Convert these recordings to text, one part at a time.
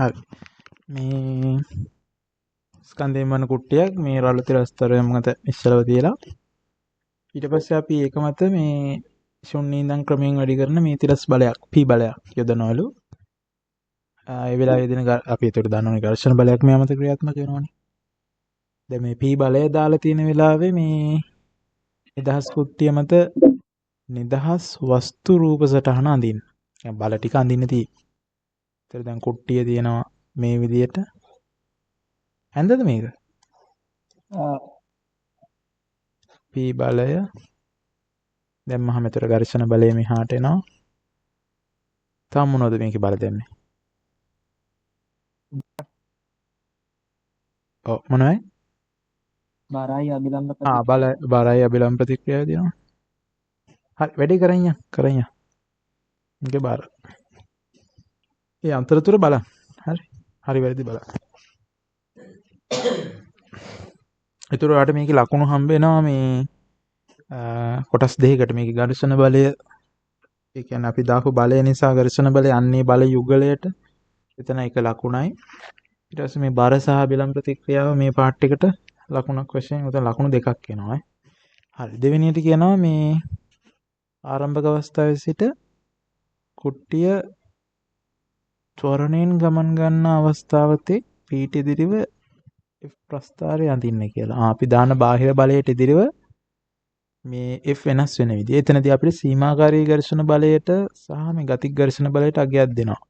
හරි. මේ ස්කන්ධයෙන් වන කුට්ටියක් මේ රළු තිර ස්තරය මත ඉස්සරව තියලා ඊට පස්සේ අපි ඒක මත මේ ශුන්‍ය ඉඳන් ක්‍රමයෙන් වැඩි කරන මේ තිරස් බලයක් P බලයක් යොදනවලු. ඒ වෙලාවේදී අපි ඒකට දන්නවනේ ඝර්ෂණ බලයක් මේ මත ක්‍රියාත්මක වෙනවනේ. දැන් මේ P බලය දාලා තියෙන වෙලාවේ මේ නිදහස් කුට්ටිය මත නිදහස් වස්තු රූප සටහන අඳින්න. يعني බල ටික අඳින්න තියෙන්නේ. ඒතර දැන් කුට්ටිය තියෙනවා මේ විදියට. ඇඳද මේක? P බලය දැන් මහා මෙතර ඝර්ෂණ බලය මෙහාට එනවා. තාම මොනවද මේකේ බල දෙන්නේ? ඔව් මොනවයි? බරයි අභිලම්බ බල බරයි අභිලම්බ ප්‍රතික්‍රියාව දෙනවා. හරි වැඩි කරන් යන්න. මේකේ බර. ඒ අන්තරතුර බලන්න. හරි වැරදි බලන්න. ඒතර ඔයාලට මේකේ ලකුණු හම්බ වෙනවා මේ කොටස් දෙකකට මේකේ ඝර්ෂණ බලය ඒ කියන්නේ අපි දාපු බලය නිසා ඝර්ෂණ බලය අන්නේ බල යුගලයට එතන එක ලකුණයි. ඊට පස්සේ මේ බර සහ අභිලම්බ ප්‍රතික්‍රියාව මේ පාර්ට් එකට ලකුණක් වශයෙන් උතන ලකුණු දෙකක් එනවා. හරි දෙවෙනියට කියනවා මේ ආරම්භක අවස්ථාවේ සිට කුට්ටිය ත්වරණයෙන් ගමන් ගන්න අවස්ථාවතේ පීට ඉදිරිව F ප්‍රස්ථාරය අඳින්න කියලා. අපි දාන බාහිර බලයට ඉදිරිව මේ F වෙනස් වෙන විදිය. එතනදී අපිට සීමාකාරී ඝර්ෂණ බලයට සහ මේ ගතික ඝර්ෂණ බලයට අගයක් දෙනවා.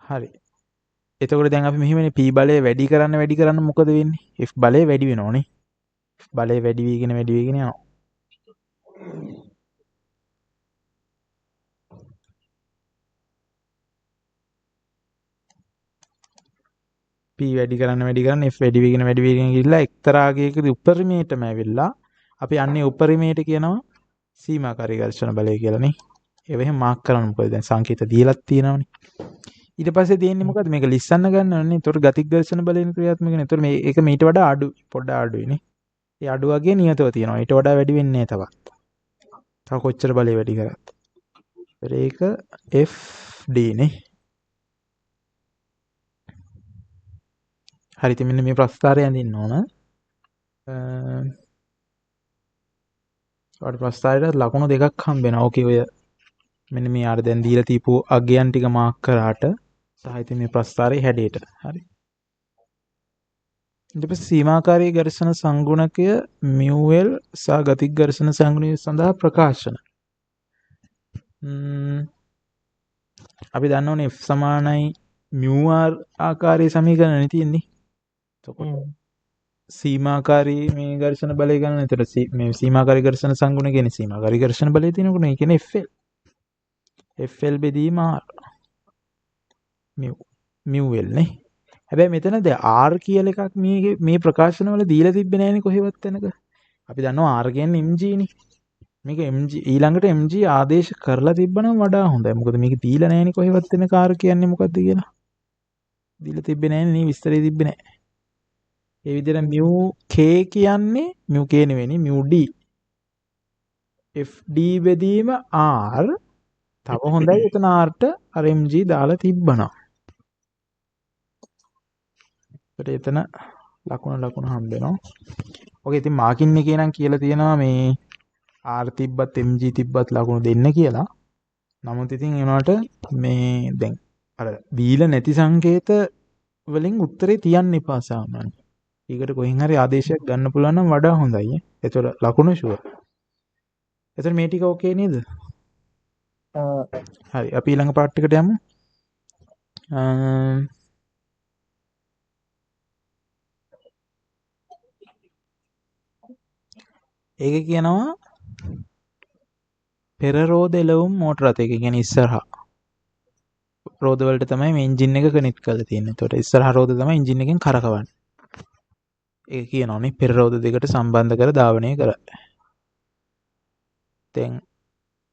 හරි. එතකොට දැන් අපි මෙහිමනේ P බලය වැඩි කරන්න මොකද වෙන්නේ? F බලය වැඩි වෙනවනේ. F බලය වැඩි වීගෙන යනවා. P වැඩි කරන්න F වැඩි වීගෙන ගිහිල්ලා එක්තරා ආගයකදී උපරිමයටම ඇවිල්ලා අපි අන්නේ උපරිමයට කියනවා සීමාකාරී ඝර්ෂණ බලය කියලානේ. ඒව එහෙම මාක් කරන්න මොකද දැන් සංකේත දීලක් තියෙනවනේ. ඊට පස්සේ තියෙන්නේ මොකද්ද මේක ලිස්සන්න ගන්නවනේ. ඒතකොට ගතික ඝර්ෂණ බලයෙන් ක්‍රියාත්මක වෙන. ඒතකොට මේක මීට වඩා අඩු පොඩ්ඩක් අඩුයිනේ. ඒ අඩු වගේ නියතව තියෙනවා. ඊට වඩා වැඩි වෙන්නේ නැහැ තවත්. තව කොච්චර බලය වැඩි කරත්. ඒක FD නේ. හරි ඉතින් මෙන්න මේ ප්‍රස්ථාරය අඳින්න ඕන. ඔයාලට ප්‍රස්ථාරයට ලකුණු දෙකක් හම්බ වෙනවා. ඕකේ ඔය මෙන්න මේ ආර දැන් දීලා තියපු අගයන් ටික මාක් කරාට සහ ඉතින් මේ ප්‍රස්ථාරයේ හැඩයට. හරි. ඊට පස්සේ සීමාකාරී ඝර්ෂණ සංගුණකය μL සහ ගතික ඝර්ෂණ සංගුණය සඳහා ප්‍රකාශන. අපි දන්නවනේ F සමානයි μR ආකාරයේ සමීකරණනේ තියෙන්නේ. එතකොට සීමාකාරී මේ ඝර්ෂණ බලය ගන්න. එතකොට මේ සීමාකාරී ඝර්ෂණ සංගුණ කියන්නේ සීමාකාරී ඝර්ෂණ බලය තියෙනකොට ඒ කියන්නේ FL. FL බෙදීම R. μL නේ. හැබැයි මෙතන R කියලා එකක් මේ ප්‍රකාශන වල දීලා තිබ්බේ නෑනේ කොහෙවත් තැනක. අපි දන්නවා R කියන්නේ mg නේ. මේක mg ඊළඟට mg ආදේශ කරලා තිබ්බනම් වඩා හොඳයි. මොකද මේක දීලා නෑනේ කොහෙවත් තැනක R කියන්නේ මොකද්ද කියලා. දීලා තිබ්බේ නෑනේ නේ විස්තරය තිබ්බේ නෑ. ඒ විදිහට mu k කියන්නේ mu k නෙවෙයි mu d. fd බෙදීම r තව හොඳයි එතන r ට r mg දාලා තිබ්බනම්. ඒකට එතන ලකුණ හම්බ වෙනවා. ඔකේ ඉතින් මාකින් එකේ නම් කියලා තියෙනවා මේ r තිබ්බත් mg තිබ්බත් ලකුණු දෙන්න කියලා. නමුත් ඉතින් ඒනට මේ දැන් අර දීලා නැති සංකේත වලින් උත්තරේ තියන්න එපා සාමාන්‍යයෙන්. ඊකට කොහෙන් හරි ආදේශයක් ගන්න පුළුවන් නම් වඩා හොඳයි. ඒතර ලකුණු ෂුවර්. ඒතර මේ ටික ඕකේ නේද? හරි අපි ඊළඟ පාර්ට් එකට යමු. ඒක කියනවා පෙර රෝද එළවුම් මෝටර රථ. ඒක කියන්නේ ඉස්සරහා රෝද වලට තමයි මේ එන්ජින් එක කනෙක්ට් කරලා තියෙන්නේ. ඒතකොට ඉස්සරහා රෝද තමයි එන්ජින් එකෙන් කරකවන්නේ. ඒක කියනෝනේ පෙර රෝද දෙකට සම්බන්ධ කර ධාවනය කරයි. දැන්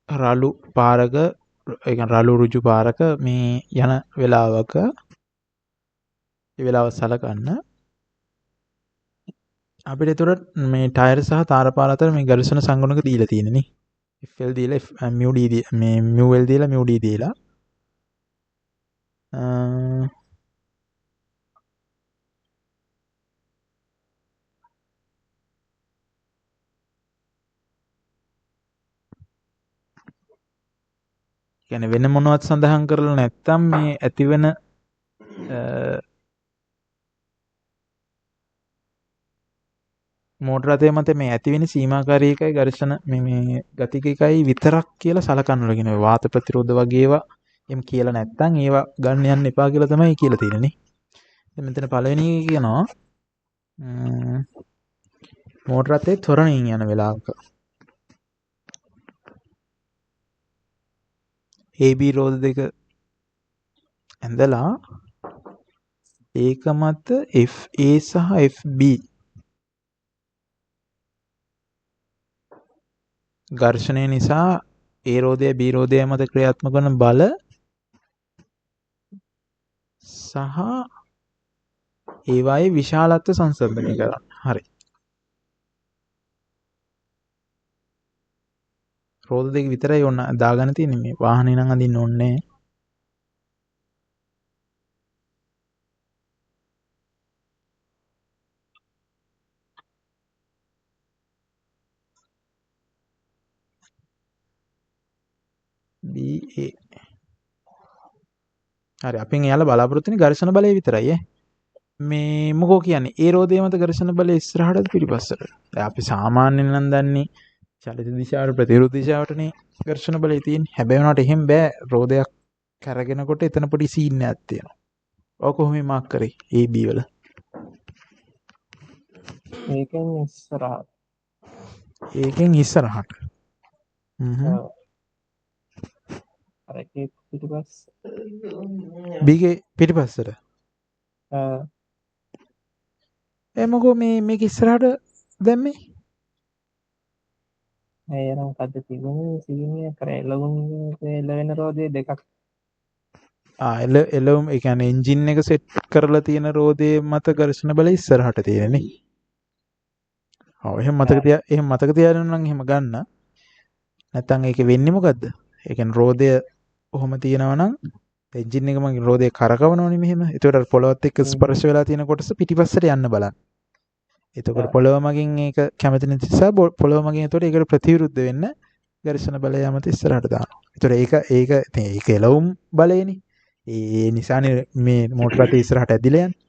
රළු පාරක ඒ කියන්නේ රළු ඍජු පාරක මේ යන වෙලාවක ඒ වෙලාව සලකන්න අපිට ඒතකොට මේ ටයර් සහ තාරපාර අතර මේ ඝර්ෂණ සංගුණක දීලා තියෙන්නේ නේ. FL දීලා mu d මේ mu L දීලා mu d දීලා කියන්නේ වෙන මොනවත් සඳහන් කරලා නැත්තම් මේ ඇතිවෙන මෝටර රථය මත මේ ඇතිවෙන සීමාකාරී එකයි ඝර්ෂණ මේ ගතික එකයි විතරක් කියලා සලකන්න ඕන. කියන්නේ වාත ප්‍රතිරෝධ වගේ ඒවා එම් කියලා නැත්තම් ඒවා ගන්න යන්න එපා කියලා තමයි කියලා තියෙන්නේ. දැන් මෙතන පළවෙනි එක කියනවා මෝටර රථයේ ත්වරණයෙන් යන වෙලාවක AB රෝධ දෙක ඇඳලා ඒක මත FA සහ FB ඝර්ෂණය නිසා A රෝධය B රෝධය මත ක්‍රියාත්මක වන බල සහ ඒවායේ විශාලත්ව සංසන්දනය කරන්න. හරි. රෝධ දෙක විතරයි ඕන දාගන්න තියෙන්නේ මේ වාහනේ නම් අඳින්න ඕනේ. BA. හරි අපෙන් එයාලා බලාපොරොත්තු වෙන්නේ ඝර්ෂණ බලය විතරයි මේ මොකෝ කියන්නේ ඒ රෝධය මත ඝර්ෂණ බලය ඉස්සරහටද පිටිපස්සට. දැන් අපි සාමාන්‍යයෙන් නම් දන්නේ චලිත දිශාවට ප්‍රතිවිරුද්ධ දිශාවටනේ ඝර්ෂණ බලය තියෙන්නේ. හැබැයි උනාට එහෙම බෑ. රෝධයක් කරගෙනකොට එතන පොඩි සීන් එකක් තියෙනවා. ඔක කොහොමද මාක් කරේ? AB වල. ඒකෙන් ඉස්සරහට. ඒකෙන් ඉස්සරහට. අර එකේ පිටිපස්ස. බීගේ පිටිපස්සට. මොකෝ මේක ඉස්සරහට දැම්මේ? ඒ නම් කද්ද තිබුණේ සීනිය කර එළවෙන රෝදේ දෙකක්. එලවුම් ඒ කියන්නේ එන්ජින් එක සෙට් කරලා තියෙන රෝදේ මත ඝර්ෂණ බලය ඉස්සරහට තියෙන්නේ. ඔව් එහෙම මතක තියාගන්න නම් එහෙම ගන්න. නැත්තම් ඒකේ වෙන්නේ මොකද්ද? ඒ කියන්නේ රෝදය කොහොම තියෙනවා නම් එන්ජින් එක මගේ රෝදේ කරකවනවනේ මෙහෙම. ඒතකොට පොළොවත් එක්ක ස්පර්ශ වෙලා තියෙන කොටස පිටිපස්සට යන්න බලන්න. එතකොට පොළොව මගින් ඒක කැමති නැති නිසා පොළොව මගින් එතකොට ඒකට ප්‍රතිවිරුද්ධ වෙන්න ඝර්ෂණ බලය යමත ඉස්සරහට දානවා. ඒතකොට ඒක එළවුම් බලයනේ. ඒ නිසානේ මේ මෝටර රථය ඉස්සරහට ඇදිලා යන්නේ.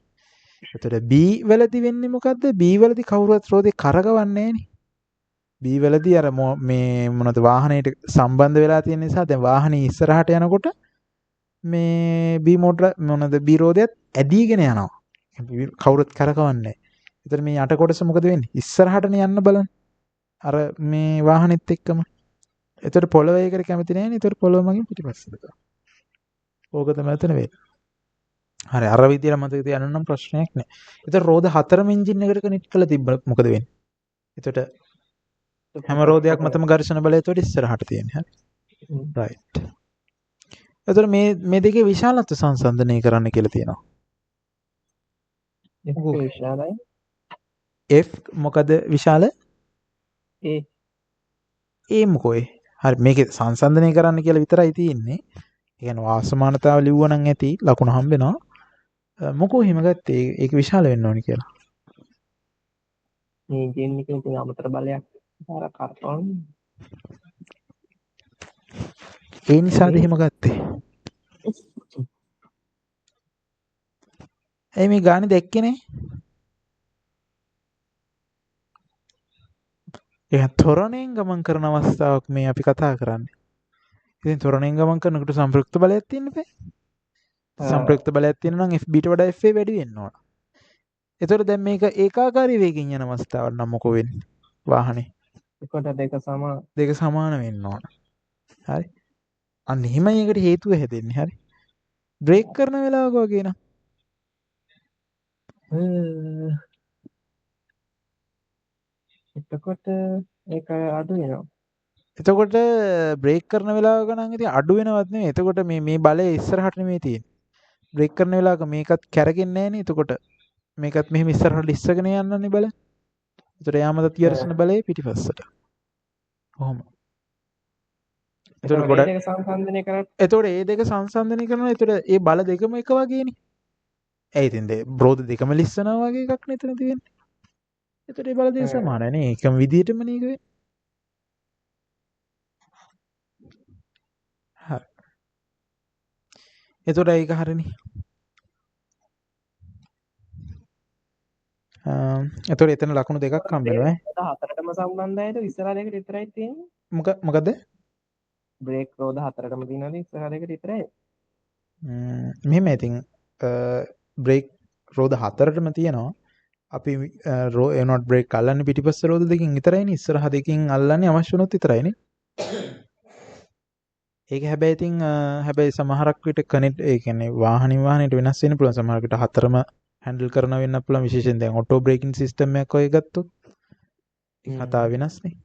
එතකොට B වලදී වෙන්නේ මොකද්ද? B වලදී කවුරුවත් රෝදේ කරකවන්නේ නැහනේ. B වලදී අර මේ මොනවද වාහනයට සම්බන්ධ වෙලා තියෙන නිසා දැන් වාහනේ ඉස්සරහට යනකොට මේ B මෝටර මොනවද B රෝදයත් ඇදීගෙන යනවා. කවුරුත් කරකවන්නේ නැහැ. එතන මේ යට කොටස මොකද වෙන්නේ? ඉස්සරහටනේ යන්න බලන්න. අර මේ වාහනෙත් එක්කම. එතකොට පොළව ඒකට කැමති නැහැනේ. එතකොට පොළව මගින් පිටිපස්සට දානවා. ඕක තමයි එතන වෙන්නේ. හරි අර විදියට මතක තියාගන්න නම් ප්‍රශ්නයක් නැහැ. එතකොට රෝද හතරම එන්ජින් එකට කනෙක්ට් කරලා තිබ්බ මොකද වෙන්නේ? එතකොට හැම රෝදයක් මතම ඝර්ෂණ බලය එතකොට ඉස්සරහට තියෙන්නේ. හරි. රයිට්. එතකොට මේ දෙකේ විශාලත්ව සංසන්දනය කරන්න කියලා තියෙනවා. විශාලයි. F මොකද විශාල? A මොකෝ ඒ? හරි මේකේ සංසන්දනය කරන්න කියලා විතරයි තියෙන්නේ. ඒ කියන්නේ වාසමානතාව ලිව්වනම් ඇති ලකුණ හම්බ වෙනවා. මොකෝ එහෙම ගත්තේ ඒක විශාල වෙන්න ඕනි කියලා. මේ එන්ජින් එකේ තියෙන අමතර බලයක් අර කරකවන. ඒ නිසාද එහෙම ගත්තේ? මේ ගානේ දැක්කේ නේ? ඒක ත්වරණයෙන් ගමන් කරන අවස්ථාවක් මේ අපි කතා කරන්නේ. ඉතින් ත්වරණයෙන් ගමන් කරනකොට සම්ප්‍රයුක්ත බලයක් තියෙන්න බෑ. සම්ප්‍රයුක්ත බලයක් තියෙනවා නම් FB ට වඩා FA වැඩි වෙන්න ඕන. ඒතකොට දැන් මේක ඒකාකාරී වේගයෙන් යන අවස්ථාවක් නම් මොකෝ වෙන්නේ? වාහනේ. දෙක සමාන වෙන්න ඕන. හරි. අන්න එහෙමයි ඒකට හේතුව හැදෙන්නේ. හරි. බ්‍රේක් කරන වෙලාවක වගේ නා. එතකොට ඒක අඩු වෙනවා. එතකොට බ්‍රේක් කරන වෙලාවක නම් ඉතින් අඩු වෙනවත් නෙමෙයි. එතකොට මේ බලය ඉස්සරහට නෙමෙයි තියෙන්නේ. බ්‍රේක් කරන වෙලාවක මේකත් කැරගෙන්නේ නැහැ නේ. එතකොට මේකත් මෙහෙම ඉස්සරහට ඉස්සගෙන යන්නනේ බල. එතකොට යාමද ඝර්ෂණ බලය පිටිපස්සට. කොහොම? එතකොට ගොඩක් සංසන්දනය කරලා එතකොට මේ දෙක සංසන්දනය කරනවා. එතකොට මේ බල දෙකම එක වගේනේ. ඒ ඉතින් බ්‍රෝද දෙකම ලිස්සනවා වගේ එකක් නේ එතන තියෙන්නේ. එතකොට මේ බල දෙක සමානයි නේ. ඒකම විදියටම නේ ඒක වෙන්නේ. හරි. එතකොට ඒක හරිනේ. එතකොට එතන ලකුණු දෙකක් හම්බ වෙනවා ඈ. බ්‍රේක් හතරටම සම්බන්ධයිද ඉස්සරහ දෙකට විතරයි තියෙන්නේ? මොකද? බ්‍රේක් රෝද හතරටම තියෙනවද ඉස්සරහ දෙකට විතරයි? මෙහෙම ඉතින් බ්‍රේක් රෝද හතරටම තියෙනවා. අපි එනොට් බ්‍රේක් අල්ලන්නේ පිටිපස්ස රෝද දෙකකින් විතරයිනේ. ඉස්සරහ දෙකකින් අල්ලන්නේ අවශ්‍ය වුණොත් විතරයිනේ. ඒක හැබැයි ඉතින් හැබැයි සමහරක් විට කනෙක්ට් ඒ කියන්නේ වාහනින් වාහනයට වෙනස් වෙන්න පුළුවන්. සමහරක් විට හතරම හැන්ඩල් කරන වෙන්න පුළුවන්. විශේෂයෙන් දැන් ඔටෝ බ්‍රේකින් සිස්ටම් එකක් ඔය ගත්තොත් ඒ කතාව වෙනස්නේ.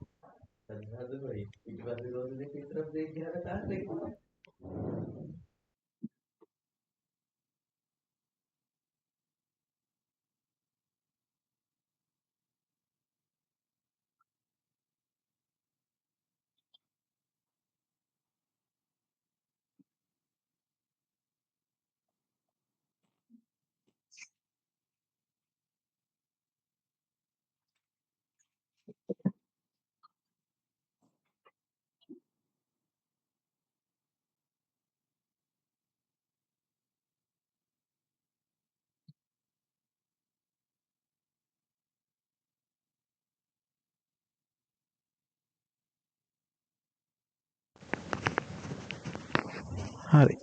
හරි.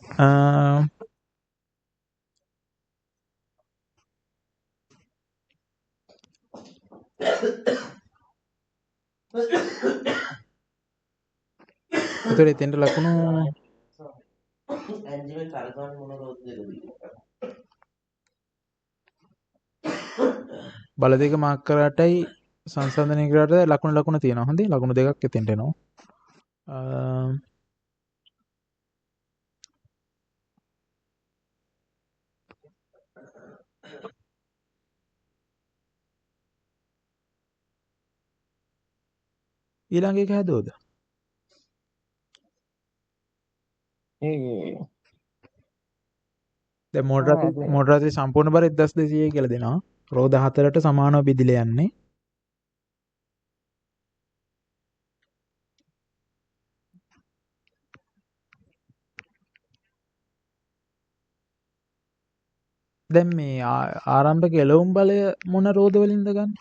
ඒතර එතෙන්ට ලකුණු බල දෙක මාක් කරාටයි සංසන්දනය කරාට ලකුණු තියෙනවා. හොඳේ ලකුණු දෙකක් එතෙන්ට එනවා. ඊළඟ එක හැදුවද? දැන් මෝටර රථයේ සම්පූර්ණ බර 1200 කියලා දෙනවා. රෝද 4ට සමානව බෙදිලා යන්නේ. දැන් මේ ආරම්භක එළවුම් බලය මොන රෝද වලින්ද ගන්න?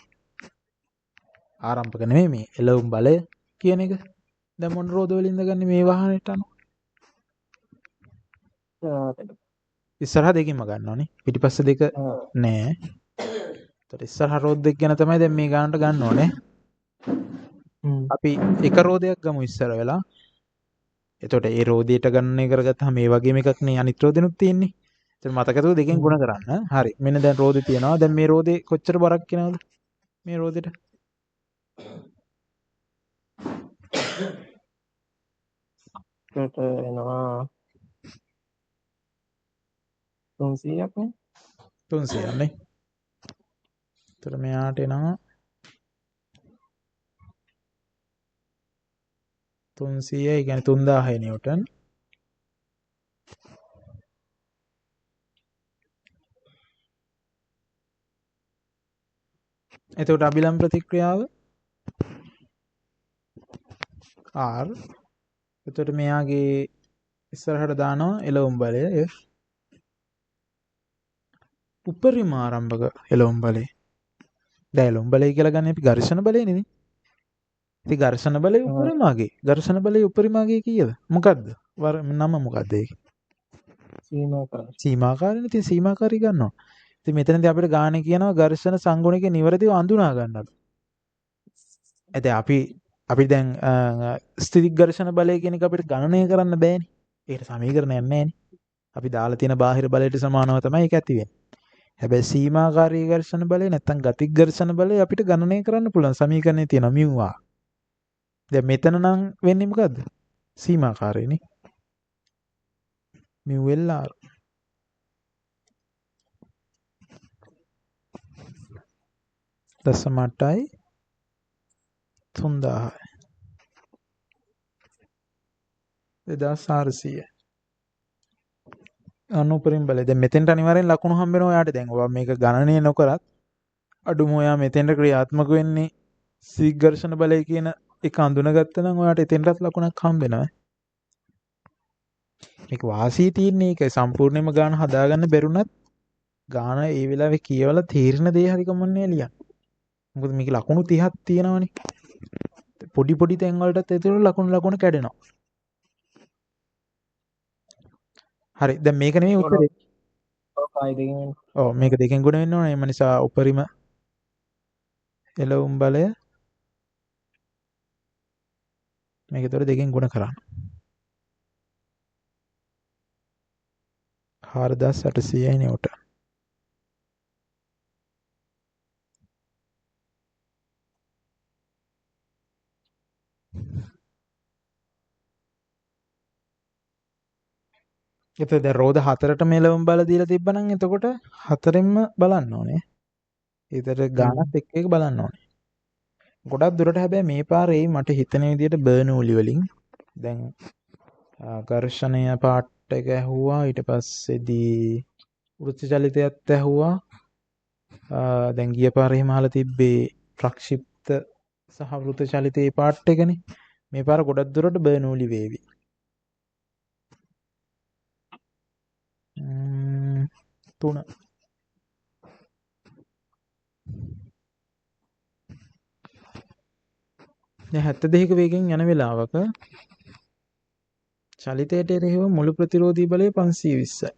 ආරම්භක නෙමෙයි මේ එළවුම් බලය කියන එක. දැන් මොන රෝද වලින්ද ගන්න මේ වාහනේට අනුව? ඉස්සරහ දෙකින්ම ගන්නවනේ. පිටිපස්ස දෙක නෑ. ඒතර ඉස්සරහ රෝද දෙක ගැන තමයි දැන් මේ ගන්නට ගන්න ඕනේ. අපි එක රෝදයක් ගමු ඉස්සර වෙලා. එතකොට ඒ රෝදයට ගණනය කරගත්තාම මේ වගේම එකක් නේ අනිත් රෝදෙනුත් තියෙන්නේ. ඒතර මතකද දෙකෙන් ගුණ කරන්න. හරි. මෙන්න දැන් රෝදේ තියෙනවා. දැන් මේ රෝදේ කොච්චර බරක් එනවද? මේ රෝදෙට කට එනවා 300ක් නේ 300 නේ. ඒතර මෙයාට එනවා 300 ඒ කියන්නේ 3000 නිව්ටන්. එතකොට අභිලම්බ ප්‍රතික්‍රියාව R. එතකොට මෙයාගේ ඉස්සරහට දානවා එළවුම් බලය F. උපරිම ආරම්භක එළවුම් බලය. දැන් එළවුම් බලය කියලා ගන්න අපි ඝර්ෂණ බලය නෙනේ. ඉතින් ඝර්ෂණ බලය උපරිමගේ. ඝර්ෂණ බලය උපරිමගේ කීයද? මොකද්ද? නම මොකද්ද ඒක? සීමාකාරී. ඉතින් සීමාකාරී ගන්නවා. ඉතින් මෙතනදී අපිට ගානේ කියනවා ඝර්ෂණ සංගුණිකේ නිවැරදිව අඳුනා ගන්නලු. දැන් අපි දැන් ස්ථිති ඝර්ෂණ බලය කියන එක අපිට ගණනය කරන්න බෑනේ. ඒකට සමීකරණයක් නැහැනේ. අපි දාලා තියෙන බාහිර බලයට සමානව තමයි ඒක ඇති වෙන්නේ. හැබැයි සීමාකාරී ඝර්ෂණ බලය නැත්නම් ගතික ඝර්ෂණ බලය අපිට ගණනය කරන්න පුළුවන්. සමීකරණේ තියෙනවා μ r. දැන් මෙතන නම් වෙන්නේ මොකද්ද? සීමාකාරීනේ. μ l r. දශම 8යි 3000යි 2400 අනුපරිම බලය. දැන් මෙතෙන්ට අනිවාර්යෙන් ලකුණු හම්බ වෙනවා ඔයාට. දැන් ඔයා මේක ගණනය නොකරත් අඩුම ඔයා මෙතෙන්ට ක්‍රියාත්මක වෙන්නේ සීඝර්ෂණ බලය කියන එක අඳුනගත්තා නම් ඔයාට එතෙන්ටත් ලකුණක් හම්බ වෙනවා. මේක වාසිය තියෙන්නේ ඒකයි සම්පූර්ණයෙන්ම ගාන හදාගන්න බැරුණත් ගාන ඒ වෙලාවේ කියවලා තීරණ දේ හරි කමන්නේ ලියන්න. මොකද මේක ලකුණු 30ක් තියෙනවනේ. පොඩි පොඩි තැන් වලටත් ඒතර ලකුණු කැඩෙනවා. හරි දැන් මේක නෙමෙයි උත්තරේ. ඔව් මේක දෙකෙන් ගුණ වෙන්න ඕනේ. ඒ නිසා උපරිම එළවුම් බලය මේක ඒතර දෙකෙන් ගුණ කරන්න. 4800යි නිව්ටන්. එතකොට දැන් රෝද 4ට මෙලවම් බල දීලා තිබ්බනම් එතකොට 4ෙන්ම බලන්න ඕනේ. ඊතර ගානත් එක්ක එක බලන්න ඕනේ. ගොඩක් දුරට හැබැයි මේ පාරේ මට හිතන විදිහට බර්නූලි වලින් දැන් ඝර්ෂණය පාට් එක ඇහුවා ඊට පස්සේදී වෘත්ති චලිතයත් ඇහුවා. දැන් ගිය පාරේ එහෙම අහලා තිබ්බේ ප්‍රක්ෂිප්ත සහ වෘත්ත චලිතේ පාට් එකනේ. මේ පාර ගොඩක් දුරට බර්නූලි වේවි. 3 දැන් 72ක වේගෙන් යන වෙලාවක චලිතයට එරෙහිව මුළු ප්‍රතිරෝධී බලය 520යි.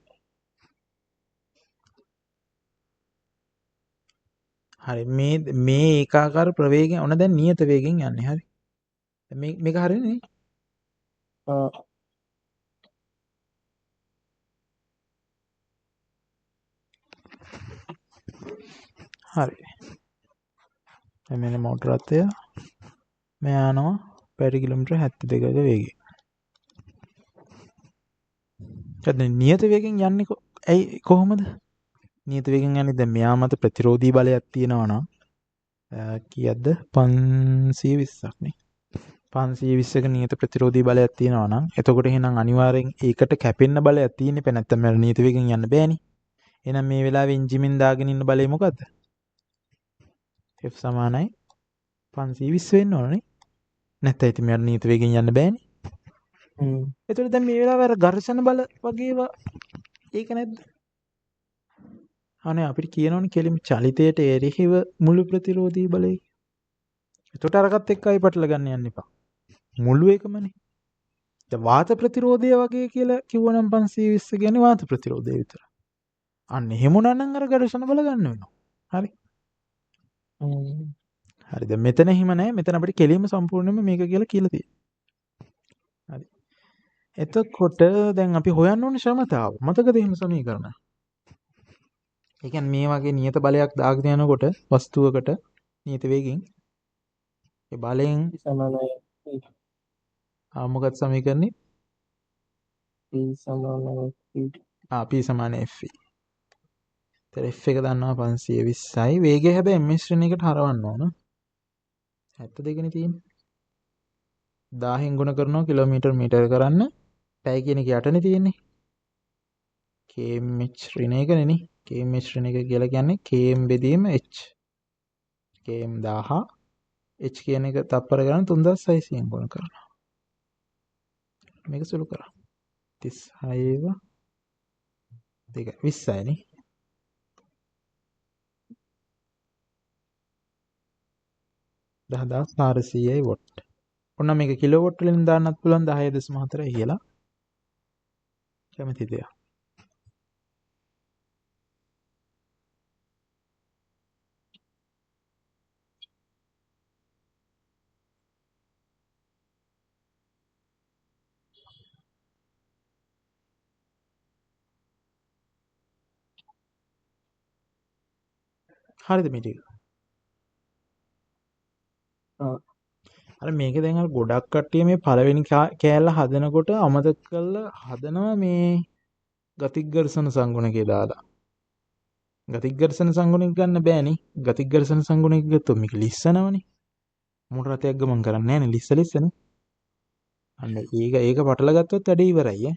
හරි මේ ඒකාකාර ප්‍රවේගයෙන් ඔන්න දැන් නියත වේගෙන් යන්නේ හරි. මේක හරිනේ. හරි. දැන් මෙන්න මෝටර රථය මෙයා යනවා පැය කිලෝමීටර් 72ක වේගයෙන්. දැන් නියත වේගෙන් යන්නේ ඇයි කොහොමද? නියත වේගෙන් යන්නේ දැන් මෙයා මත ප්‍රතිරෝධී බලයක් තියෙනවා නම් කීයක්ද 520ක් නේ. 520ක නියත ප්‍රතිරෝධී බලයක් තියෙනවා නම් එතකොට එහෙනම් අනිවාර්යෙන් ඒකට කැපෙන්න බලයක් තියෙන්නේ පෙ නැත්තම් මම නියත වේගෙන් යන්න බෑනේ. එහෙනම් මේ වෙලාවේ එන්ජිමින් දාගෙන ඉන්න බලය මොකද්ද? F සමානයි 520 වෙන්න ඕනනේ. නැත්නම් ඉතින් මෙයාට නියත වේගෙන් යන්න බෑනේ. එතකොට දැන් මේ වෙලාවේ අර ඝර්ෂණ බල වගේ ඒවා ඒක නැද්ද? අනේ අපිට කියනවනේ කෙලිම චලිතයට එරෙහිව මුළු ප්‍රතිරෝධී බලය. එතකොට අරකට එක්කයි පටල ගන්න යන්න එපා. මුළු එකමනේ. දැන් වාත ප්‍රතිරෝධය වගේ කියලා කිව්වනම් 520 කියන්නේ වාත ප්‍රතිරෝධය විතර. අන්න එහෙම නම් අර ඝර්ෂණ බල ගන්න වෙනවා. හරි. හරි දැන් මෙතන එහෙම නැහැ. මෙතන අපිට කෙලිම සම්පූර්ණයෙන්ම මේක කියලා තියෙනවා. හරි. එතකොට දැන් අපි හොයන්න ඕනේ ශ්‍රමතාව. මතකද එහෙම සමීකරණ? ඒ කියන්නේ මේ වගේ නියත බලයක් දාගෙන යනකොට වස්තුවකට නියත වේගෙන් ඒ බලයෙන් සමානයි මොකක්ද සමීකරණේ? P සමානයි P සමාන FV. ඒතර F එක දන්නවා 520යි. වේගය හැබැයි ms ශ්‍රේණියකට හරවන්න ඕන. 72 නේ තියෙන්නේ. 1000න් ගුණ කරනවා කිලෝමීටර් මීටර කරන්න. පැය කියන එක යටනේ තියෙන්නේ. km ශ්‍රේණියකනේ නේ. km ශ්‍රේණියක කියලා කියන්නේ km බෙදීම h. km 1000 h කියන එක තප්පර ගණන් 3600න් ගුණ කරනවා. මේක සුළු කරා. 36 දෙක 20යි නේ. දහදස් 400යි වොට්. ඔන්න මේක කිලෝවොට් වලින් දාන්නත් පුළුවන් 10.4 කියලා. කැමති දෙයක්. හරිද මේ ටික? අර මේක දැන් අර ගොඩක් කට්ටිය මේ පළවෙනි කෑල්ල හදනකොට අමතක කරලා හදනවා මේ ගතික ඝර්ෂණ සංගුණකේ දාලා. ගතික ඝර්ෂණ සංගුණක ගන්න බෑනේ. ගතික ඝර්ෂණ සංගුණක ගත්තොත් මේක ලිස්සනවනේ. මොටර රථයක් ගමන් කරන්නේ නැහනේ ලිස්සනේ. අන්න ඒක පටල ගත්තොත් වැඩේ ඉවරයි ඈ.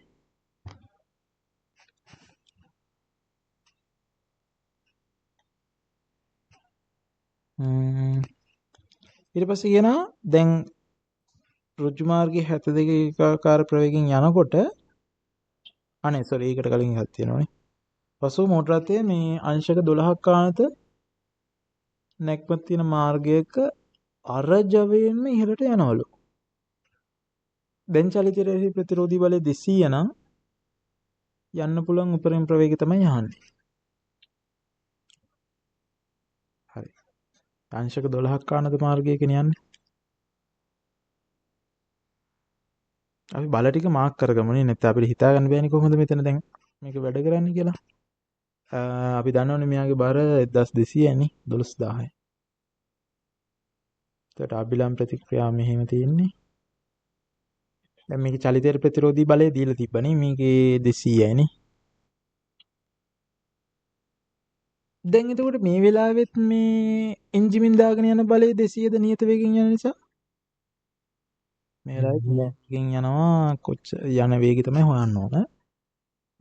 ඊට පස්සේ කියනවා දැන් ඍජු මාර්ගයේ 72 ඒකාකාර ප්‍රවේගයෙන් යනකොට අනේ සෝරි ඒකට කලින් එකක් තියෙනවානේ. පසුව මෝටර රථයේ මේ අංශක 12ක් ආනත නැක්මත් තියෙන මාර්ගයක අරජවයෙන්ම ඉහළට යනවලු. දැන් චලිතයේ ප්‍රතිරෝධී බලය 200 නම් යන්න පුළුවන් උපරිම ප්‍රවේගය තමයි යහන්නේ. හරි. අංශක 12ක් ආනත මාර්ගයකනේ යන්නේ. අපි බල ටික මාක් කරගමුනේ නැත්නම් අපිට හිතා ගන්න බෑනේ කොහොමද මෙතන දැන් මේක වැඩ කරන්නේ කියලා. අපි දන්නවනේ මෙයාගේ බර 1200යි නේ 12000යි. එතකොට අබිලම් ප්‍රතික්‍රියාව මෙහෙම තියෙන්නේ. දැන් මේකේ චලිතයේ ප්‍රතිරෝධී බලය දීලා තිබ්බනේ මේකේ 200යි නේ. දැන් එතකොට මේ වෙලාවෙත් මේ එන්ජිමින් දාගෙන යන බලය 200ද නියත වේගෙන් යන නිසා මේ වෙලාවේ නෑ. වේගෙන් යනවා කොච්චර යන වේගය තමයි හොයන්න ඕන.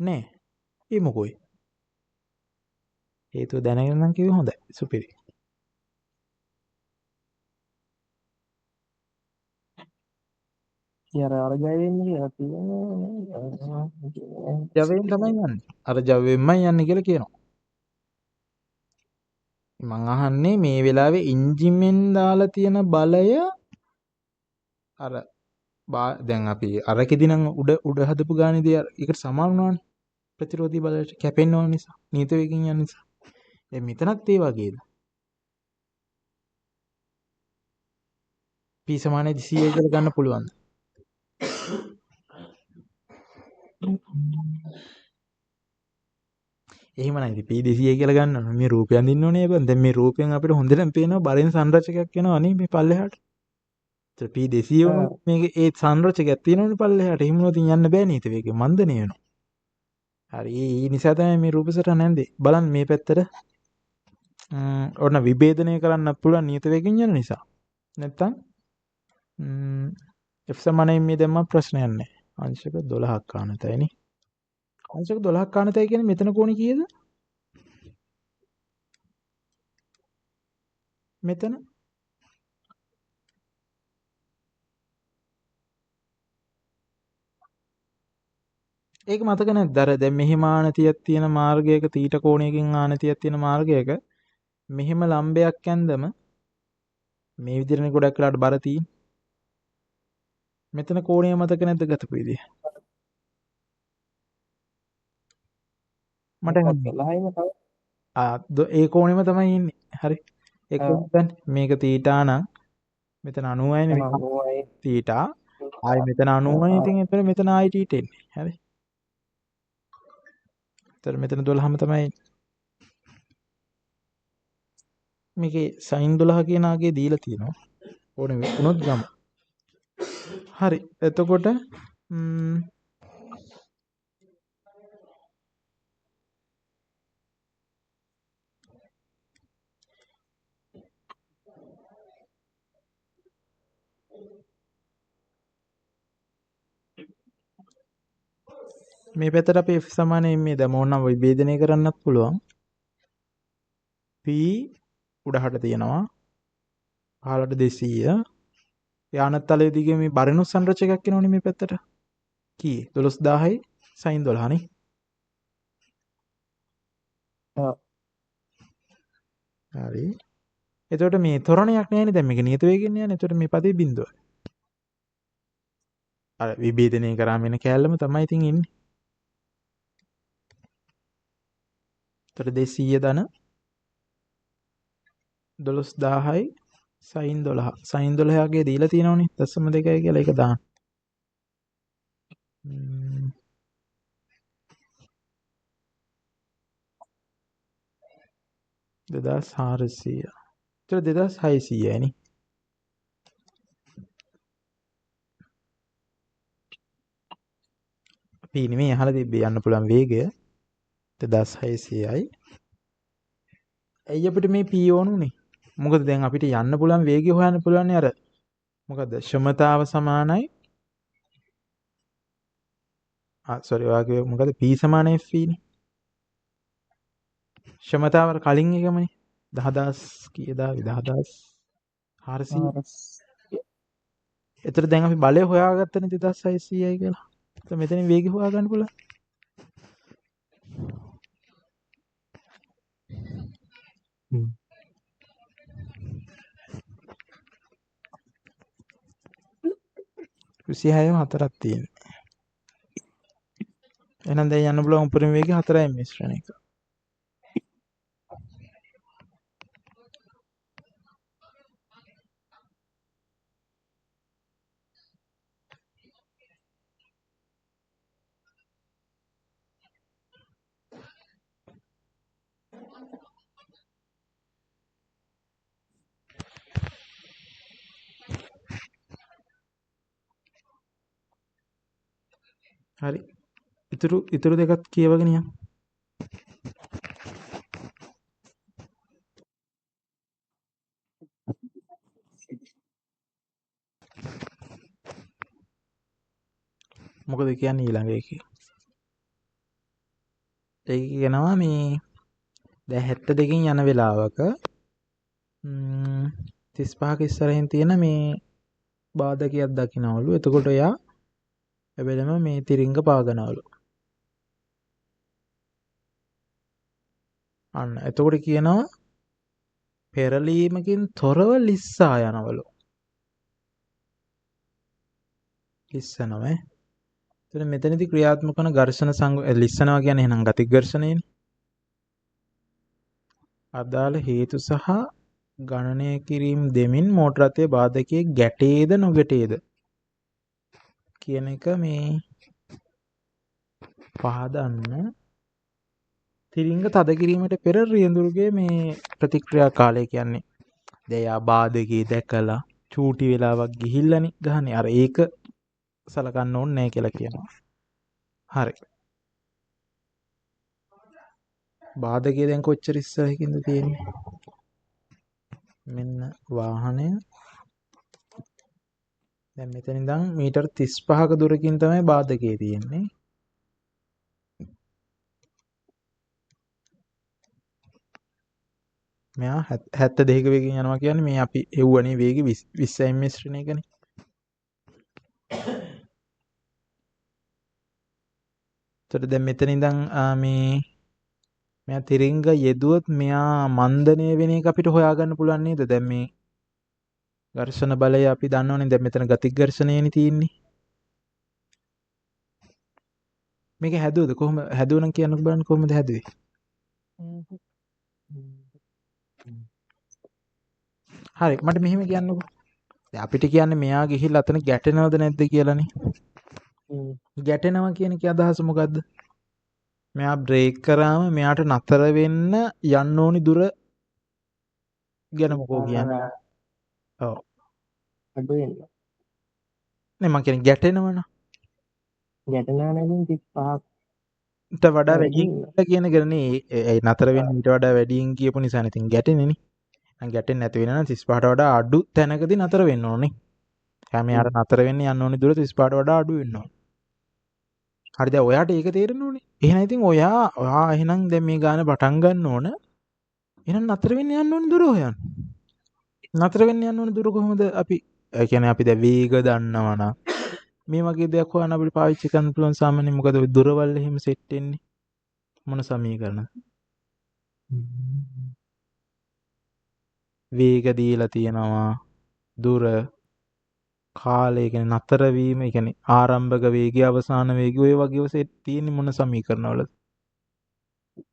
නෑ. ඒ මොකෝයි? හේතුව දැනගෙන නම් කිව්ව හොඳයි. සුපිරි. අර ජයවෙන්නේ කියලා තියෙන්නේ. ජවයෙන් තමයි යන්නේ. අර ජවයෙන්මයි යන්නේ කියලා කියනවා. මං අහන්නේ මේ වෙලාවේ එන්ජිමෙන් දාලා තියෙන බලය අර දැන් අපි අරකෙදි නම් උඩ හදපු ගානේදී ඒකට සමාන වුණානේ. ප්‍රතිරෝධී බලයට කැපෙන්න ඕන නිසා. නියත වේගින් යන නිසා. දැන් මෙතනත් ඒ වගේද? P සමානයි 200 කියලා ගන්න පුළුවන්ද? එහෙම නැහැ. P 200 කියලා ගන්න ඕන. මේ රූපය අඳින්න ඕනේ බං. දැන් මේ රූපයෙන් අපිට හොඳටම පේනවා බරෙන් සංරචකයක් එනවා නේ මේ පල්ලෙහාට. ඒත් P 200 වුණොත් මේක ඒ සංරචකයක් තියෙනවනේ පල්ලෙහාට. එහෙම වුණොත් යන්න බෑ නීත වේගෙ. මන්දනේ වෙනවා. හරි. ඒ නිසා තමයි මේ රූප සටහන නැන්දේ. බලන්න මේ පැත්තට ඔන්න විභේදනය කරන්න පුළුවන් නියත වේගෙන් යන නිසා. නැත්තම් F සමානයි මේ දැම්ම ප්‍රශ්නයක් නැහැ. අංශක 12ක් ආනතයි නේ. අංශක 12ක් ආනතයි කියන්නේ මෙතන කෝණේ කීයද? මෙතන ඒක මතක නැද්ද? අර දැන් මෙහෙම ආනතියක් තියෙන මාර්ගයක තීට කෝණයකින් ආනතියක් තියෙන මාර්ගයක මෙහෙම ලම්බයක් ඇන්දම මේ විදිහටනේ ගොඩක් වෙලාට බර තියෙන්නේ. මෙතන කෝණය මතක නැද්ද ගතපු විදිහ? මට 12යිම තව ඒ කෝණෙම තමයි ඉන්නේ. හරි. ඒ කෝණෙන් මේක තීටා නම් මෙතන 90යි නේ තීටා. ආයි මෙතන 90යි ඉතින් එතන මෙතන ආයි තීට එන්නේ. හරි. එතන මෙතන 12ම තමයි මේකේ sin 12 කියන ආගේ දීලා තියෙනවා. ඕනේ වුණොත් ගමු. හරි. එතකොට මේ පැත්තට අපි f සමානයෙන් මේ දැන් ඕනනම් විභේදනය කරන්නත් පුළුවන්. p උඩහට තියෙනවා. පහළට 200. යානත් තලයේ දිගේ මේ බරණු සංරචකයක් එනවනේ මේ පැත්තට. කී 12000යි sin 12 නේ. හරි. එතකොට මේ ත්වරණයක් නැහැනේ දැන් මේක නියත වේගෙන් යන්නේ. එතකොට මේ පදේ බිඳුව. අර විභේදනය කරාම එන කෑල්ලම තමයි ඉතින් ඉන්නේ. එතකොට 200 ධන 12000යි sin 12. sin 12ගේ දීලා තියෙනවනේ 0.2 කියලා ඒක දාන්න. 2400. එතකොට 2600යි නේ. අපි නෙමෙයි අහලා තිබ්බේ යන්න පුළුවන් වේගය 2600යි. ඇයි අපිට මේ p ඕනුනේ? මොකද දැන් අපිට යන්න පුළුවන් වේගය හොයන්න පුළුවන් අර මොකද්ද? ක්ෂමතාව සමානයි සෝරි ඔයාගේ මොකද්ද p සමාන f නේ. ක්ෂමතාව කලින් එකමනේ 10000 කීයද 10400. එතකොට දැන් අපි බලය හොයාගත්තනේ 2600යි කියලා. එතකොට මෙතනින් වේගය හොයාගන්න පුළුවන්. හ්ම්. 26ම 4ක් තියෙන්නේ. එහෙනම් දැන් යන්න පුළුවන් උපරිම වේගය 4යි මිශ්‍රණ එක. හරි. ඉතුරු දෙකත් කියවගෙන යන්න. මොකද කියන්නේ ඊළඟ එකේ? ඒක කියනවා මේ දැන් 72කින් යන වෙලාවක 35ක ඉස්සරහින් තියෙන මේ බාධකයක් දකින්නවලු. එතකොට එයා එබැවින්ම මේ තිරිංග පාගනවලු. අන්න එතකොට කියනවා පෙරලීමකින් තොරව ලිස්සා යනවලු. ලිස්සනවා. එතන මෙතනදී ක්‍රියාත්මක වන ඝර්ෂණ ලිස්සනවා කියන්නේ එහෙනම් ගති ඝර්ෂණයනේ. අදාළ හේතු සහ ගණනය කිරීම දෙමින් මෝටර රථයේ බාධකයේ ගැටේද නොගැටේද කියන එක මේ පහදන්න තිරිංග තද කිරීමට පෙර රියඳුරුගේ මේ ප්‍රතික්‍රියා කාලය කියන්නේ දැන් යා බාධකයේ දැකලා චූටි වෙලාවක් ගිහිල්ලානේ ගහන්නේ අර ඒක සලකන්න ඕනේ නැහැ කියලා කියනවා. හරි. බාධකයේ දැන් කොච්චර ඉස්සරහකින්ද තියෙන්නේ? මෙන්න වාහනය දැන් මෙතන ඉඳන් මීටර් 35ක දුරකින් තමයි බාධකයේ තියෙන්නේ. මෙයා 72ක වේගයෙන් යනවා කියන්නේ මේ අපි එව්වනේ වේගය 20 ms ශ්‍රේණි එකනේ. එතකොට දැන් මෙතන ඉඳන් මෙයා තිරිංග යෙදුවොත් මෙයා මන්දනය වෙන එක අපිට හොයාගන්න පුළුවන් නේද? දැන් මේ ඝර්ෂණ බලය අපි දන්නවනේ. දැන් මෙතන ගති ඝර්ෂණයනේ තියෙන්නේ. මේක හැදුවද කොහොම හැදුවනම් කියන්නකෝ බලන්න කොහොමද හැදුවේ? හරි මට මෙහෙම කියන්නකෝ. දැන් අපිට කියන්නේ මෙයා ගිහිල්ලා අතන ගැටෙනවද නැද්ද කියලානේ. ගැටෙනවා කියන එකේ අදහස මොකද්ද? මෙයා බ්‍රේක් කරාම මෙයාට නතර වෙන්න යන්න ඕනි දුර ගැන මොකෝ කියන්නේ? ඔව්. අඩු වෙන්න. නේ මම කියන්නේ ගැටෙනවනේ. ගැටෙනවා නේද 35ක් ඊට වඩා වැඩියෙන් කියන එක නේ ඒ නතර වෙන්න ඊට වඩා වැඩියෙන් කියපු නිසා නේ ඉතින් ගැටෙන්නේ නේ. නම් ගැටෙන්නේ නැති වෙන නම් 35ට වඩා අඩු තැනකදී නතර වෙන්න ඕනේ. හැම යාර නතර වෙන්න යන්න ඕනි දුර 35ට වඩා අඩු වෙන්න ඕනේ. හරි දැන් ඔයාට ඒක තේරෙන්න ඕනේ. එහෙනම් ඉතින් ඔයා එහෙනම් දැන් මේ ගාන පටන් ගන්න ඕන. එහෙනම් නතර වෙන්න යන්න ඕනි දුර හොයන්න. නතර වෙන්න යන්න ඕනි දුර කොහොමද අපි ඒ කියන්නේ අපි දැන් වේග දන්නවනම් මේ වගේ දෙයක් හොයන්න අපිට පාවිච්චි කරන්න පුළුවන් සාමාන්‍යයෙන් මොකද ඔය දුරවල් එහෙම සෙට් වෙන්නේ මොන සමීකරණ වේග දීලා තියෙනවා දුර කාලය කියන්නේ නතර වීම කියන්නේ ආරම්භක වේගය අවසාන වේගය ඔය වගේව සෙට් තියෙන්නේ මොන සමීකරණවලද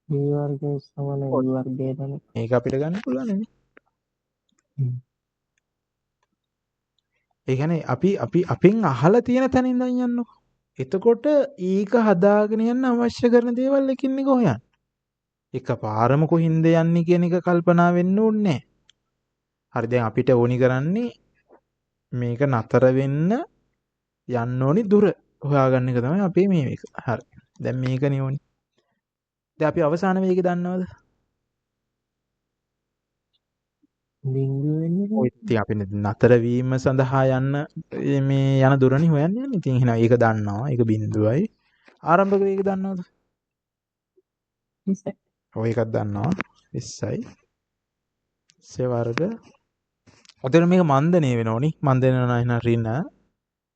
v වර්ගය සමාන u වර්ගය තමයි. මේක අපිට ගන්න පුළුවන් නේ ඒ කියන්නේ අපි අපෙන් අහලා තියෙන තැන ඉඳන් යන්නකො. එතකොට ඊක හදාගෙන යන්න අවශ්‍ය කරන දේවල් එකින් එක හොයන්න. එකපාරම කොහින්ද යන්නේ කියන එක කල්පනා වෙන්න ඕනේ. හරි දැන් අපිට ඕනි කරන්නේ මේක නතර වෙන්න යන්න ඕනි දුර හොයාගන්න එක තමයි අපේ මේ එක. හරි. දැන් මේකනේ ඕනි. දැන් අපි අවසාන වේගය දන්නවද? බිංදුව වෙන්නේ ඔය ඉතින් අපි නතර වීම සඳහා යන්න මේ යන දුරනේ හොයන්න යන්නේ. ඉතින් එහෙනම් ඒක දන්නවා. ඒක බිඳුවයි. ආරම්භක වේගය දන්නවද? 20යි. ඔය එකක් දන්නවා 20යි. සේ වර්ග. ඔතන මේක මන්දනය වෙනෝනි. මන්දනය වෙනවා එහෙනම් ඍණ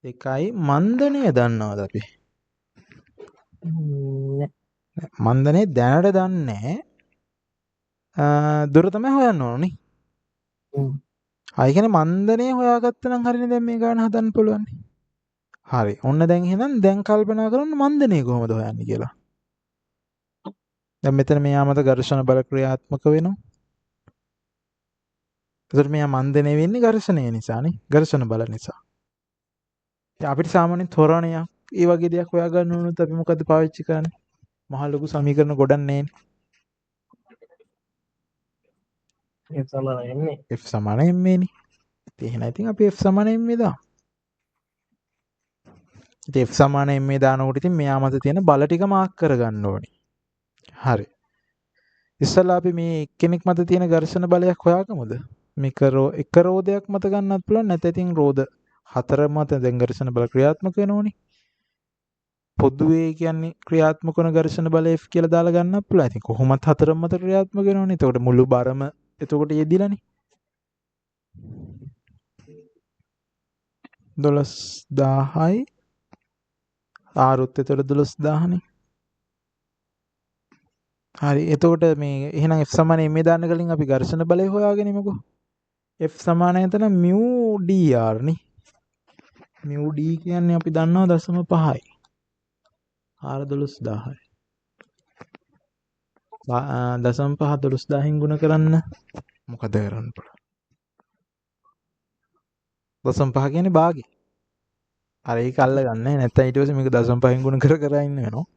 2යි මන්දනය දන්නවද අපි? නෑ. මන්දනය දැනට දන්නේ දුර තමයි හොයන්න ඕනේ. හ්ම්. ආයි කියන්නේ මන්දනේ හොයාගත්තා නම් හරිනේ දැන් මේ ගාන හදන්න පුළුවන්. හරි. ඔන්න දැන් එහෙනම් දැන් කල්පනා කරන්න මන්දනේ කොහොමද හොයන්නේ කියලා. දැන් මෙතන මෙයා මත ඝර්ෂණ බල ක්‍රියාත්මක වෙනවා. ඒතර මෙයා මන්දනේ වෙන්නේ ඝර්ෂණය නිසානේ. ඝර්ෂණ බල නිසා. ඉතින් අපිට සාමාන්‍යයෙන් ත්වරණයක් ඒ වගේ දෙයක් හොයාගන්න වුණොත් අපි මොකද්ද පාවිච්චි කරන්නේ? මහ ලොකු සමීකරණ ගොඩක් නැහැනේ. ඒ සමාන එන්නේ. F සමාන ma නේ. ඉතින් එහෙනම් අපි F සමාන ma දාමු. ඉතින් F සමාන ma දානකොට ඉතින් මෙයා මත තියෙන බල ටික මාක් කරගන්න ඕනේ. හරි. ඉස්සලා අපි මේ එක්කෙනෙක් මත තියෙන ඝර්ෂණ බලයක් හොයාගමුද? මේක එක රෝදයක් මත ගන්නත් පුළුවන් නැත්නම් ඉතින් රෝද හතර මත දැන් ඝර්ෂණ බල ක්‍රියාත්මක වෙනෝනේ. පොදුවේ කියන්නේ ක්‍රියාත්මක වන ඝර්ෂණ බල F කියලා දාලා ගන්නත් පුළුවන්. ඉතින් කොහොමත් හතර මත ක්‍රියාත්මක වෙනෝනේ. එතකොට මුළු බරම එතකොට යෙදිලානේ. 12000යි ආරුත් එතකොට 12000නේ. හරි. එතකොට මේ එහෙනම් F සමාන m දාන්න කලින් අපි ඝර්ෂණ බලය හොයාගෙන ඉමුකෝ. F සමාන එතන mu dr නේ. mu d කියන්නේ අපි දන්නවා 0.5යි. r 12000යි. 0.5 12000න් ගුණ කරන්න මොකද කරන්න පුළුවන්? 0.5 කියන්නේ භාගය. අර ඒක අල්ලගන්න නැත්නම් ඊට පස්සේ මේක 0.5න් ගුණ කර කර ඉන්න වෙනවා.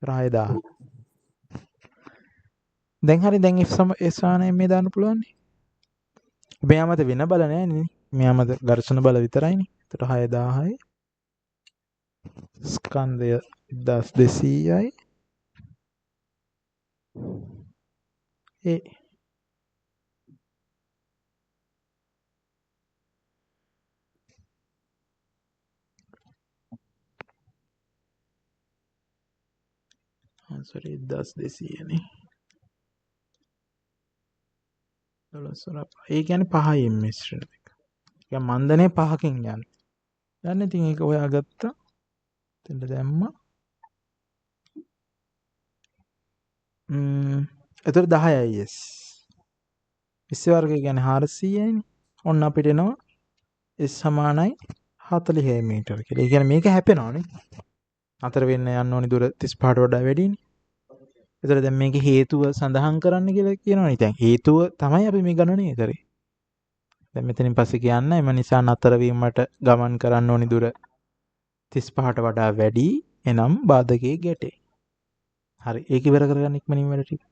6000. දැන් හරි දැන් F සමාන m දාන්න පුළුවන් නේ. මෙයා මත වෙන බල නැහැ නේ. මෙයා මත ඝර්ෂණ බල විතරයිනේ. එතකොට 6000යි ස්කන්ධය 1200යි ඒ sorry 10200 නේ 12 ඒ කියන්නේ 5යි ms ශ්‍රේණි එක. يعني මන්දනේ 5කින් යන්නේ. දැන් ඉතින් ඒක හොයාගත්තා. එතෙන්ට දැම්මා. එතකොට 10යි s. s වර්ගය කියන්නේ 400යිනේ. ඔන්න අපිට එනවා s සමානයි 40 මීටර කියලා. ඒ කියන්නේ මේක හැපෙනවානේ. අතර වෙන්න යන්න ඕනි දුර 35ට වඩා වැඩිනේ. ඒතර දැන් මේකේ හේතුව සඳහන් කරන්න කියලා කියනවනේ. දැන් හේතුව තමයි අපි මේ ගණනය කරේ. දැන් මෙතනින් පස්සේ කියන්න එම නිසා නතර වීමට ගමන් කරන්න ඕනි දුර 35ට වඩා වැඩි. එනම් බාධකයේ ගැටේ. හරි. ඒක ඉවර කරගන්න ඉක්මනින් වැඩ ටික.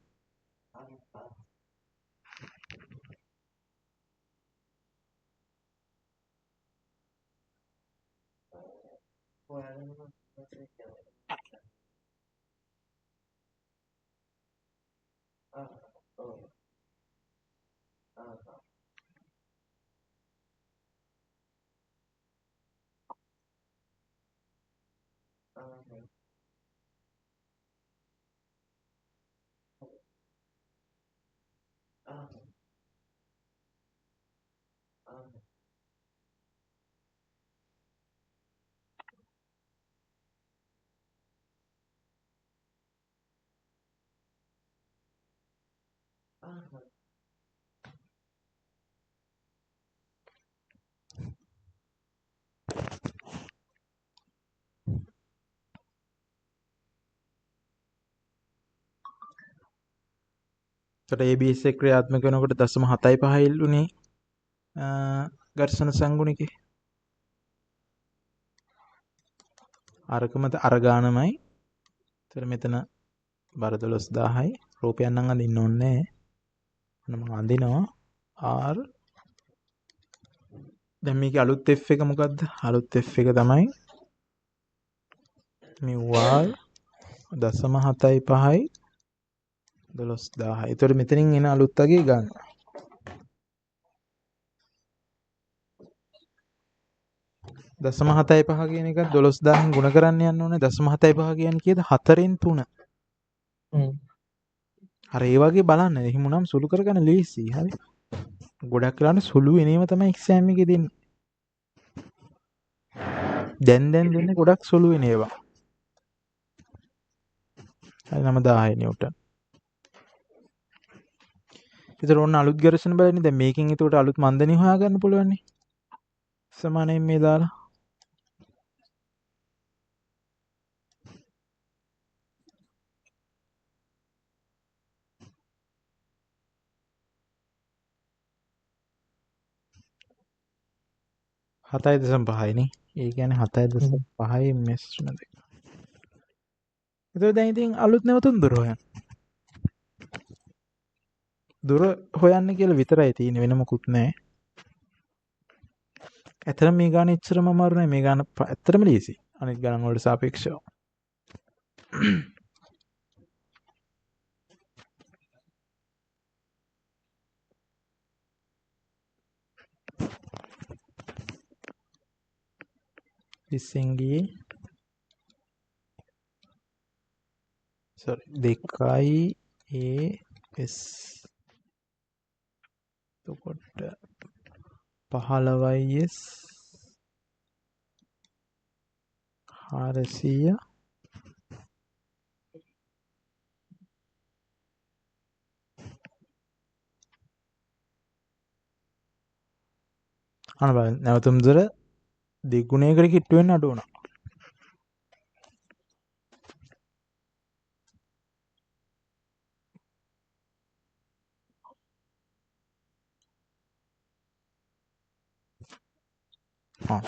එතකොට ABS එක ක්‍රියාත්මක වෙනකොට 0.75 ඉල්ලුනේ ඝර්ෂණ සංගුණිකේ. අරකම අර ගානමයි. එතකොට මෙතන බර 12000යි. රූපයක් නම් අඳින්න ඕනේ නැහැ. මම අඳිනවා R. දැන් මේකේ අලුත් F එක මොකද්ද? අලුත් F එක තමයි mu R 0.75යි 12000යි. ඒතකොට මෙතනින් එන අලුත් අගේ ගන්නවා. දශම 7.5 කියන එක 12000න් ගුණ කරන්න යන්න ඕනේ. දශම 7.5 කියන්නේ කීයද? 4න් 3. හරි ඒ වගේ බලන්න. එහෙම නම් සුළු කරගන්න ලේසි. හරි. ගොඩක් වෙලාවට සුළු වෙනේම තමයි එක්සෑම් එකේ දෙන්නේ. දැන් දෙන්නේ ගොඩක් සුළු වෙන ඒවා. හරි 9000 නිව්ටන්. ඒතර ඕන්න අලුත් ඝර්ෂණ බලන්නේ. දැන් මේකෙන් එතකොට අලුත් මන්දණි හොයාගන්න පුළුවන් නේ. සමානයෙන් මේ දාලා. හතයි දශම පහයි නේ. ඒ කියන්නේ 7.5යි මෙස්ට්‍රන දෙක. ඒතකොට දැන් ඉතින් අලුත් නැවතුම් දුර හොයන්න. දුර හොයන්න කියලා විතරයි තියෙන්නේ වෙන මොකුත් නැහැ. ඇත්තටම මේ ගාන එච්චරම අමාරු නෑ. මේ ගාන ඇත්තටම ලීසි. අනිත් ගණන් වලට සාපේක්ෂව. ඉස්සෙන්ගියේ දෙකයි AS එතකොට 15S 400 අන බලන්න නැවතුම් දුර දෙගුණයකට කිට්ටු වෙන්න අඩු වුණා. ආ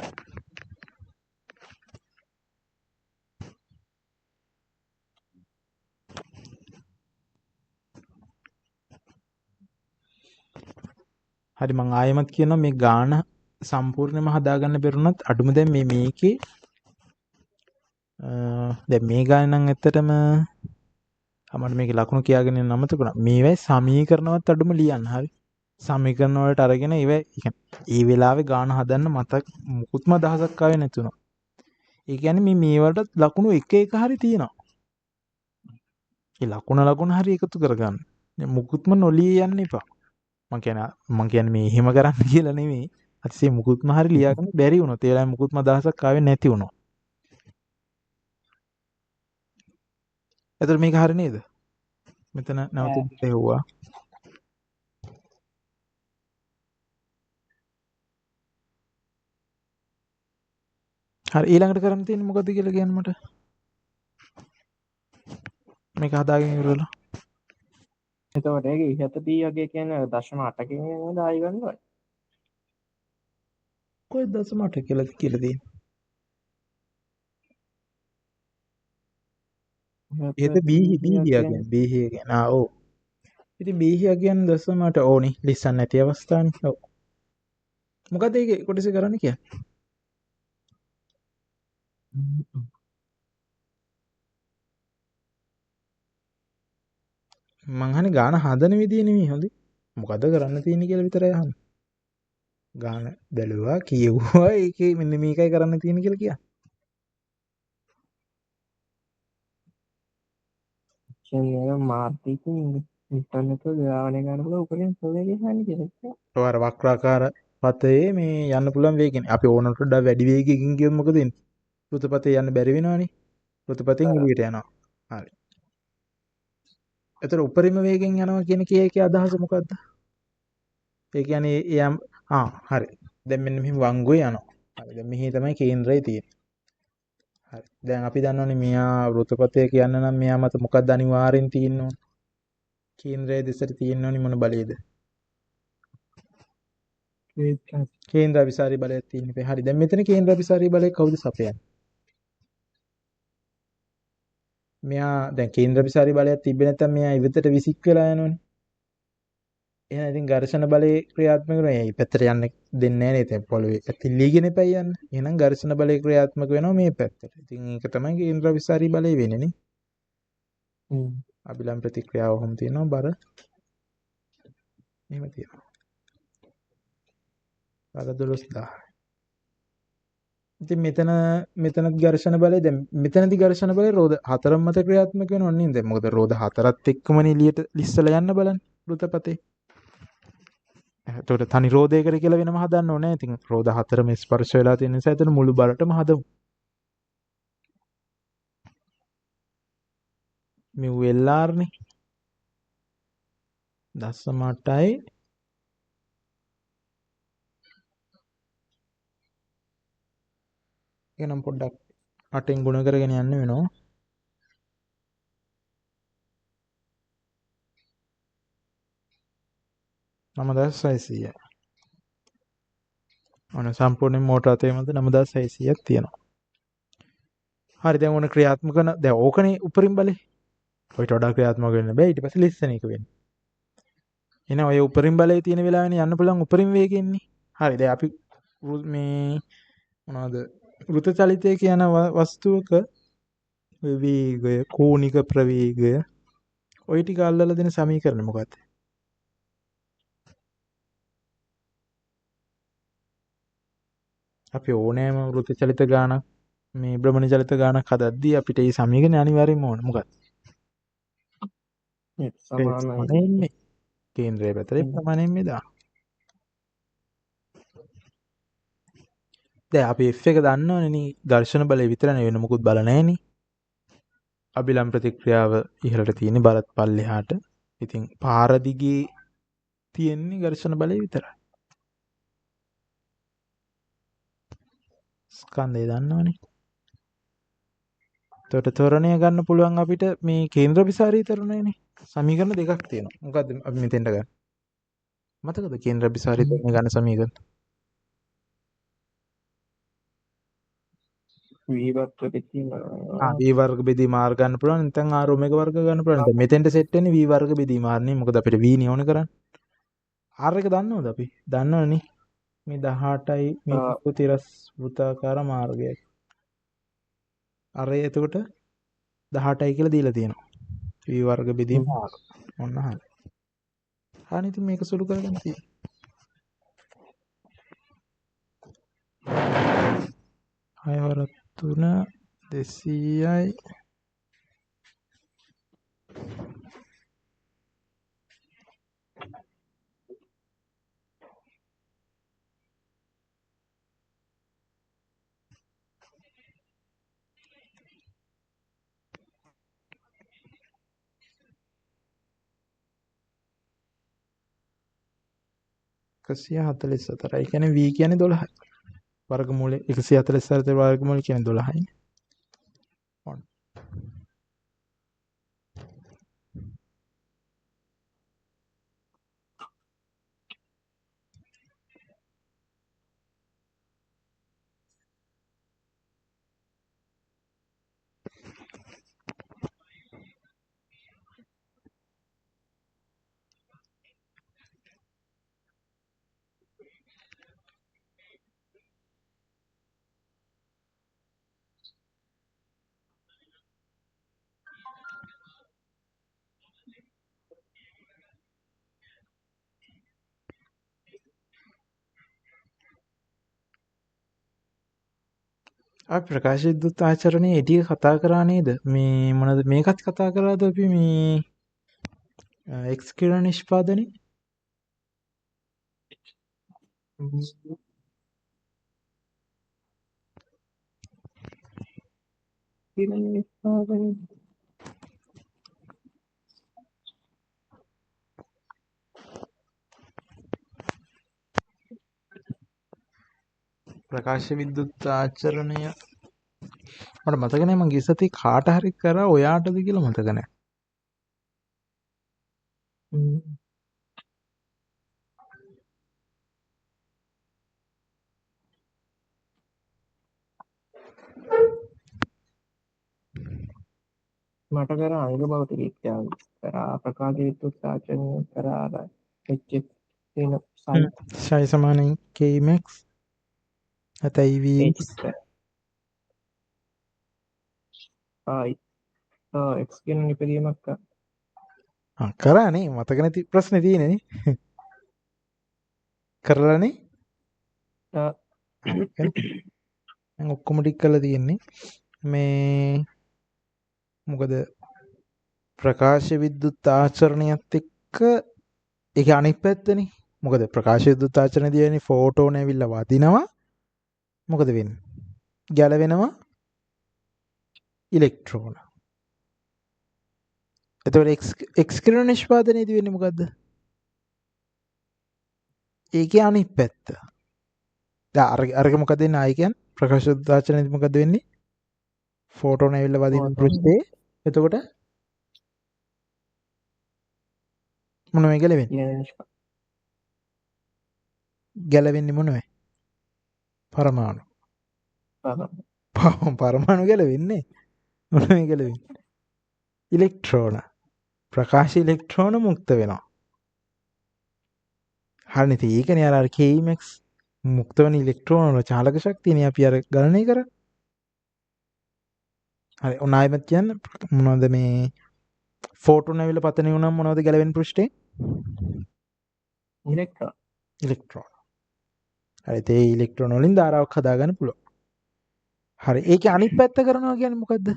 හරි මං ආයෙමත් කියනවා මේ ගාන සම්පූර්ණයෙන්ම හදාගන්න බැරුණත් අඩුම දැන් මේකේ දැන් මේ ගාන නම් ඇත්තටම අපිට මේකේ ලකුණු කියාගෙන යන්න අමතකුණා. මේවයි සමීකරණවත් අඩුම ලියන්න. හරි. සමීකරණ වලට අරගෙන ඒ වෙලාවේ ගාන හදන්න මතක මුකුත්ම අදහසක් ආවේ නැතුණා. ඒ කියන්නේ මේ වලට ලකුණු එක එක හරි තියෙනවා. ඒ ලකුණ හරි එකතු කරගන්න. මුකුත්ම නොලිය යන්න එපා. මං කියන්නේ මේ එහෙම කරන්න කියලා නෙමෙයි. අතිසේ මුකුත්ම හරි ලියාගන්න බැරි වුණොත් ඒ වෙලාවේ මුකුත්ම අදහසක් ආවේ නැති වුණොත්. එතකොට මේක හරි නේද? මෙතන නැවතුම් දෙවුවා. හරි ඊළඟට කරන්න තියෙන්නේ මොකද්ද කියලා කියන්න මට. මේක හදාගෙන ඉවරලා. එතකොට ඒක ඉහත P වගේ කියන්නේ 0.8කින් දායි ගන්නවා. කොහෙද 0.8 කියලා තියෙන්නේ? ඒක B කියන්නේ B කියන්නේ ඔව්. ඉතින් B කියන්නේ 0.8 ඕනි ලිස්සන්න නැති අවස්ථානේ. ඔව්. මොකද ඒකේ කොටස කරන්න කියන්නේ? මං අහන්නේ ගාන හදන විදිය නෙමෙයි හොඳේ. මොකද කරන්න තියෙන්නේ කියලා විතරයි අහන්නේ. ගාන බැලුවා කියෙව්වා ඒකේ මෙන්න මේකයි කරන්න තියෙන්නේ කියලා කියන්නේ. කියන්නේ මාර්තිකින් ඉන්ටර්නෙට් වල ගාවනේ ගන්න පුළුවන් උකලින් සෝවේගේ හන්නේ කියලා. ඔය අර වක්‍රාකාර පතේ මේ යන්න පුළුවන් වේගනේ. අපි ඕනට වඩා වැඩි වේගයකින් ගියොත් මොකද වෙන්නේ? ෘතුපතේ යන්න බැරි වෙනවනේ. ෘතුපතෙන් එළියට යනවා. හරි. ඒතර උපරිම වේගෙන් යනවා කියන කේකේ අදහස මොකද්ද? ඒ කියන්නේ එයම් හරි. දැන් මෙන්න මෙහි වංගුවේ යනවා. හරි. දැන් මෙහි තමයි කේන්ද්‍රය තියෙන්නේ. හරි. දැන් අපි දන්නවනේ මෙයා ෘතුපතේ කියන්න නම් මෙයා මත මොකක්ද අනිවාර්යෙන් තියෙන්න ඕන? කේන්ද්‍රයේ දෙසට තියෙන්න ඕනි මොන බලයේද? කේන්ද්‍ර අபிසාරී බලයක් තියෙන්නේ. හරි. දැන් මෙතන කේන්ද්‍ර අபிසාරී බලය කවුද සපයන්නේ? මෙයා දැන් කේන්ද්‍ර අபிසාරී බලයක් තිබ්බේ නැත්නම් මෙයා ඉවතට විසික් වෙලා යනවනේ. එහෙනම් ඉතින් ඝර්ෂණ බලයේ ක්‍රියාත්මක වෙනවා. මේ පැත්තට යන්න දෙන්නේ නැහැ නේද? පොළවේ ඇතිල්ලීගෙන එපයි යන්න. එහෙනම් ඝර්ෂණ බලයේ ක්‍රියාත්මක වෙනවා මේ පැත්තට. ඉතින් ඒක තමයි කේන්ද්‍ර අபிසාරී බලය වෙන්නේ නේ. අභිලම්බ ප්‍රතික්‍රියාව ඔහොම තියෙනවා බර. එහෙම තියෙනවා. බර 12000. ඉතින් මෙතනත් ඝර්ෂණ බලය දැන් මෙතනදී ඝර්ෂණ බලය රෝද 4 මත ක්‍රියාත්මක වෙනව නේද? දැන් මොකද රෝද 4ත් එක්කමනේ එළියට ලිස්සලා යන්න බලන්න වෘතපතේ. එතකොට තනි රෝදයකට කියලා වෙනම හදන්න ඕනේ. ඉතින් රෝද 4ම ස්පර්ශ වෙලා තියෙන නිසා එතන මුළු බලටම හදමු. මේ LR නේ. 0.8යි එනම් පොඩ්ඩක් 8න් ගුණ කරගෙන යන්න වෙනවා. 9600යි. ඔන්න සම්පූර්ණයෙන් මෝටර අතේ මත 9600ක් තියෙනවා. හරි දැන් ඕන ක්‍රියාත්මක කරන දැන් ඕකනේ උපරිම බලය. ඔයිට වඩා ක්‍රියාත්මක වෙන්න බෑ. ඊට පස්සේ ලිස්සන එක වෙන්නේ. එහෙනම් ඔය උපරිම බලයේ තියෙන වෙලාවෙනේ යන්න පුළුවන් උපරිම වේගෙන්නේ. හරි දැන් අපි මේ මොනවද වෘත චලිතය කියන වස්තුවක වේගය කෝණික ප්‍රවේගය ඔය ටික අල්ලලා දෙන සමීකරණ මොකක්ද? අපි ඕනෑම වෘත චලිත ගානක් මේ භ්‍රමණ චලිත ගානක් හදද්දී අපිට මේ සමීකරණ අනිවාර්යයෙන්ම ඕන. මොකක්ද? සමානයි. කේන්ද්‍රය පැතරේ ප්‍රමාණයෙන් මේ දාන. දැන් අපි F එක දන්නවනේ නේ ඝර්ෂණ බලය විතරනේ වෙන මොකුත් බල නැහැනේ. අභිලම් ප්‍රතික්‍රියාව ඉහළට තියෙන බලත් පල්ලෙහාට. ඉතින් පාර දිගේ තියෙන්නේ ඝර්ෂණ බලය විතරයි. ස්කන්ධය දන්නවනේ. එතකොට ත්වරණය ගන්න පුළුවන් අපිට මේ කේන්ද්‍ර අபிසාරී ත්වරණයනේ. සමීකරණ දෙකක් තියෙනවා. මොකද්ද අපි මෙතෙන්ට ගන්න? මතකද කේන්ද්‍ර අபிසාරී ත්වරණය ගන්න සමීකරණ? v වර්ග බෙදීම v වර්ග බෙදීම r ගන්න පුළුවන්. නැත්නම් r ඔමෙගා වර්ග ගන්න පුළුවන්. දැන් මෙතෙන්ට සෙට් වෙන්නේ v වර්ග බෙදීම r නේ. මොකද අපිට v නේ ඕන කරන්නේ. r එක දන්නවද අපි? දන්නවනේ. මේ 18යි මේ කුතිරස් වෘත්තාකාර මාර්ගයයි. අරේ එතකොට 18යි කියලා දීලා තියෙනවා. v වර්ග බෙදීම r. ඔන්න හරි. හරි ඉතින් මේක සුළු කරගන්න තියෙනවා. 6 වරක් 3 200යි එකසිය 44යි. ඒ කියන්නේ v කියන්නේ 12යි. වර්ගමූලය 144 වර්ගමූලය කියන්නේ 12යි. ඔන්න. අපි ප්‍රකාශ විද්‍යුත් ආචරණයේ ටික කතා කරා නේද? මේ මොනද මේකත් කතා කරාද අපි මේ x කිරණ නිෂ්පාදනයේ? ප්‍රකාශ විද්‍යුත් ආචරණය මට මතක නැහැ මං ගිය සතියේ කාට හරි කරා ඔයාටද කියලා මතක නැහැ. මට කර අංග භෞතික විද්‍යාව කරා ප්‍රකාශ විද්‍යුත් ආචරණය කරා HF තියෙන ශයි සමානයි kmax නැතයි v x කියන නිපදීමක් කරානේ මතක නැති ප්‍රශ්නේ තියෙන්නේ නේ. කරලානේ දැන් ඔක්කොම ටික කරලා තියෙන්නේ මේ මොකද ප්‍රකාශ විද්‍යුත් ආචරණයත් එක්ක ඒක අනිත් පැත්තනේ. මොකද ප්‍රකාශ විද්‍යුත් ආචරණයේදී වෙන්නේ ෆෝටෝන ඇවිල්ලා වදිනවා. මොකද වෙන්නේ? ගැලවෙනවා ඉලෙක්ට්‍රෝන. එතකොට x කිරණ නිෂ්පාදනයේදී වෙන්නේ මොකද්ද? ඒකේ අනිත් පැත්ත. දැන් අරක මොකද වෙන්නේ ආයි කියන්නේ ප්‍රකාශ දාචනයේදී මොකද වෙන්නේ? ෆෝටෝන ඇවිල්ලා වදින පෘෂ්ඨේ. එතකොට මොනවද ගැලවෙන්නේ? ගැලවෙන්නේ මොනවද? පරමාණු. පරමාණු ගැලවෙන්නේ මොනවද ගැලවෙන්නේ? ඉලෙක්ට්‍රෝන. ප්‍රකාශ ඉලෙක්ට්‍රෝන මුක්ත වෙනවා. හරිනේ. ඉතින් ඒකනේ අර KEMX මුක්ත වෙන ඉලෙක්ට්‍රෝන වල චාලක ශක්තියනේ අපි අර ගණනය කරන්නේ. හරි. ඔන්න ආයෙත් කියන්න මොනවද මේ ෆෝටෝන ඇවිල්ලා පතන වුණාම මොනවද ගැලවෙන පෘෂ්ඨේ? ඉලෙක්ට්‍රෝන. හරි. ඒ ඉලෙක්ට්‍රෝන වලින් ධාරාවක් හදාගන්න පුළුවන්. හරි. ඒකේ අනිත් පැත්ත කරනවා කියන්නේ මොකද්ද?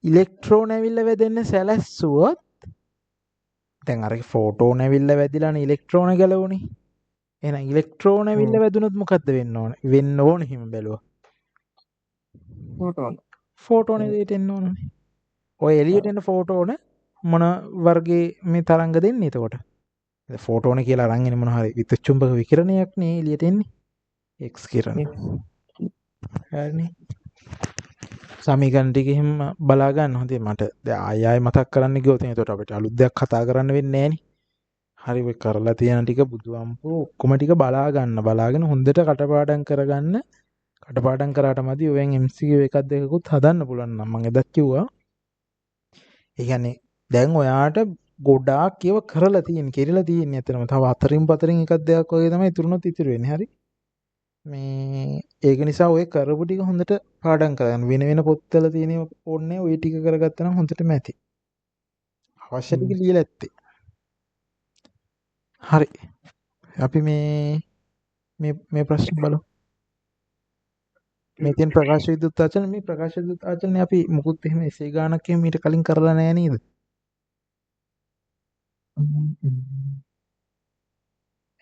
ඉලෙක්ට්‍රෝන ඇවිල්ලා වැදෙන්න සැලැස්සුවොත් දැන් අර ෆෝටෝන ඇවිල්ලා වැදිලානේ ඉලෙක්ට්‍රෝන ගැලවුනේ. එහෙනම් ඉලෙක්ට්‍රෝන ඇවිල්ලා වැදුනොත් මොකද්ද වෙන්න ඕනේ? වෙන්න ඕනේ හිම බැලුවා. ෆෝටෝන එළියට එන්න ඕනේ. ඔය එළියට එන ෆෝටෝන මොන වර්ගයේ මේ තරංග දෙන්නේ එතකොට? ෆෝටෝන කියලා අරන් එන්නේ මොන හරි විද්‍යුත් චුම්බක විකිරණයක් නේ එළියට එන්නේ. X කිරණ. හරිනේ. සමීකරණ ටික එහෙම බලා ගන්න හොඳේ මට. දැන් ආයෙ මතක් කරන්න ගියොත් එතකොට අපිට අලුත් දෙයක් කතා කරන්න වෙන්නේ නැහනේ. හරි ඔය කරලා තියෙන ටික බුදුහාමුදුරුවෝ ඔක්කොම ටික බලා ගන්න. බලාගෙන හොඳට කටපාඩම් කරගන්න. කටපාඩම් කරාට මදි ඔයෙන් MCQ එකක් දෙකකුත් හදන්න පුළුවන් නම් මම එදත් කිව්වා. ඒ කියන්නේ දැන් ඔයාට ගොඩාක් ඒව කරලා තියෙන, කෙරලා තියෙන ඇත්තටම. තව හතරින් පතරින් එකක් දෙකක් වගේ තමයි ඉතුරුනොත් ඉතුරු වෙන්නේ. හරි. මේ ඒක නිසා ඔය කරපු ටික හොඳට පාඩම් කරගන්න. වෙන වෙන පොත්වල තියෙන ඕනේ ඔය ටික කරගත්තා නම් හොඳටම ඇති. අවශ්‍ය ටික ලියලා ඇත්තේ. හරි. අපි මේ ප්‍රශ්න බලමු. මේ තියෙන ප්‍රකාශ විද්‍යුත් ආචරණ මේ ප්‍රකාශ විද්‍යුත් ආචරණේ අපි මුකුත් එහෙම එසේ ගානක් එහෙම ඊට කලින් කරලා නැහැ නේද?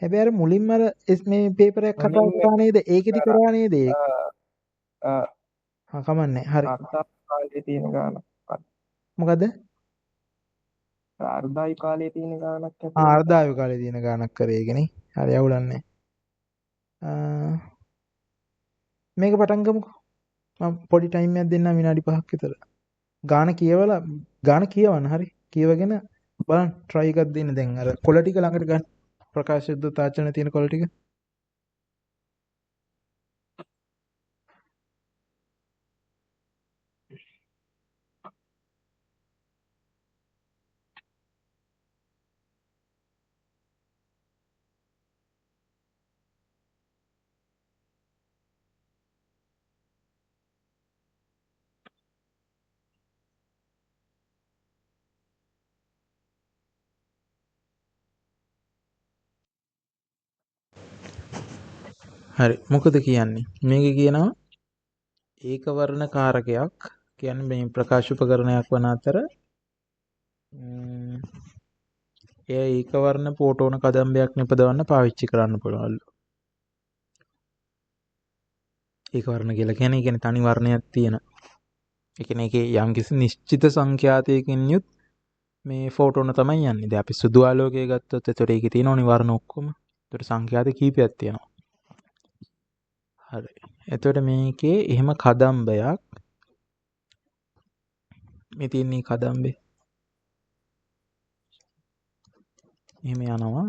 හැබැයි අර මුලින්ම අර මේ පේපර් එකක් කතා කරා නේද? ඒකෙදි කරා නේද ඒක? කමන්නේ. හරි. කාලේ තියෙන ගානක්. මොකද? අර්ධායු කාලේ තියෙන ගානක් අර්ධායු කාලේ තියෙන ගානක් කරේ ඒකනේ. හරි අවුලන්නේ. මේක පටන් ගමුකෝ. මම පොඩි ටයිම් එකක් දෙන්නම් විනාඩි 5ක් විතර. ගාන කියවලා ගාන කියවන්න හරි. කියවගෙන බලන්න try එකක් දෙන්න දැන් අර කොළ ටික ළඟට ගන්න. ප්‍රකාශ විද්‍යුත් ආචරණ තියෙන කොළ ටික. හරි මොකද කියන්නේ? මේක කියනවා ඒක වර්ණ කාරකයක් කියන්නේ මේ ප්‍රකාශ උපකරණයක් වන අතර එය ඒක වර්ණ ෆෝටෝන කදම්බයක් නිපදවන්න පාවිච්චි කරන්න පුළුවන්ලු. ඒක වර්ණ කියලා කියන්නේ තනි වර්ණයක් තියෙන. ඒ කියන්නේ ඒකේ යම්කිසි නිශ්චිත සංඛ්‍යාතයකින් යුත් මේ ෆෝටෝන තමයි යන්නේ. දැන් අපි සුදු ආලෝකය ගත්තොත් එතකොට ඒකේ තියෙනවනේ වර්ණ ඔක්කොම. එතකොට සංඛ්‍යාත කීපයක් තියෙනවා. හරි. එතකොට මේකේ එහෙම කදම්බයක් මේ තියෙන්නේ කදම්බේ. එහෙම යනවා.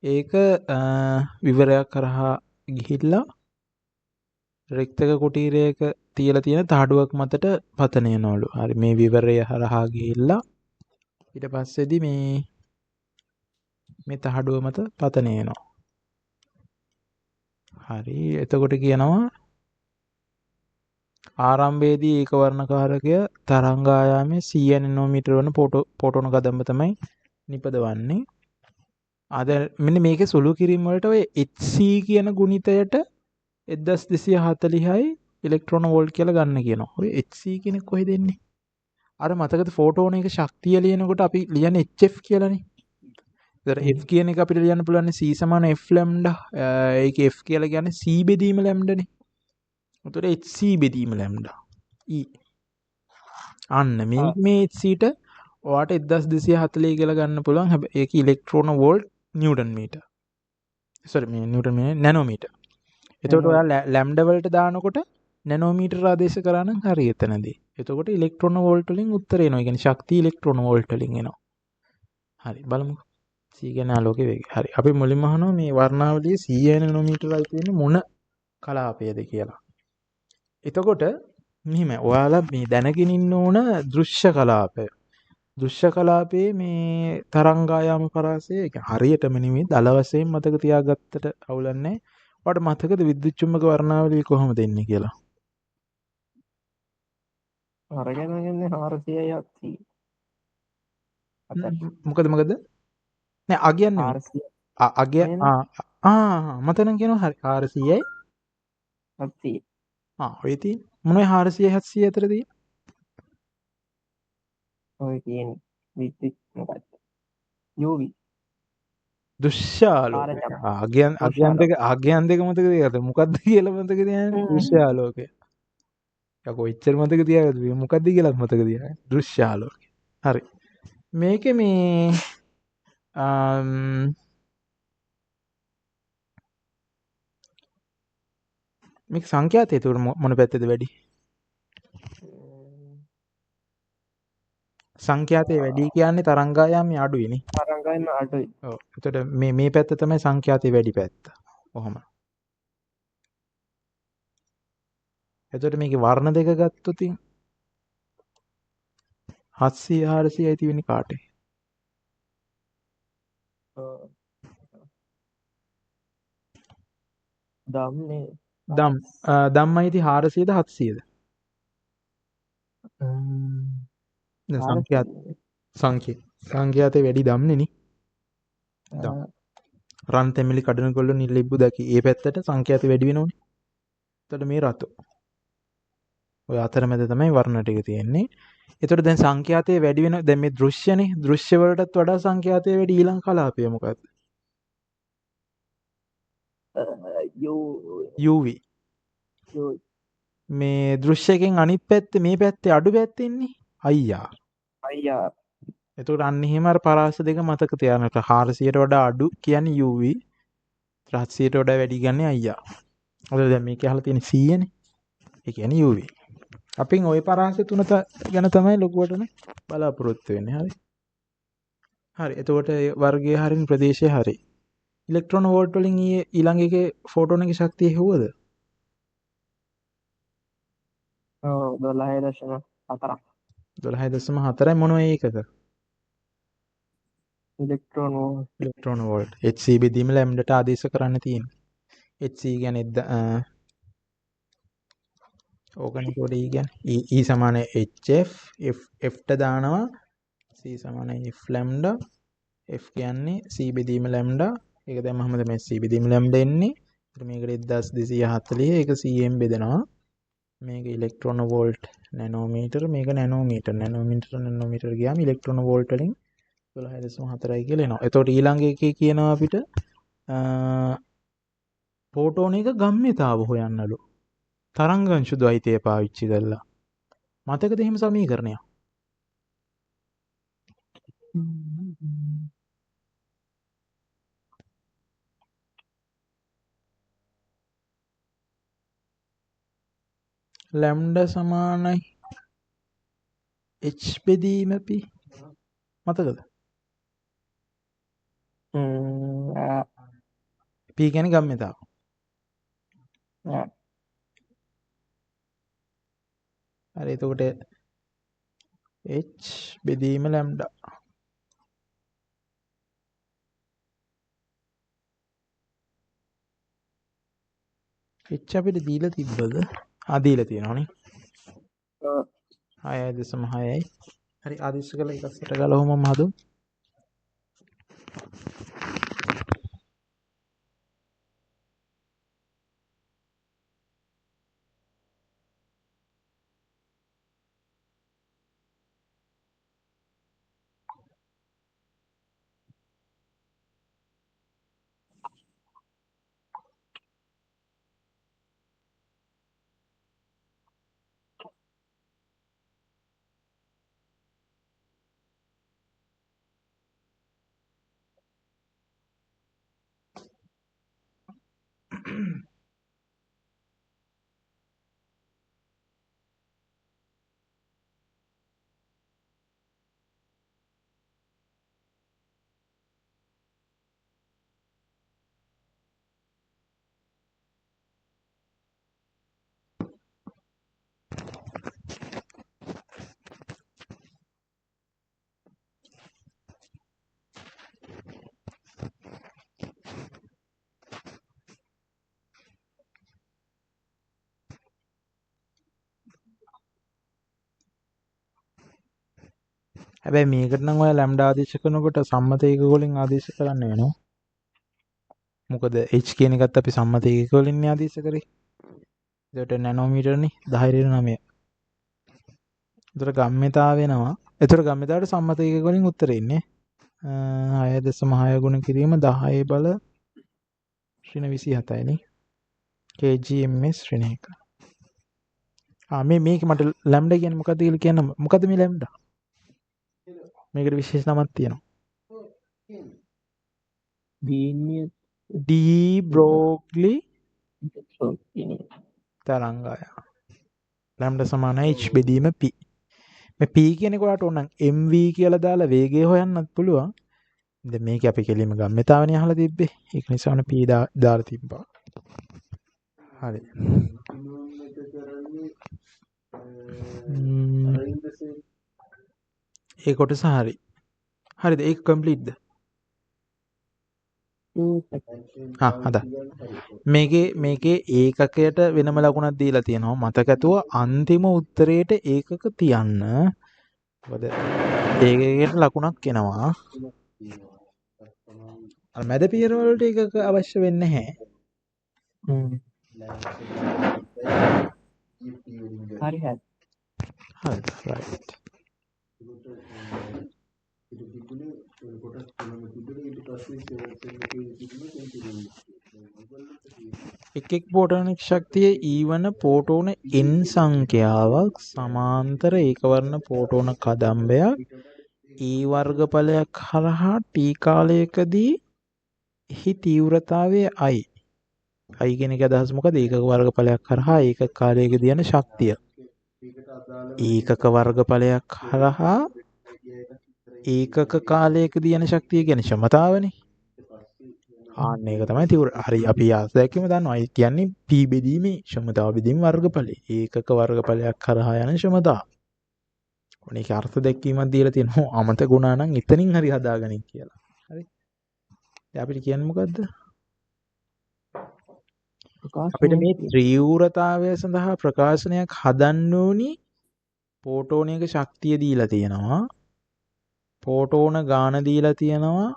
ඒක විවරයක් කරහා ගිහිල්ලා රික්තක කුටීරයක තියලා තියෙන තහඩුවක් මතට පතන යනවලු. හරි මේ විවරය හරහා ගිහිල්ලා ඊට පස්සේදී මේ තහඩුව මත පතන යනවා. හරි එතකොට කියනවා ආරම්භයේදී ඒක වර්ණකාරකය තරංග ආයාමයේ 100 නැනෝමීටර වන ෆෝටෝන කදම්බ තමයි නිපදවන්නේ. අද මෙන්න මේකේ සුළු කිරීම වලට ඔය HC කියන ගුණිතයට 1240යි ඉලෙක්ට්‍රෝන වෝල්ට් කියලා ගන්න කියනවා. ඔය HC කියන්නේ කොහෙද එන්නේ? අර මතකද ෆෝටෝන එක ශක්තිය ලියනකොට අපි ලියන්නේ HF කියලානේ. ඒතර F කියන එක අපිට ලියන්න පුළුවන් C = F ලැම්ඩා. ඒකේ F කියලා කියන්නේ C බෙදීම ලැම්ඩානේ. උතර HC බෙදීම ලැම්ඩා. E. අන්න මේ HCට ඔයාට 1240 කියලා ගන්න පුළුවන්. හැබැයි ඒක ඉලෙක්ට්‍රෝන වෝල්ට් නිව්ටන් මීටර්. සොරි මේ නිව්ටන් මේ නැනෝමීටර්. එතකොට ඔයා ලැම්ඩා වලට දානකොට නැනෝමීටර් ආදේශ කරා නම් හරි එතනදී. එතකොට ඉලෙක්ට්‍රෝන වෝල්ට් වලින් උත්තර එනවා. ඒ කියන්නේ ශක්තිය ඉලෙක්ට්‍රෝන වෝල්ට් වලින් එනවා. හරි බලමුකෝ. C කියන්නේ ආලෝකයේ වේගය. හරි. අපි මුලින්ම අහනවා මේ වර්ණාවලියේ 100 නැනෝමීටරයි තියෙන්නේ මොන කලාපයද කියලා. එතකොට මෙහිම ඔයාලා මේ දැනගෙන ඉන්න ඕන දෘශ්‍ය කලාපය. දෘශ්‍ය කලාපයේ මේ තරංගායාම පරාසය හරියටම නෙමෙයි දල වශයෙන් මතක තියාගත්තට අවුලක් නැහැ. ඔයාලට මතකද විද්‍යුත් චුම්බක වර්ණාවලිය කොහොමද එන්නේ කියලා? අරගෙන යන්නේ 400යි 700. මොකද? නෑ අගයන් නෙමෙයි. 400 අගය නේද? මතනම් කියනවා හරි 400යි 700. ඔය තියෙන්නේ මොනවයි 400 700 අතර තියෙන්නේ? ඔය කියන්නේ විද්‍යුත් මොකක්ද? UV. දෘශ්‍ය ආලෝකය. ආරචන. අගයන් දෙක මතක තියාගත්ත. මොකද්ද කියලා මතක තියාගන්න. දෘශ්‍ය ආලෝකය. යකෝ එච්චර මතක තියාගත්ත. මොකද්ද කියලා මතක තියාගන්න. දෘශ්‍ය ආලෝකය. හරි. මේකේ මේ මේක සංඛ්‍යාතය ඒතකොට මොන පැත්තද වැඩි? සංඛ්‍යාතය වැඩි කියන්නේ තරංගායාමයේ අඩුයිනේ. තරංගයම අඩුයි. ඔව්. එතකොට මේ පැත්ත තමයි සංඛ්‍යාතය වැඩි පැත්ත. කොහොම. එතකොට මේකේ වර්ණ දෙක ගත්තොත් 700 400යි තියෙන්නේ කාටේ? දම්නේ. ධම්මයිති 400ද 700ද? දැන් සංඛ්‍යාතේ වැඩි ධම්නේනේ. ධම්. රන් තෙමිලි කඩන කොල්ල නිල්ලිබ්බු දකි. ඒ පැත්තට සංඛ්‍යාතේ වැඩි වෙනවනේ. එතකොට මේ රතු. ඔය අතරමැද තමයි වර්ණ ටික තියෙන්නේ. එතකොට දැන් සංඛ්‍යාතයේ වැඩි වෙන දැන් මේ දෘශ්‍යනේ. දෘශ්‍ය වලටත් වඩා සංඛ්‍යාතයේ වැඩි ඊළඟ කලාපය මොකක්ද? UV. මේ දෘශ්‍යයෙන් අනිත් පැත්තේ මේ පැත්තේ අඩු පැත්තේ ඉන්නේ අයියා. එතකොට අන්න එහෙම අර පරාස දෙක මතක තියාගන්න. 400ට වඩා අඩු කියන්නේ UV. 700ට වඩා වැඩි කියන්නේ අයියා. ඔය දැන් මේකේ අහලා තියෙන 100 නේ. ඒ කියන්නේ UV. අපින් ওই පරාස තුන ගැන තමයි ලොකුවටම බලාපොරොත්තු වෙන්නේ. හරි. හරි. එතකොට වර්ගයේ හරින් ප්‍රදේශයේ හරි. ඉලෙක්ට්‍රෝන වෝල්ට් වලින් ඊළඟ එකේ ෆෝටෝන එකේ ශක්තිය හෙව්වද? 12.4. 12.4යි මොනවා ඒකක? ඉලෙක්ට්‍රෝන වෝල්ට්. Hc බෙදීම ලැම්ඩට ආදේශ කරන්න තියෙන්නේ. Hc කියන්නේ ඕකනේ කොට E කියන්නේ E සමාන HF Fට දානවා C සමාන F ලැම්ඩා F කියන්නේ C බෙදීම ලැම්ඩා ඒක දැම්මම තමයි C බෙදීම ලැම්ඩා එන්නේ. ඊට මේකට 1240 ඒක CM බෙදනවා. මේක ඉලෙක්ට්‍රෝන වෝල්ට් නැනෝමීටර මේක නැනෝමීටර ගියාම ඉලෙක්ට්‍රෝන වෝල්ට් වලින් 12.4යි කියලා එනවා. එතකොට ඊළඟ එකේ කියනවා අපිට ෆෝටෝන එක ගම්ම්‍යතාව හොයන්නලු. තරංගංශු ද්වෛතය පාවිච්චි කරලා. මතකද එහෙම සමීකරණයක්? ලැම්ඩා සමානයි H බෙදීම P මතකද? P කියන්නේ ගම්ම්‍යතාව. හරි එතකොට H බෙදීම ලැම්ඩා. H අපිට දීලා තිබ්බද? දීලා තියෙනවානේ. 6.6යි. හරි ආදේශ කළා එකකට ගලවමු මහදු. හැබැයි මේකට නම් ඔය ලැම්ඩා ආදේශ කරනකොට සම්මත ඒකක වලින් ආදේශ කරන්න වෙනවා. මොකද h කියන එකත් අපි සම්මත ඒකක වලින් ආදේශ කරේ. ඒකට නැනෝමීටර්නේ 10^9. ඒතර ගම්මිතා වෙනවා. ඒතර ගම්මිතාවට සම්මත ඒකක වලින් උත්තරේ ඉන්නේ 6.6 ගුණ කිරීම 10 බල ඍණ 27 නේ. kgms ඍණ 1. මේක මට ලැම්ඩා කියන්නේ මොකද්ද කියලා කියන්න. මොකද්ද මේ ලැම්ඩා? මේකට විශේෂ නමක් තියෙනවා. බීනිය ඩී බ්‍රෝග්ලි සෝකිනේ තරංගය. ලැම්ඩා සමාන h බෙදීම p. මේ p කියන එක ඔයාලට ඕනනම් mv කියලා දාලා වේගය හොයන්නත් පුළුවන්. දැන් මේක අපි කෙලින්ම ගම්මිතාවනේ අහලා තිබ්බේ. ඒක නිසා ඔන්න p දාලා තිබ්බා. හරි. ඒ කොටස හරි. හරිද? ඒක කම්ප්ලීට්ද? හදා. මේකේ ඒකකයට වෙනම ලකුණක් දීලා තියෙනවා. මතකතුව අන්තිම උත්තරේට ඒකක තියන්න. මොකද ඒකකයට ලකුණක් එනවා. අර මැද පියර වලට ඒකක අවශ්‍ය වෙන්නේ නැහැ. හරි හරි. right. එක් පෝටෝනික ශක්තිය E වන පෝටෝන N සංඛ්‍යාවක් සමාන්තර ඒකවර්ණ පෝටෝන කදම්බයක් E වර්ගඵලයක් හරහා T කාලයකදී එහි තීව්‍රතාවය I. I කියන එක අදහස් මොකද? ඒකක වර්ගඵලයක් හරහා ඒකක කාලයකදී යන ශක්තිය. ඒකක වර්ගඵලයක් හරහා ඒකක කාලයකදී යන ශක්තිය කියන්නේ ක්ෂමතාවනේ. ආන්න ඒක තමයි හරි අපි ආසදැකීම දන්නවා. ඒ කියන්නේ p බෙදීමේ ක්ෂමතාව බෙදීම වර්ගඵලය. ඒකක වර්ගඵලයක් කරහා යන ක්ෂමතාව. ඔනේ ඒක අර්ථ දැක්වීමක් දීලා තියෙනවා. අමතක ගුණා නම් එතනින් හරි හදාගනින් කියලා. හරි. දැන් අපිට කියන්නේ මොකද්ද? අපිට මේ ත්‍රිවෘතාවය සඳහා ප්‍රකාශනයක් හදන්න ඕනි. පෝටෝනයක ශක්තිය දීලා තියෙනවා. පෝටෝන ගාන දීලා තියෙනවා.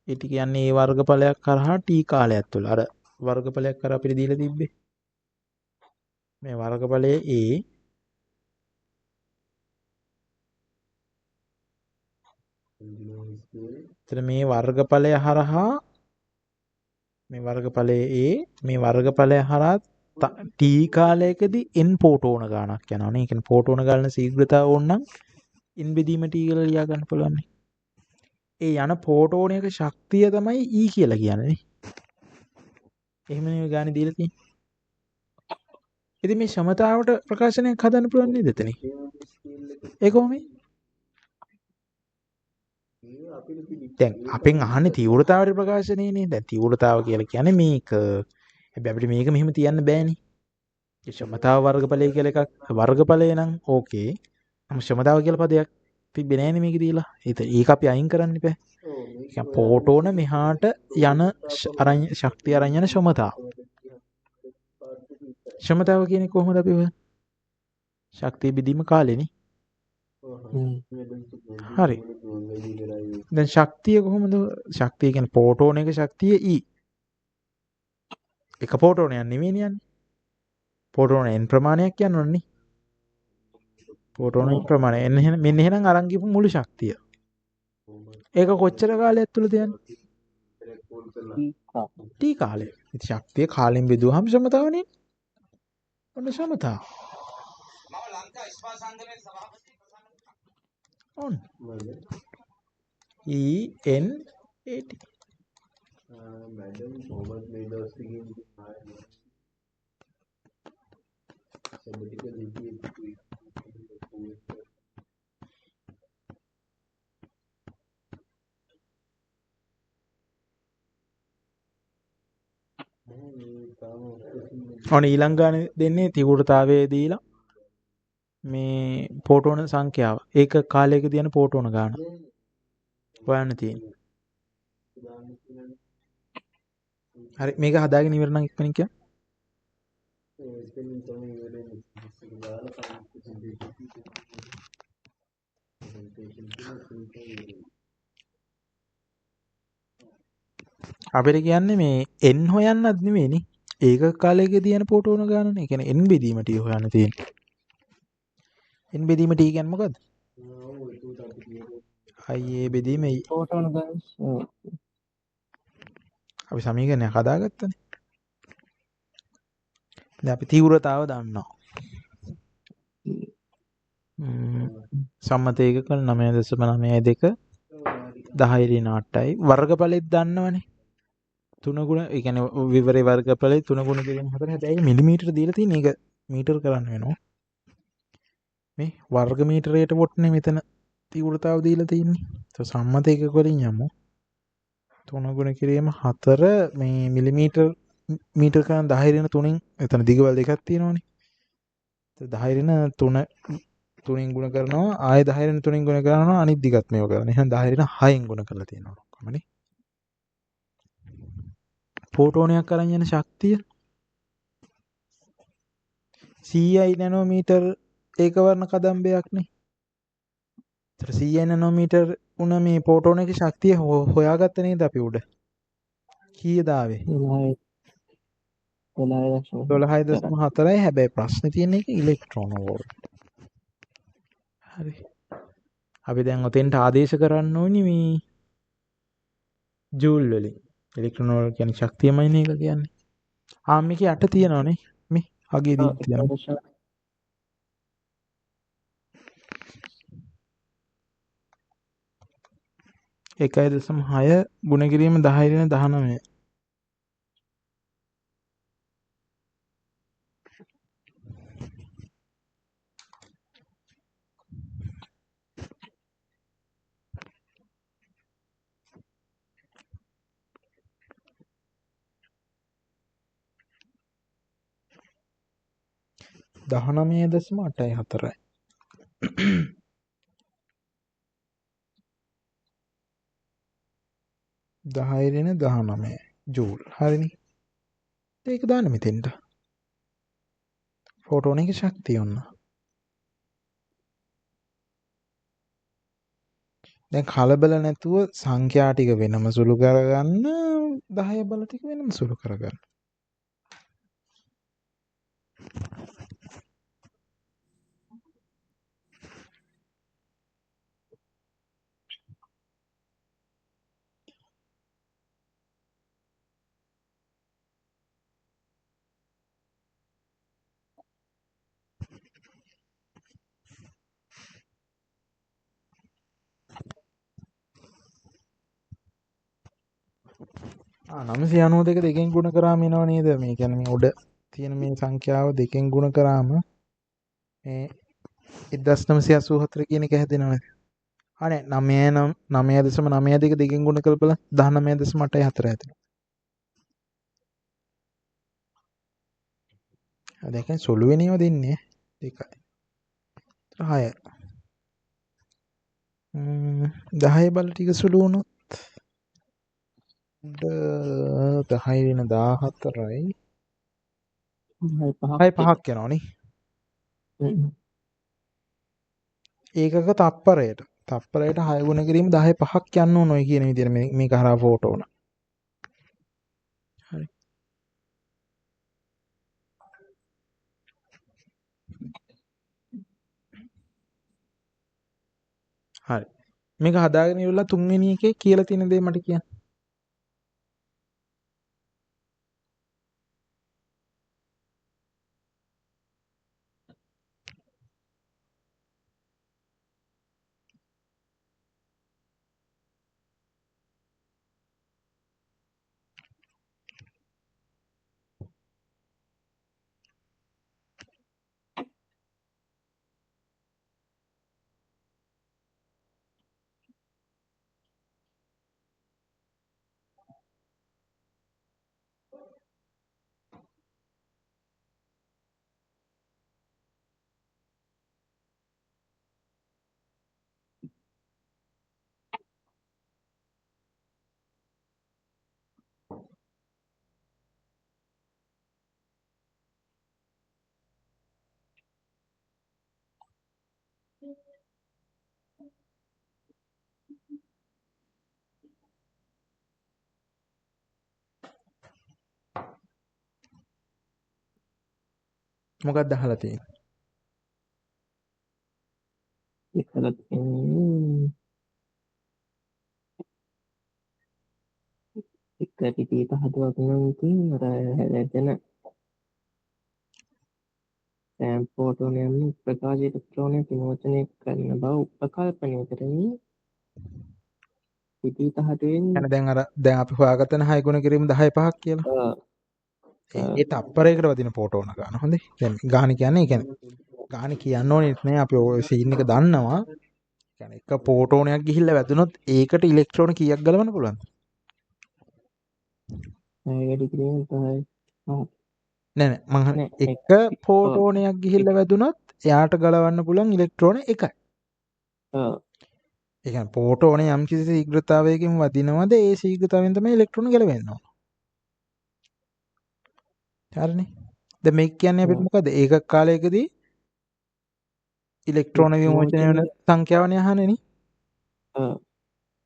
ඒ කියන්නේ ඒ වර්ගඵලයක් කරහා t කාලයක් තුළ අර වර්ගඵලයක් කර අපිට දීලා තිබ්බේ. මේ වර්ගඵලයේ a එතන මේ වර්ගඵලය හරහා මේ වර්ගඵලයේ a මේ වර්ගඵලය හරහා t කාලයකදී n පෝටෝන ගානක් යනවා නේ. ඒ කියන්නේ පෝටෝන ගාන ශීඝ්‍රතාව ඕනනම් n බෙදීම t කියලා ලියා ගන්න පුළුවන් නේ. ඒ යන පෝටෝනයක ශක්තිය තමයි E කියලා කියන්නේ නේ. එහෙමනේ ගානේ දීලා තියෙන්නේ. ඉතින් මේ ක්ෂමතාවට ප්‍රකාශනයක් හදන්න පුළුවන් නේද එතනින්? ඒ කොහොමද? දැන් අපෙන් අහන්නේ තීව්‍රතාවයේ ප්‍රකාශනයනේ. දැන් තීව්‍රතාව කියලා කියන්නේ මේක. හැබැයි අපිට මේක මෙහෙම තියන්න බෑනේ. ඒ ක්ෂමතාව වර්ගඵලය කියලා එකක් වර්ගඵලය නම් ඕකේ. නම් ක්ෂමතාව කියලා පදයක් තිබ්බේ නෑනේ මේක දීලා. ඒක අපි අයින් කරන්න ඉපෑ. ඒ පෝටෝන මෙහාට යන ශක්තිය අරන් යන ක්ෂමතාව. ක්ෂමතාව කියන්නේ කොහොමද අපි හොයන්නේ? ශක්තිය බෙදීම කාලෙනේ. හරි. දැන් ශක්තිය කොහොමද? ශක්තිය කියන්නේ පෝටෝන එක ශක්තිය E. එක පෝටෝනයක් නෙමෙයිනේ යන්නේ. පෝටෝන n ප්‍රමාණයක් යනවනේ. පෝටෝන ප්‍රමාණය මෙන්න එහෙනම් අරන් ගිහපු මුළු ශක්තිය. ඒක කොච්චර කාලයක් තුලද යන්නේ? t කාලය. ඉතින් ශක්තිය කාලෙන් බෙදුවාම ක්ෂමතාවනේ. ඔන්න ක්ෂමතාව. on E N A T madam Thomas Meadows की सबटिकल लिखी ඔන්න ඊළඟ ගානේ දෙන්නේ තීව්‍රතාවයේ දීලා මේ පෝටෝන සංඛ්‍යාව. ඒක කාලයකදී යන පෝටෝන ගාන. හොයන්න තියෙන්නේ. හරි මේක හදාගෙන ඉවර නම් ඉක්මනින් කියන්න. අපිට කියන්නේ මේ n හොයන්නත් නෙවෙයිනේ. ඒක කාලයක තියෙන පොටෝන ගානනේ. ඒ කියන්නේ n බෙදීම t හොයන්න තියෙන්නේ. n බෙදීම t කියන්නේ මොකද්ද? i බෙදීම e. photon guys. අපි සමීකරණයක් හදාගත්තනේ. දැන් අපි තීව්‍රතාව දන්නවා. සම්මත ඒකක 9.92 10 ඍණ 8යි. වර්ගඵලෙත් දන්නවනේ. 3 ගුණ ඒ කියන්නේ විවරේ වර්ගඵලෙ 3 ගුණ කිරීම 4 හැබැයි මිලිමීටර දීලා තියෙන එක මීටර කරන්න වෙනවා. මේ වර්ග මීටරයට වොට්නේ මෙතන තීව්‍රතාව දීලා තියෙන්නේ. તો සම්මත ඒකක වලින් යමු. 3 ගුණ කිරීම 4 මේ මිලිමීටර මීටර කරන 10 ඍණ 3න් එතන දිගවල දෙකක් තියෙනවනේ. 10 ඍණ 3 3න් ගුණ කරනවා ආයෙ 10 ඍණ 3න් ගුණ කරනවා අනිත් දිගත් මේව කරනවා. එහෙනම් 10 ඍණ 6න් ගුණ කරලා තියෙනවා ඔක්කොමනේ. ෆෝටෝනයක් අරන් යන ශක්තිය 100යි නැනෝමීටර් ඒක වර්ණ කදම්බයක්නේ. ඒතර 100යි නැනෝමීටර් උන මේ ෆෝටෝන එකේ ශක්තිය හොයාගත්ත නේද අපි උඩ? කීයද ආවේ? 12.4යි. හැබැයි ප්‍රශ්නේ තියෙන්නේ ඒක ඉලෙක්ට්‍රෝන වෝල්ට්. හරි. අපි දැන් ඔතෙන්ට ආදේශ කරන්න ඕනි මේ ජූල් වලින්. ඉලෙක්ට්‍රෝන වෝල්ට් කියන්නේ ශක්තියමයි නේ ඒක කියන්නේ. මේකේ යට තියෙනවනේ. මේ අගේදී තියෙනවා. 1.6 ගුණ කිරීම 10 ඍණ 19. දහනමය දශම 8.4යි. 10 ඍණ 19 ජූල්. හරිනේ. ඒක දාන්න මෙතෙන්ට. ෆෝටෝන එකේ ශක්තිය ඔන්න. දැන් කලබල නැතුව සංඛ්‍යා ටික වෙනම සුළු කරගන්න 10 බල ටික වෙනම සුළු කරගන්න. ආ 992 දෙකෙන් ගුණ කරාම එනව නේද? මේ කියන්නේ මේ උඩ තියෙන මේ සංඛ්‍යාව දෙකෙන් ගුණ කරාම මේ 1984 කියන එක හැදෙනවනේ. අනේ 9.92 දෙකෙන් ගුණ කරපළ 19.84 හැදෙනවා. දැන් සුළු වෙනේව දෙන්නේ දෙකයි. 6. 10 බල ටික සුළු වුණොත් 10 ඍණ 14යි 5ක් යනවනේ. ඒකක තප්පරයට 6 ගුණ කිරීම 10 5ක් යන්න ඕන ඔය කියන විදිහට මේක හරහා ෆෝටෝන. හරි. හරි. මේක හදාගෙන ඉවරලා තුන්වෙනි එකේ කියලා තියෙන දේ මට කියන්න. මොකක්ද අහලා තියෙන්නේ? ඒකලා තියෙන්නේ එක පිටි පහදුවක් නම් ඉතින් අර හැදෙන සෑම් ෆෝටෝනයන් ප්‍රකාශ ඉලෙක්ට්‍රෝනයක් විමෝචනය කරන බව උපකල්පනය කරමින් පිටි පහදුවෙන් يعني දැන් අපි හොයාගත්තන 6 ගුණ කිරීම 10 5ක් කියලා. ඒ තප්පරයකට වදින ෆෝටෝන ගන්න. හොඳේ. දැන් ගාන කියන්නේ ඒ කියන්නේ ගාන කියන්න ඕනේ නෑ අපි ඔය සීන් එක දන්නවා. කියන්නේ එක ෆෝටෝනයක් ගිහිල්ලා වැදුනොත් ඒකට ඉලෙක්ට්‍රෝන කීයක් ගලවන්න පුළුවන්ද? වැඩි කිරීම තමයි නෑ මං නෑ එක ෆෝටෝනයක් ගිහිල්ලා වැදුනොත් එයාට ගලවන්න පුළුවන් ඉලෙක්ට්‍රෝන එකයි. ඒ කියන්නේ ෆෝටෝනේ යම් කිසි ශීඝ්‍රතාවයකින් වදිනවද ඒ ශීඝ්‍රතාවයෙන් තමයි ඉලෙක්ට්‍රෝන ගැලවෙන්න ඕන. හරිනේ. දැන් මේක කියන්නේ අපිට මොකද? ඒකක කාලයකදී ඉලෙක්ට්‍රෝන විමෝචනය වෙන සංඛ්‍යාවනේ අහන්නේ නේ.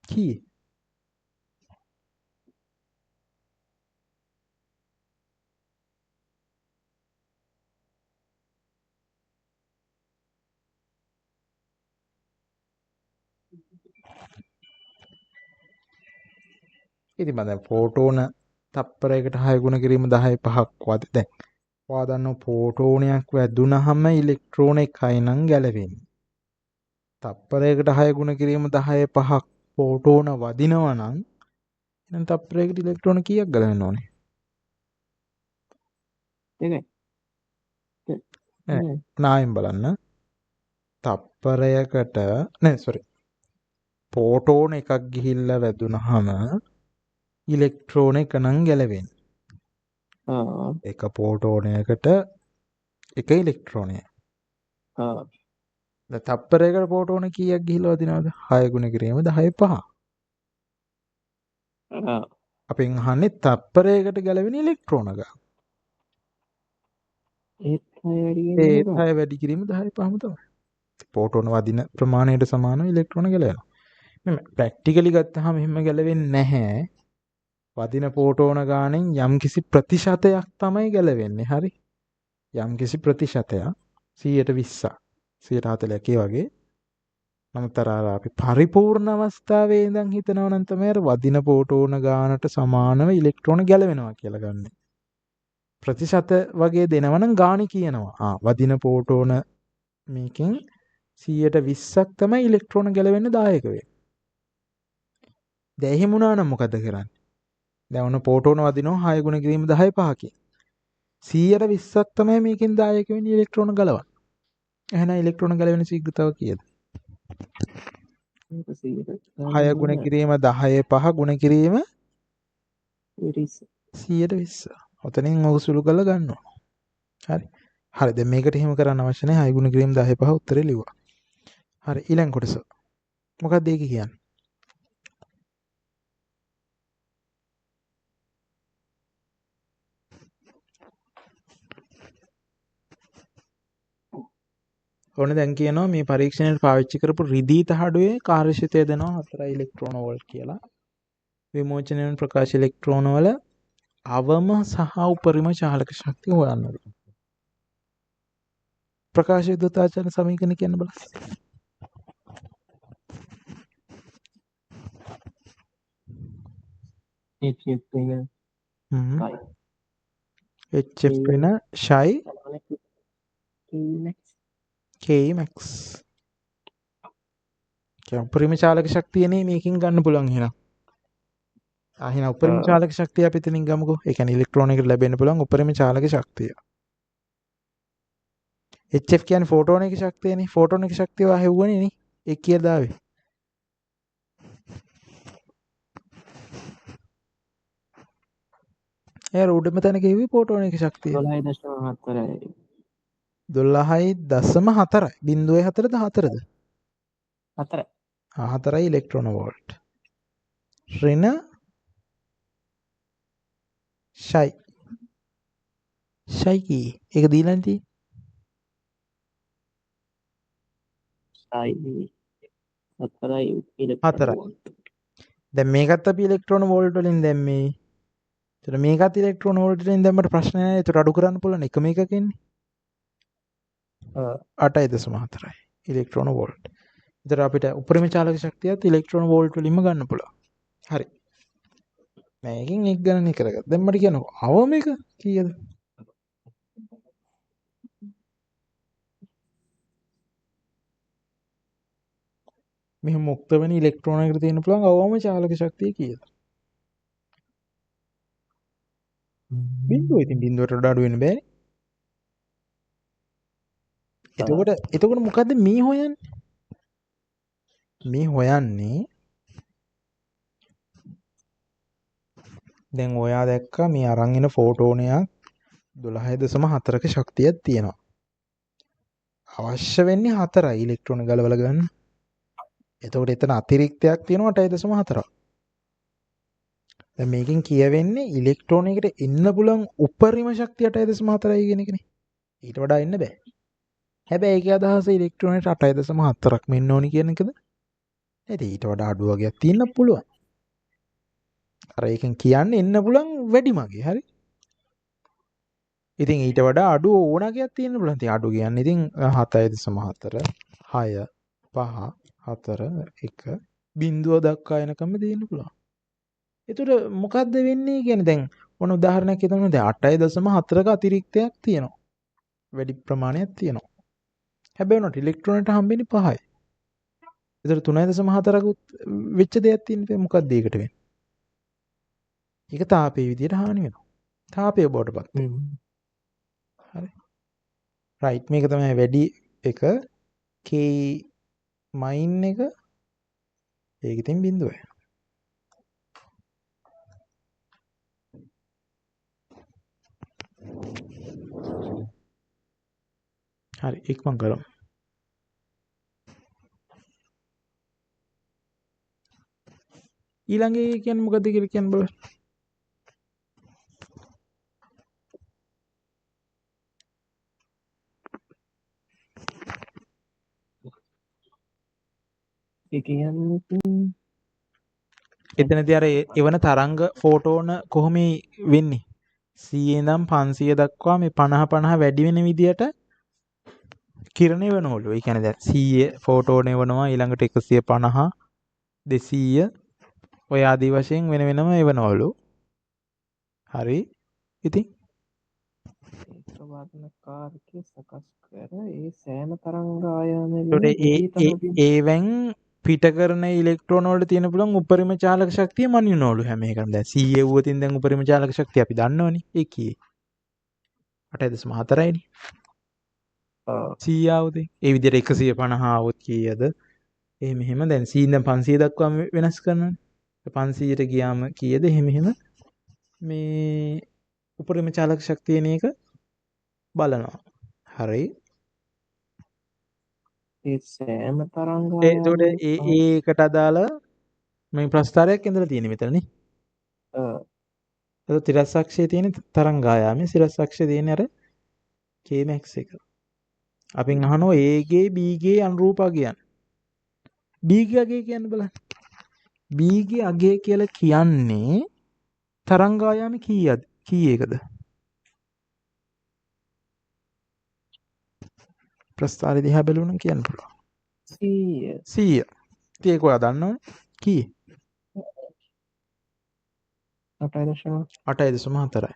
කීයේ? ඉතින් මම දැන් ෆෝටෝන තප්පරයකට 6 ගුණ කිරීම 10 5ක් වද දැන් ඔයා දන්නව ෆෝටෝනයක් වැදුනහම ඉලෙක්ට්‍රෝන එකයි නම් ගැලවෙන්නේ. තප්පරයකට 6 ගුණ කිරීම 10 5ක් ෆෝටෝන වදිනවා නම් එහෙනම් තප්පරයකට ඉලෙක්ට්‍රෝන කීයක් ගලවෙන්න ඕනේ? නායෙන් බලන්න. තප්පරයකට නෑ සෝරි. ෆෝටෝන එකක් ගිහිල්ලා වැදුනහම ඉලෙක්ට්‍රෝන එක නම් ගැලවෙන්නේ. එක ෆෝටෝනයකට එක ඉලෙක්ට්‍රෝනය. දැන් තප්පරයකට ෆෝටෝන කීයක් ගිහිල්ලා වදිනවද? 6 ගුණ කිරීම 10 5. අපෙන් අහන්නේ තප්පරයකට ගැලවෙන ඉලෙක්ට්‍රෝන ගාන. ඒත් 6 වැඩි කිරීම 10 5ම තමයි. ෆෝටෝන වදින ප්‍රමාණයට සමානව ඉලෙක්ට්‍රෝන ගැලවෙනවා. මෙන්න ප්‍රැක්ටිකලි ගත්තාම එහෙම ගැලවෙන්නේ නැහැ. වදින ෆෝටෝන ගානෙන් යම්කිසි ප්‍රතිශතයක් තමයි ගැලවෙන්නේ. හරි. යම්කිසි ප්‍රතිශතයක් 120ක් 140ක් ඒ වගේ. නමුත් අර අපි පරිපූර්ණ අවස්ථාවේ ඉඳන් හිතනවා නම් තමයි අර වදින ෆෝටෝන ගානට සමානව ඉලෙක්ට්‍රෝන ගැලවෙනවා කියලා ගන්න. ප්‍රතිශත වගේ දෙනවා නම් ගාණි කියනවා. වදින ෆෝටෝන මේකෙන් 120ක් තමයි ඉලෙක්ට්‍රෝන ගැලවෙන්න දායක වෙන්නේ. දැන් එහෙම වුණා නම් මොකද කරන්නේ? දැන් ඔන්න ෆෝටෝන වදිනවා 6 ගුණ කිරීම 10 5කින්. 120ක් තමයි මේකෙන් දායක වෙන්නේ ඉලෙක්ට්‍රෝන ගලවන්න. එහෙනම් ඉලෙක්ට්‍රෝන ගැලවෙන ශීඝ්‍රතාව කීයද? 6 ගුණ කිරීම 10 5 ගුණ කිරීම 120. ඔතනින් ඔක සුළු කරලා ගන්න ඕන. හරි. හරි දැන් මේකට එහෙම කරන්න අවශ්‍ය නැහැ. 6 ගුණ කිරීම 10 5 උත්තරේ ලිව්වා. හරි ඊළඟ කොටස. මොකක්ද ඒක කියන්නේ? ඕන දැන් කියනවා මේ පරීක්ෂණයට පාවිච්චි කරපු රිදී තහඩුවේ කාර්යශීලතාවය දෙනවා 4 ඉලෙක්ට්‍රෝන වෝල්ට් කියලා. විමෝචනය වන ප්‍රකාශ ඉලෙක්ට්‍රෝන වල අවම සහ උපරිම චාලක ශක්තිය හොයන්න ඕනේ. ප්‍රකාශ විද්‍යුතාචාර සමීකරණ කියන්න බලන්න. HF වෙන ෂයි Kmax. උපරිම චාලක ශක්තියනේ මේකෙන් ගන්න පුළුවන් එහෙනම්. එහෙනම් උපරිම චාලක ශක්තිය අපි එතනින් ගමුකෝ. ඒ කියන්නේ ඉලෙක්ට්‍රෝන එකට ලැබෙන්න පුළුවන් උපරිම චාලක ශක්තිය. HF කියන්නේ ෆෝටෝන එක ශක්තියනේ. ෆෝටෝන එක ශක්තිය වහෙව්වනේ නේ. ඒ කියලා දාවේ. ඒ උඩම තැන කිව්වේ ෆෝටෝන එක ශක්තිය. 12.4යි. 12.4යි. 0.4ද 4ද? 4. 4යි ඉලෙක්ට්‍රෝන වෝල්ට්. ඍණ ෂයි. ෂයි කී. ඒක දීලා නැති. ෂයි 4යි ඉලෙක්ට්‍රෝන වෝල්ට්. දැන් මේකත් අපි ඉලෙක්ට්‍රෝන වෝල්ට් වලින් දැම්මේ. ඒතර මේකත් ඉලෙක්ට්‍රෝන වෝල්ට් වලින් දැම්මට ප්‍රශ්න නැහැ. ඒතර අඩු කරන්න පුළුවන් එකම එකකින්නේ. 8.4යි ඉලෙක්ට්‍රෝන වෝල්ට්. ඒතර අපිට උපරිම චාලක ශක්තියත් ඉලෙක්ට්‍රෝන වෝල්ට් වලින්ම ගන්න පුළුවන්. හරි. මේකෙන් එක් ගණනය කරගත්තා. දැන් මට කියන්නකෝ අවම එක කීයද? මෙහි මුක්ත වෙන ඉලෙක්ට්‍රෝනයකට තියෙන පුළුවන් අවම චාලක ශක්තිය කීයද? බිඳුව. ඉතින් බිඳුවට වඩා අඩු වෙන්න බෑනේ. එතකොට මොකද්ද මේ හොයන්නේ? මේ හොයන්නේ දැන් ඔයා දැක්කා මේ අරන් එන ෆෝටෝනයක් 12.4ක ශක්තියක් තියෙනවා. අවශ්‍ය වෙන්නේ 4යි ඉලෙක්ට්‍රෝන ගලවලා ගන්න. එතකොට එතන අතිරික්තයක් තියෙනවා 8.4ක්. දැන් මේකෙන් කියවෙන්නේ ඉලෙක්ට්‍රෝනයකට එන්න පුළුවන් උපරිම ශක්තිය 8.4යි කියන එකනේ. ඊට වඩා එන්න බෑ. හැබැයි ඒකේ අදහස ඉලෙක්ට්‍රෝනයට 8.4ක් මෙන්න ඕනි කියන එකද? නේද? ඊට වඩා අඩු වගේක් තියෙන්න පුළුවන්. අර ඒකෙන් කියන්නේ එන්න පුළුවන් වැඩි මගේ. හරි? ඉතින් ඊට වඩා අඩු ඕනගයක් තියෙන්න පුළුවන්. ඉතින් අඩු කියන්නේ ඉතින් 7.4 6 5 4 1 බිඳුව දක්වා එනකම් දෙන්න පුළුවන්. ඒතර මොකද්ද වෙන්නේ කියන්නේ දැන් මොන උදාහරණයක් හිතමු දැන් 8.4ක අතිරික්තයක් තියෙනවා. වැඩි ප්‍රමාණයක් තියෙනවා. හැබැයි උනට ඉලෙක්ට්‍රෝනට හම්බෙන්නේ 5යි. ඒතර 3.4ක වෙච්ච දෙයක් තියෙන්නේ මොකක්ද ඒකට වෙන්නේ? ඒක තාපයේ විදියට හානි වෙනවා. තාපය බවටපත් වෙනවා. හරි. රයිට් මේක තමයි වැඩි එක K මයින් එක ඒක ඉතින් බිඳුවයි. හරි ඉක්මන් කරමු. ඊළඟ එක කියන්නේ මොකද්ද කියලා කියන්න බලන්න. ඒ කියන්නේ එතනදී අර එවන තරංග ෆෝටෝන කොහොම වෙන්නේ? 100 ඉඳන් 500 දක්වා මේ 50 50 වැඩි වෙන විදියට කිරණ එවනවලු. ඒ කියන්නේ දැන් 100 ෆෝටෝන එවනවා ඊළඟට 150 200 ඔය ආදී වශයෙන් වෙන වෙනම එවනවලු. හරි. ඉතින් ඒක වර්ණකාරකයේ සකස් කර ඒ සෑම තරංග ආයාමයකින් ඒකට එහි තනදී ඒවෙන් පිට කරන ඉලෙක්ට්‍රෝන වලට තියෙන පුළුවන් උපරිම චාලක ශක්තිය මනිනවලු හැම එකම. දැන් 100 වුවතින් දැන් උපරිම චාලක ශක්තිය අපි දන්නවනේ. ඒ කීයේ? 8.4යිනේ. 100 ආවොත් ඒ විදිහට 150 ආවොත් කීයද? එහෙම එහෙම දැන් 100 ඉඳන් 500 දක්වා වෙනස් කරනවානේ. 500ට ගියාම කීයද? එහෙම එහෙම මේ උපරිම චාලක ශක්තියන එක බලනවා. හරි. ඒ සෑම තරංග ඒතකොට ඒකට අදාළ මේ ප්‍රස්ථාරයක් ඉඳලා තියෙන්නේ මෙතනනේ. ඒක තිරස් අක්ෂයේ තියෙන තරංග ආයාමයේ සිරස් අක්ෂයේ තියෙන අර Kmax එක. අපින් අහනවා A ගේ B ගේ අනුරූප අගයන්. B ගේ අගය කියන්න බලන්න. B ගේ අගය කියලා කියන්නේ තරංග ආයාමයේ කීයද? කීයකද? ප්‍රස්ථාරය දිහා බැලුවනම් කියන්න පුළුවන්. 100 100. ඉතින් ඒක ඔයා දන්නවනේ. කී? 8.4යි.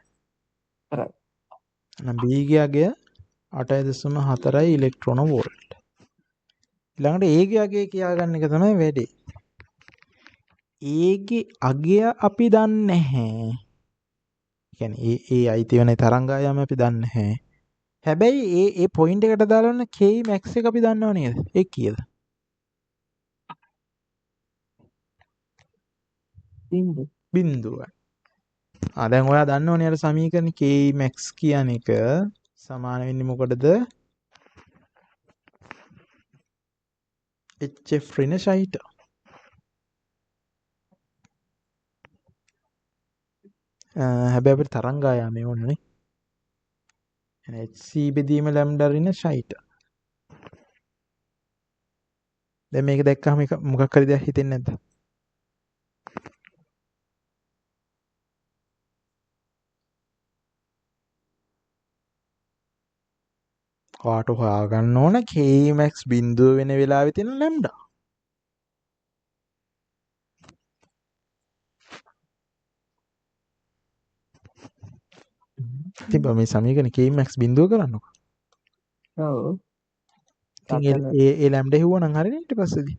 එහෙනම් B ගේ අගය 8.4යි ඉලෙක්ට්‍රෝන වෝල්ට්. ඊළඟට A ගේ අගය කියාගන්න එක තමයි වැඩේ. A ගේ අගය අපි දන්නේ නැහැ. කියන්නේ ඒ අයිති වෙන තරංග ආයාම අපි දන්නේ නැහැ. හැබැයි ඒ පොයින්ට් එකට දාලා K max එක අපි දන්නව නේද? ඒ කීයද? බිඳුවයි. දැන් ඔයා දන්නවනේ අර සමීකරණ K max කියන එක සමාන වෙන්නේ මොකටද? HF ඍණ ෂයිට. හැබැයි අපිට තරංග ආයාමය ඕනේ. එහෙනම් HC බෙදීම ලැම්ඩා ඍණ ෂයිට. දැන් මේක දැක්කම මොකක් හරි දෙයක් හිතෙන්නේ නැද්ද? ඔයාට හොයාගන්න ඕන kmax බිඳුව වෙන වෙලාවේ තියෙන ලැම්ඩා. ඉතින් මේ සමීකරණ kmax බිඳුව කරන්නකො. ඔව්. ඉතින් සතර ඒ ලැම්ඩා හෙව්වනම් හරිනේ ඊට පස්සේදී.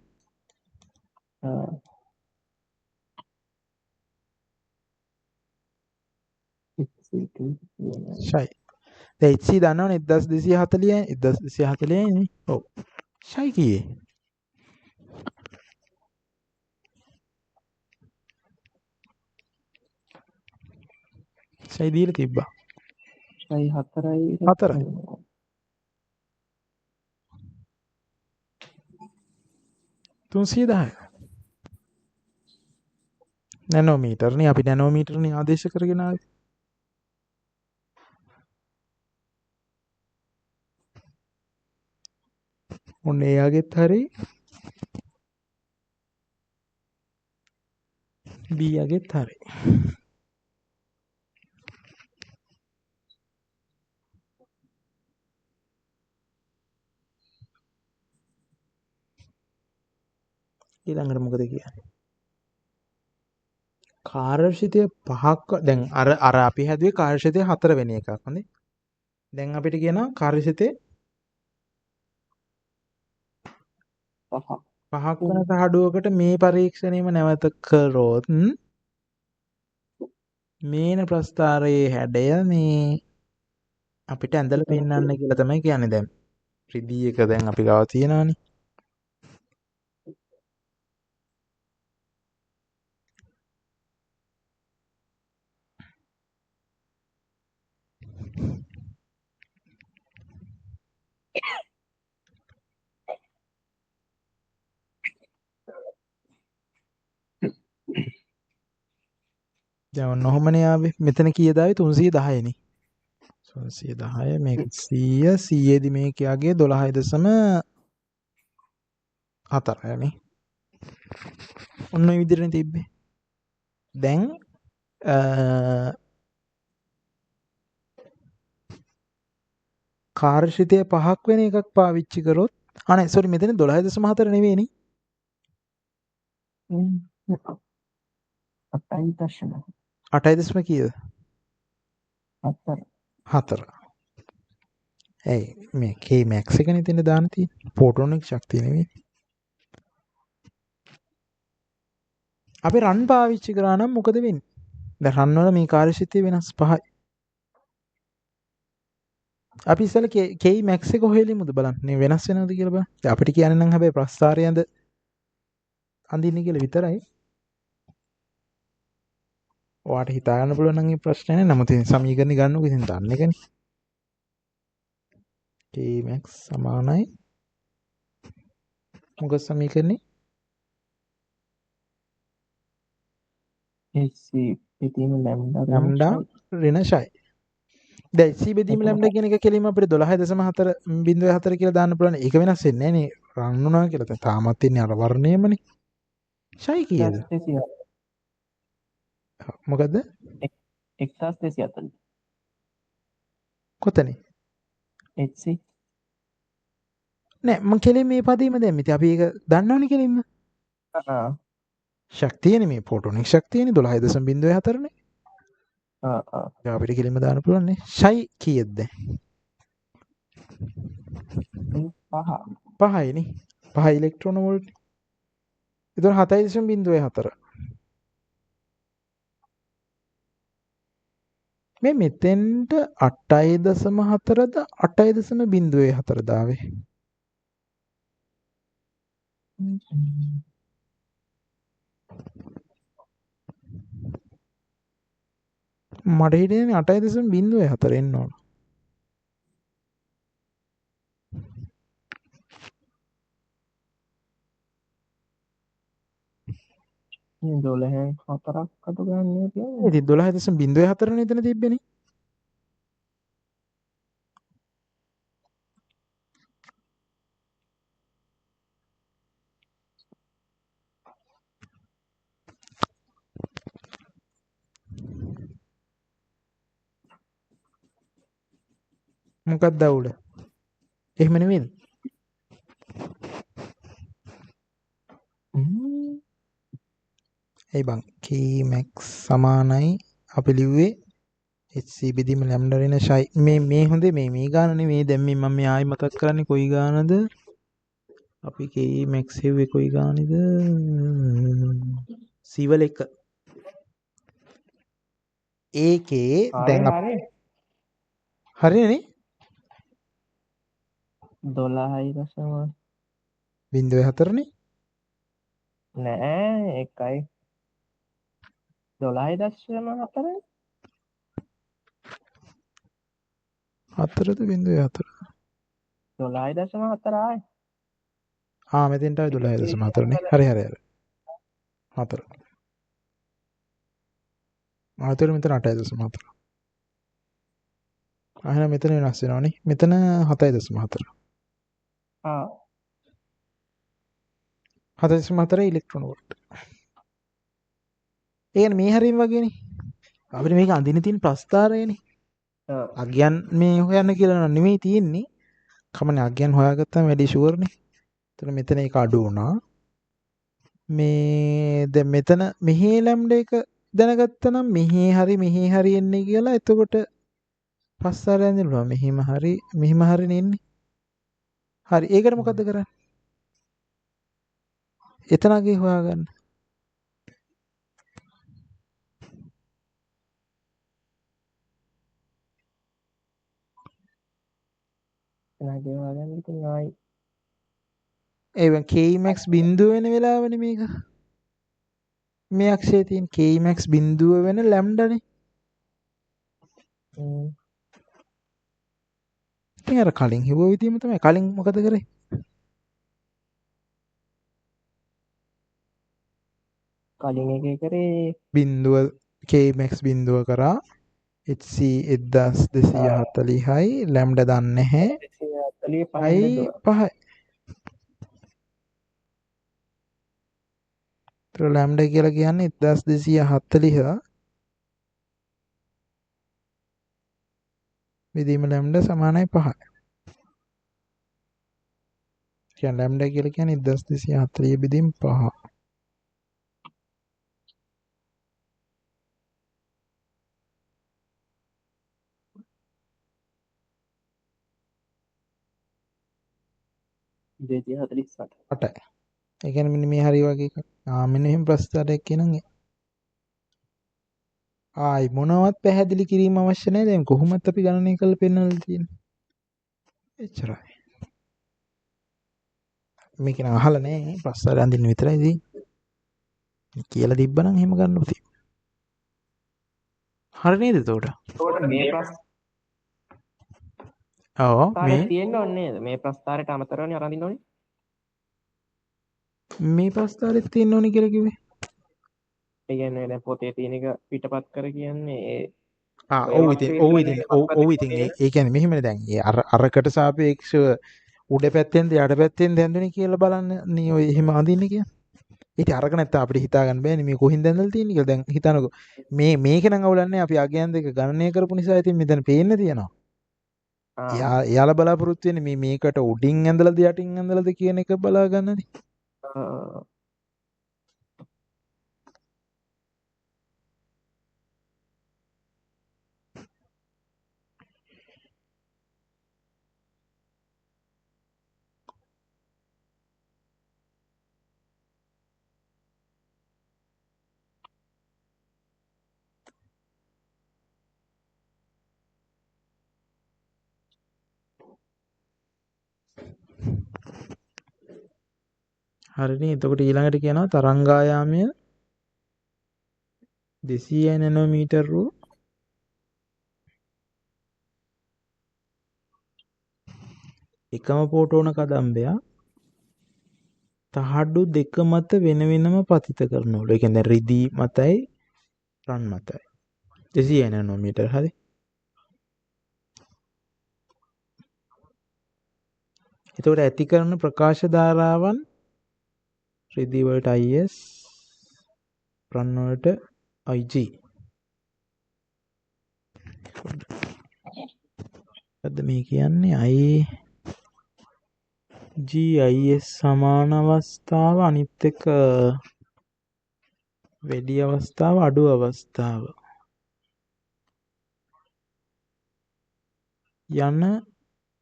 ෂයි. දැන් HC දන්නවනේ 1240 1240 නේ. ඔව්. ෂයි කීයේ? ෂයි දීලා තිබ්බා. ෂයි 4යි 4යි. තුන්සිය 10. නැනෝමීටර්නේ අපි නැනෝමීටර්නේ ආදේශ කරගෙන ආවේ. ඔන්න එයාගෙත් හරි B යගෙත් හරි. ඊළඟට මොකද කියන්නේ? කාර්යශිතය 5ක් දැන් අර අපි හැදුවේ කාර්යශිතය 4 වෙනි එකක් හොඳේ. දැන් අපිට කියනවා කාර්යශිතය 5ක් වෙන තහඩුවකට මේ පරීක්ෂණයම නැවත කරොත් මේන ප්‍රස්ථාරයේ හැඩය මේ අපිට ඇඳලා පෙන්වන්න කියලා තමයි කියන්නේ දැන්. රිදී එක දැන් අපි ගාව තියෙනවානේ. දැන් ඔන්න ඔහොමනේ ආවේ. මෙතන කීයද ආවේ? 310 නේ. 310 මේක 100 100 දී මේක යගේ 12.4 නේ. ඔන්න ඔය විදිහටනේ තිබ්බේ. දැන් කාර්යශිතය 5ක් වෙන එකක් පාවිච්චි කරොත් අනේ සෝරි මෙතන 12.4 නෙවෙයිනේ. 8 කීයද? 4. ඇයි මේ Kmax එකනේ ඉතින් දාන්න තියෙන්නේ. ෆෝටෝනික ශක්තිය නෙවෙයි. අපි රන් පාවිච්චි කරා නම් මොකද වෙන්නේ? දැන් රන් වල මේ කාර්යශිතය වෙනස් 5යි. අපි ඉස්සෙල්ලා Kmax එක හොයලිමුද බලන්න. මේ වෙනස් වෙනවද කියලා බලන්න. දැන් අපිට කියන්නේ නම් හැබැයි ප්‍රස්ථාරය අඳින්න කියලා විතරයි. ඔයාට හිතා ගන්න පුළුවන් නම් මේ ප්‍රශ්නේ නෑ. නමුත් ඉතින් සමීකරණ ගන්නකො ඉතින් දන්න එකනේ. Kmax සමානයි මොකද සමීකරණේ? HC බෙදීම ලැම්ඩා ලැම්ඩා ඍණ ෂයි. දැන් HC බෙදීම ලැම්ඩා කියන එක කෙලින්ම අපිට 12.4 කියලා දාන්න පුළුවන්. ඒක වෙනස් වෙන්නේ නෑනේ. රන් වුණා කියලා. දැන් තාමත් ඉන්නේ අර වර්ණයමනේ. ෂයි කීයද? මොකද්ද? 1240 කොතනේ? HC නෑ මං කෙලින් මේ පදීම දැම්මේ. ඉතින් අපි ඒක දන්නවනේ කෙලින්ම. ශක්තියනේ මේ ෆෝටෝනික ශක්තියනේ 12.04 නේ. දැන් අපිට කෙලින්ම දාන්න පුළුවන් නේ. ෂයි කීයද දැන්? 5යි නේ. 5 ඉලෙක්ට්‍රෝන වෝල්ට්. ඒතර 7.04. මේ මෙතෙන්ට 8.4ද 8.04 දාවේ. මට හිතෙන්නේ 8.04 එන්න ඕන. මේ 12.4ක් අඩු ගන්න කියන්නේ. ඉතින් 12.04 නේ එතන තිබ්බනේ. මොකක්ද අවුල? එහෙම නෙමෙයිද? ඒ බං Kmax සමානයි අපි ලිව්වේ HC බෙදීම ලැම්ඩා වෙන ෂයි මේ හොඳේ මේ ගාන නෙමෙයි දැන් මේ මම මේ ආයි මතක් කරන්නේ කොයි ගානද අපි Kmax හෙව්වේ කොයි ගානේද සිවල එක ඒකේ දැන් හරි හරිනේ 12.4 0.4 නෑ 1යි 12.4 4ද 0.4 12.4 ආයි මෙතෙන්ට ආයි 12.4 නේ හරි 4 ආතර මෙතන 8.4 එහෙනම් මෙතන වෙනස් වෙනවනේ මෙතන 7.4 ආ 7.4 ඉලෙක්ට්‍රෝන වෝල්ට් ඒ කියන්නේ මේ හරියම වගේනේ අපිට මේක අඳින්න තියෙන ප්‍රස්ථාරයනේ අගයන් මේ හොයන්න කියලා නෙමෙයි තියෙන්නේ කමනේ අගයන් හොයාගත්තාම වැඩි ෂුවර්නේ එතන මෙතන ඒක අඩු වුණා මේ දැන් මෙතන මෙහි ලැම්ඩා එක දැනගත්තා නම් මෙහි හරි එන්නේ කියලා එතකොට ප්‍රස්ථාරය අඳිනවා මෙහිම හරිනේ එන්නේ හරි ඒකට මොකද්ද කරන්නේ එතන අගේ හොයාගන්න එනාගේ වගන්න ඉතින් ආයි ඒ Kmax බිඳුව වෙන වෙලාවනේ මේක මේ අක්ෂයේ තියෙන Kmax බිඳුව වෙන ලැම්ඩානේ ඉතින් අර කලින් හිව්ව විදිහම තමයි කලින් මොකද කරේ කලින් එකේ කරේ බිඳුව Kmax බිඳුව කරා HC 1240යි ලැම්ඩා දන්නේ නැහැ 245 5යි ඒතර ලැම්ඩා කියලා කියන්නේ 1240 බෙදීම ලැම්ඩා සමානයි 5යි කියන්නේ ලැම්ඩා කියලා කියන්නේ 1240 බෙදීම 5 248 8යි ඒ කියන්නේ මෙන්න මේ හරි වගේ එකක් මෙන්න එහෙම ප්‍රස්ථාරයක් කියනනම් ආයි මොනවත් පැහැදිලි කිරීම අවශ්‍ය නැහැ දැන් කොහොමත් අපි ගණනය කරලා පෙන්නලා තියෙන්නේ එච්චරයි මේක නම් අහලා නැහැ ප්‍රස්ථාරය අඳින්න විතරයි ඉතින් කියලා තිබ්බනම් එහෙම ගන්නවා තියෙන්නේ හරි නේද එතකොට ඒකට මේ මේ තියෙන්න ඕනේ නේද මේ ප්‍රස්ථාරයට අමතරවනේ අරන් ඕනේ මේ ප්‍රස්ථාරෙත් තියෙන්න ඕනේ කියලා කිව්වේ ඒ කියන්නේ දැන් පොතේ තියෙන එක පිටපත් කර කියන්නේ ඔව් ඉතින් ඒ කියන්නේ මෙහෙමනේ දැන් ඒ අරකට සාපේක්ෂව උඩ පැත්තෙන්ද යට පැත්තෙන්ද ඇඳුනේ කියලා බලන්න නේ ඔය එහෙම අඳින්නේ කියන්නේ. ඉතින් අරක නැත්තම් අපිට හිතා ගන්න බෑනේ මේ කොහින්ද ඇඳලා තියෙන්නේ කියලා. දැන් හිතනකො මේක නම් අවුලන්නේ අපි අගයන් දෙක ගණනය කරපු නිසා ඉතින් මෙතන පේන්න තියෙනවා. එයාලා බලාපොරොත්තු වෙන්නේ මේකට උඩින් ඇඳලාද යටින් ඇඳලාද කියන එක බලා ගන්නනේ. හරිනේ එතකොට ඊළඟට කියනවා තරංගායාමය 200 නැනෝමීටර් වූ එකම පොටෝන කදම්බයක් තහඩු දෙක මත වෙන වෙනම පතිත කරනවලු. ඒ කියන්නේ රිදී මතයි රන් මතයි. 200 නැනෝමීටර් හරි. එතකොට ඇති කරන ප්‍රකාශ ධාරාවන් රිදී වලට IS රන් වලට IG. අද මේ කියන්නේ GIS සමාන අවස්ථාව අනිත් එක වැඩි අවස්ථාව අඩු අවස්ථාව යන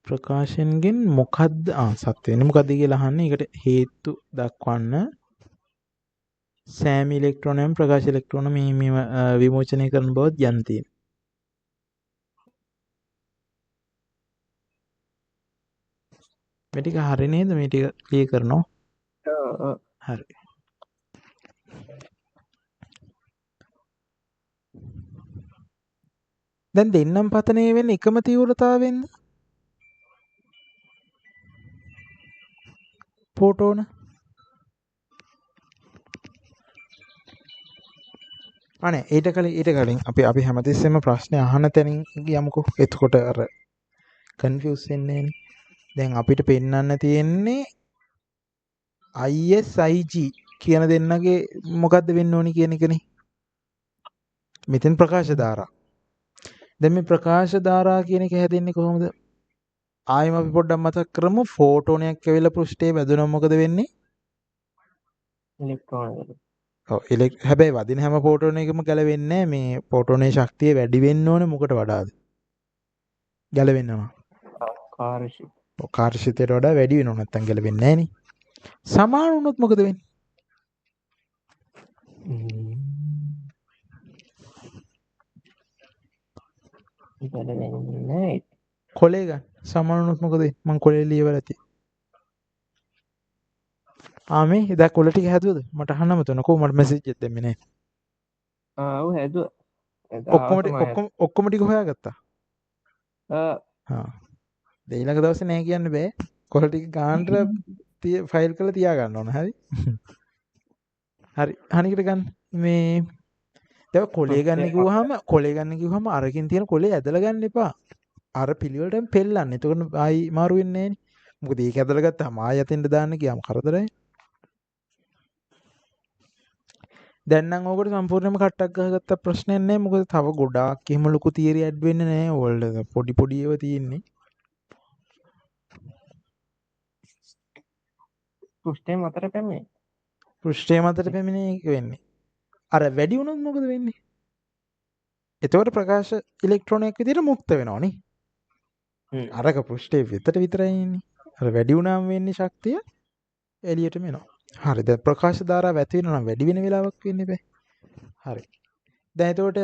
ප්‍රකාශයෙන්ගෙන් මොකද්ද සත්‍ය වෙන්නේ මොකද්ද කියලා අහන්නේ. ඒකට හේතු දක්වන්න සෑම ඉලෙක්ට්‍රෝනයම ප්‍රකාශ ඉලෙක්ට්‍රෝන මේ විමෝචනය කරන බවත් යන්න තියෙනවා. මේ ටික හරි නේද? මේ ටික ක්ලියර් කරනවා. හරි. දැන් දෙන්නම් පතනය වෙන්නේ එකම තීව්‍රතාවයෙන්ද? ෆෝටෝන අනේ ඊට කලින් අපි හැමතිස්සෙම ප්‍රශ්නේ අහන තැනින් යමුකෝ. එතකොට අර කන්ෆියුස් වෙන්නේ නෑනේ. දැන් අපිට පෙන්වන්න තියෙන්නේ ISIG කියන දෙන්නගේ මොකද්ද වෙන්න ඕනි කියන එකනේ. මෙතෙන් ප්‍රකාශ ධාරා. දැන් මේ ප්‍රකාශ ධාරා කියන එක හැදෙන්නේ කොහොමද? ආයෙම අපි පොඩ්ඩක් මතක් කරමු. ෆෝටෝනයක් ඇවිල්ලා පෘෂ්ඨයේ වැදුනම මොකද වෙන්නේ? ඉලෙක්ට්‍රෝන. ඔව් හැබැයි වදින හැම ෆෝටෝන එකම ගැලවෙන්නේ නැහැ. මේ ෆෝටෝනේ ශක්තිය වැඩි වෙන්න ඕනේ මොකට වඩාද? ගැලවෙන්නවා. කාර්යශීලී. ඔව් කාර්යශීලීත්වයට වඩා වැඩි වෙනව නැත්තම් ගැලවෙන්නේ නැහැ නේ. සමාන වුණොත් මොකද වෙන්නේ? ගැලවෙන්නේ කොලේ ගන්න. සමාන වුණොත් මොකද වෙන්නේ? මං කොලේ ලියවලා තියෙන්නේ. මේ එදා කොල ටික හැදුවද? මට අහන්නම තුන කොහොමද මැසේජ් එකක් දෙන්නේ නැහැ. ඔව් හැදුවා. ඔක්කොම ටික හොයාගත්තා. ඊළඟ දවසේ නෑ කියන්න බෑ. කොල ටික ගානට ෆයිල් කරලා තියා ගන්න ඕන. හරි. හරි. අනිකට ගන්න. මේ දැන් කොලේ ගන්න කිව්වහම අරකින් තියෙන කොලේ ඇදලා ගන්න එපා. අර පිළිවෙලටම පෙල්ලන්න. එතකොට ආයි මාරු වෙන්නේ නෑනේ. මොකද ඒක ඇදලා ගත්තාම ආයි යතෙන්ද දාන්න ගියාම කරදරයි. දැන් නම් ඕකට සම්පූර්ණයෙන්ම කට්ටක් ගහගත්ත ප්‍රශ්නයක් නෑ. මොකද තව ගොඩාක් එහෙම ලොකු තියරි ඇඩ් වෙන්නේ නෑ. ඕවලට පොඩි ඒවා තියෙන්නේ. පෘෂ්ඨය මතට පැමිණේ. පෘෂ්ඨය මතට පැමිණේ ඒක වෙන්නේ. අර වැඩි වුණොත් මොකද වෙන්නේ? එතකොට ප්‍රකාශ ඉලෙක්ට්‍රෝනයක් විදිහට මුක්ත වෙනවනේ. අරක පෘෂ්ඨයේ වෙතට විතරයි ඉන්නේ. අර වැඩි වුණාම වෙන්නේ ශක්තිය එළියටම එනවා. හරි. දැන් ප්‍රකාශ ධාරාව ඇති වෙනවා නම් වැඩි වෙන වෙලාවක් වෙන්නේ බෑ. හරි. දැන් එතකොට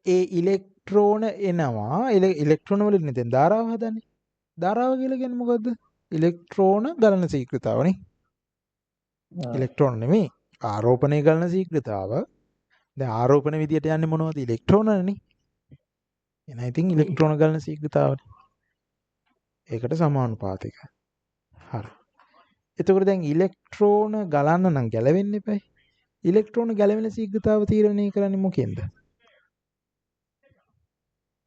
ඒ ඉලෙක්ට්‍රෝන එනවා. ඉලෙක්ට්‍රෝන වලින් දැන් ධාරාව හදන්නේ. ධාරාව කියලා කියන්නේ මොකද්ද? ඉලෙක්ට්‍රෝන ගලන ශීඝ්‍රතාවනේ. ඉලෙක්ට්‍රෝන නෙමෙයි. ආරෝපණය ගලන ශීඝ්‍රතාව. දැන් ආරෝපණ විදියට යන්නේ මොනවද? ඉලෙක්ට්‍රෝනනේ. එහෙනම් ඉතින් ඉලෙක්ට්‍රෝන ගලන ශීඝ්‍රතාවනේ. ඒකට සමානුපාතිකයි. හරි. එතකොට දැන් ඉලෙක්ට්‍රෝන ගලන්න නම් ගැලවෙන්න එපයි. ඉලෙක්ට්‍රෝන ගැලවෙන ශීඝ්‍රතාව තීරණය කරන්නේ මොකෙන්ද?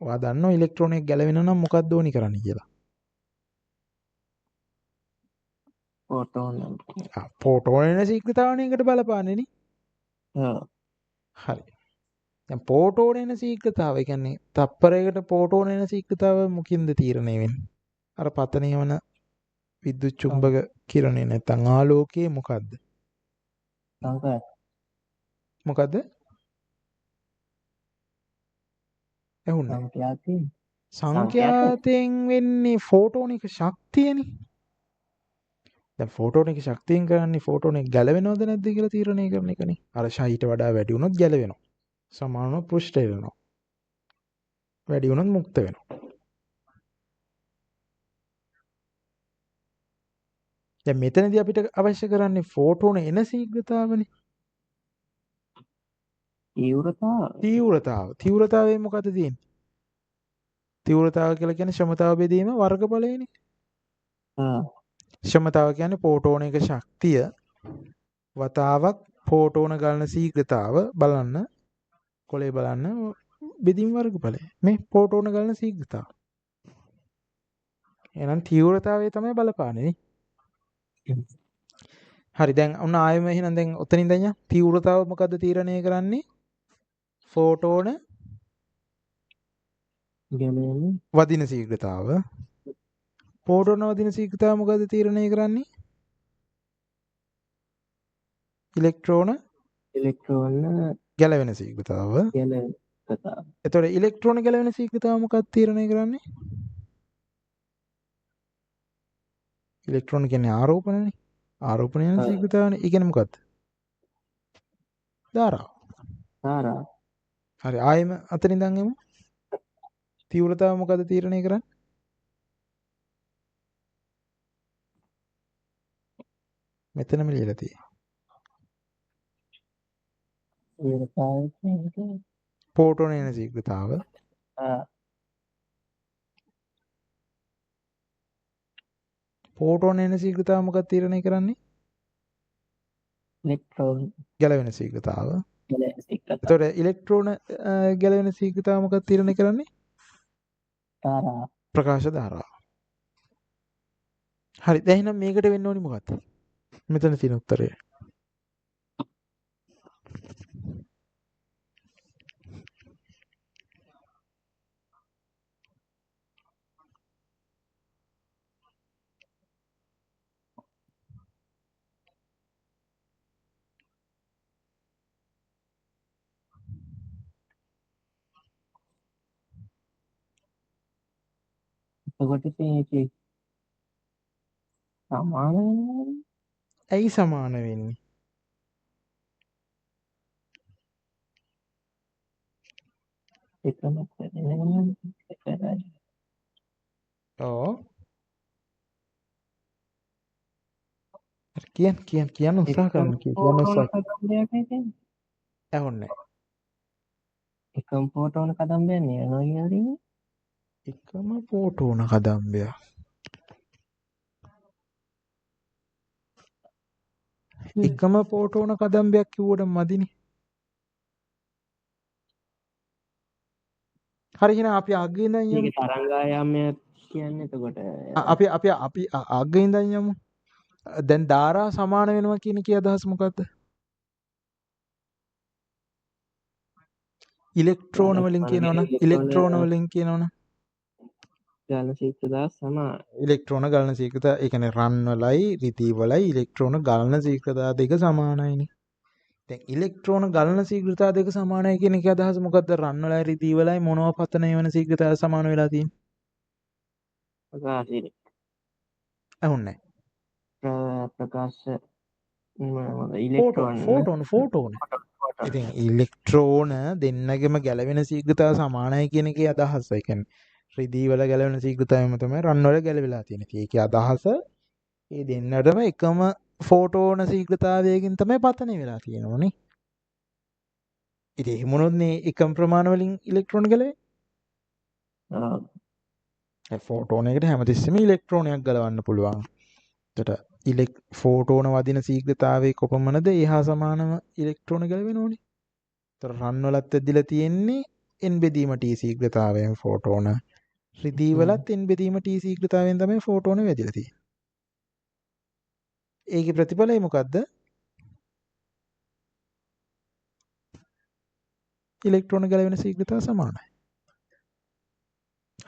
ඔයා දන්නව ඉලෙක්ට්‍රෝනයක් ගැලවෙන නම් මොකක්ද ඕනි කරන්න කියලා? ෆෝටෝන එන ශීඝ්‍රතාවනේ එකට බලපාන්නේ නේ. හරි. දැන් ෆෝටෝන එන ශීඝ්‍රතාව කියන්නේ තප්පරයකට ෆෝටෝන එන ශීඝ්‍රතාව මොකින්ද තීරණය වෙන්නේ? අර පතනය වන විද්‍යුත් චුම්බක කිරණය නැත්නම් ආලෝකයේ මොකද්ද? මොකද්ද? සංඛ්‍යාතයෙන් වෙන්නේ ෆෝටෝනික ශක්තියනේ. දැන් ෆෝටෝනික ශක්තියෙන් කරන්නේ ෆෝටෝනික ගැලවෙනවද නැද්ද කියලා තීරණය කරන එකනේ. අර ෂයිට වඩා වැඩි වුණොත් ගැලවෙනවා. සමාන වුණොත් පෘෂ්ඨ වෙනවා. වැඩි වුණොත් මුක්ත වෙනවා. දැන් මෙතනදී අපිට අවශ්‍ය කරන්නේ ෆෝටෝන එන ශීඝ්‍රතාවනේ. තීව්‍රතාවය මොකද්ද තියෙන්නේ? තීව්‍රතාව කියලා කියන්නේ ශ්‍රමතාව බෙදීම වර්ගඵලයනේ. ශ්‍රමතාව කියන්නේ ෆෝටෝන එක ශක්තිය වතාවක් ෆෝටෝන ගලන ශීඝ්‍රතාව බලන්න කොලේ බලන්න බෙදීම වර්ගඵලය. මේ ෆෝටෝන ගලන ශීඝ්‍රතාව. එහෙනම් තීව්‍රතාවය තමයි බලපාන්නේ නේ. හරි දැන් ඔන්න ආයෙම එහෙනම් දැන් ඔතනින් දැන් තීව්‍රතාව මොකද්ද තීරණය කරන්නේ? ෆෝටෝන වදින ශීඝ්‍රතාව පෝටෝන වදින ශීඝ්‍රතාව මොකද තීරණය කරන්නේ? ඉලෙක්ට්‍රෝන ඉලෙක්ට්‍රෝන ගැලවෙන ශීඝ්‍රතාව. ගැලවෙන ශීඝ්‍රතාව. එතකොට ඉලෙක්ට්‍රෝන ගැලවෙන ශීඝ්‍රතාව මොකක්ද තීරණය කරන්නේ? ඉලෙක්ට්‍රෝන කියන්නේ ආරෝපණනේ. ආරෝපණය වෙන ශීඝ්‍රතාවනේ. ඒ කියන්නේ මොකක්ද? ධාරාව. ධාරාව. හරි ආයෙම අතනින් ඉඳන් එමු. තීව්‍රතාව මොකද තීරණය කරන්නේ? මෙතනම ලියලා තියෙන්නේ. තීව්‍රතාවය කියන්නේ පෝටෝන එන ශීඝ්‍රතාව. පෝටෝන එන ශීඝ්‍රතාව මොකක්ද තීරණය කරන්නේ? ඉලෙක්ට්‍රෝන ගැලවෙන ශීඝ්‍රතාව. ගැලවෙන ශීඝ්‍රතාව. එතකොට ඉලෙක්ට්‍රෝන ගැලවෙන ශීඝ්‍රතාව මොකක්ද තීරණය කරන්නේ? ධාරාව. ප්‍රකාශ ධාරාව. හරි. දැන් එහෙනම් මේකට වෙන්න ඕනි මොකක්ද? මෙතන තියෙන උත්තරය. එතකොට මේකේ සමාන වෙනවා. ඇයි සමාන වෙන්නේ? එකම කරන්නේ. ඔව්. කියන්න උත්සාහ කරන්න කියන්න උත්සාහ. ඇහුන්නේ. එකම ෆෝටෝන කදම්බයක් නේ නෝනියරින්. එකම පෝටෝන කදම්බයක්. එකම පෝටෝන කදම්බයක් කිව්වට මදිනේ. හරි එහෙනම් අපි අග්ගේ ඉඳන් යමු. මේක තරංගායාමය කියන්නේ එතකොට අපි අග්ගේ ඉඳන් යමු. දැන් ධාරා සමාන වෙනවා කියන කී අදහස මොකද්ද? ඉලෙක්ට්‍රෝන වලින් කියනවනම් ගාන ශීඝ්‍රතාව සමාන. ඉලෙක්ට්‍රෝන ගලන ශීඝ්‍රතාව ඒ කියන්නේ රන් වලයි රිදී වලයි ඉලෙක්ට්‍රෝන ගලන ශීඝ්‍රතාව දෙක සමානයිනේ. දැන් ඉලෙක්ට්‍රෝන ගලන ශීඝ්‍රතාව දෙක සමානයි කියන එකේ අදහස මොකද්ද? රන් වලයි රිදී වලයි මොනවා පතනය වෙන ශීඝ්‍රතාව සමාන වෙලා තියෙන්නේ? ප්‍රකාශය. ඇහුන්නේ ප්‍රකාශ ඉලෙක්ට්‍රෝන ෆෝටෝන. ඉතින් ඉලෙක්ට්‍රෝන දෙන්නගෙම ගැලවෙන ශීඝ්‍රතාව සමානයි කියන එකේ අදහස. ඒ කියන්නේ රිදී වල ගැලවෙන ශීඝ්‍රතාවයම තමයි රන් වල ගැලවිලා තියෙන්නේ. ඒකේ අදහස ඒ දෙන්නටම එකම ෆෝටෝන ශීඝ්‍රතාවයකින් තමයි පතනය වෙලා තියෙනෝනේ. ඉතින් එහෙම වුණොත්නේ එකම ප්‍රමාණ වලින් ඉලෙක්ට්‍රෝන ගැලවෙන්නේ. ෆෝටෝන එකට හැමතිස්සෙම ඉලෙක්ට්‍රෝනයක් ගලවන්න පුළුවන්. එතකොට ෆෝටෝන වදින ශීඝ්‍රතාවයේ කොපමණද එහා සමානම ඉලෙක්ට්‍රෝන ගැලවෙනෝනේ. ඒතර රන් වලත් ඇදලා තියෙන්නේ n බෙදීම t ශීඝ්‍රතාවයෙන් ෆෝටෝන. රිදී වලත් n බෙදීම t ශීඝ්‍රතාවයෙන් තමයි ෆෝටෝන වැදිලා තියෙන්නේ. ඒකේ ප්‍රතිඵලය මොකද්ද? ඉලෙක්ට්‍රෝන ගැලවෙන ශීඝ්‍රතාව සමානයි.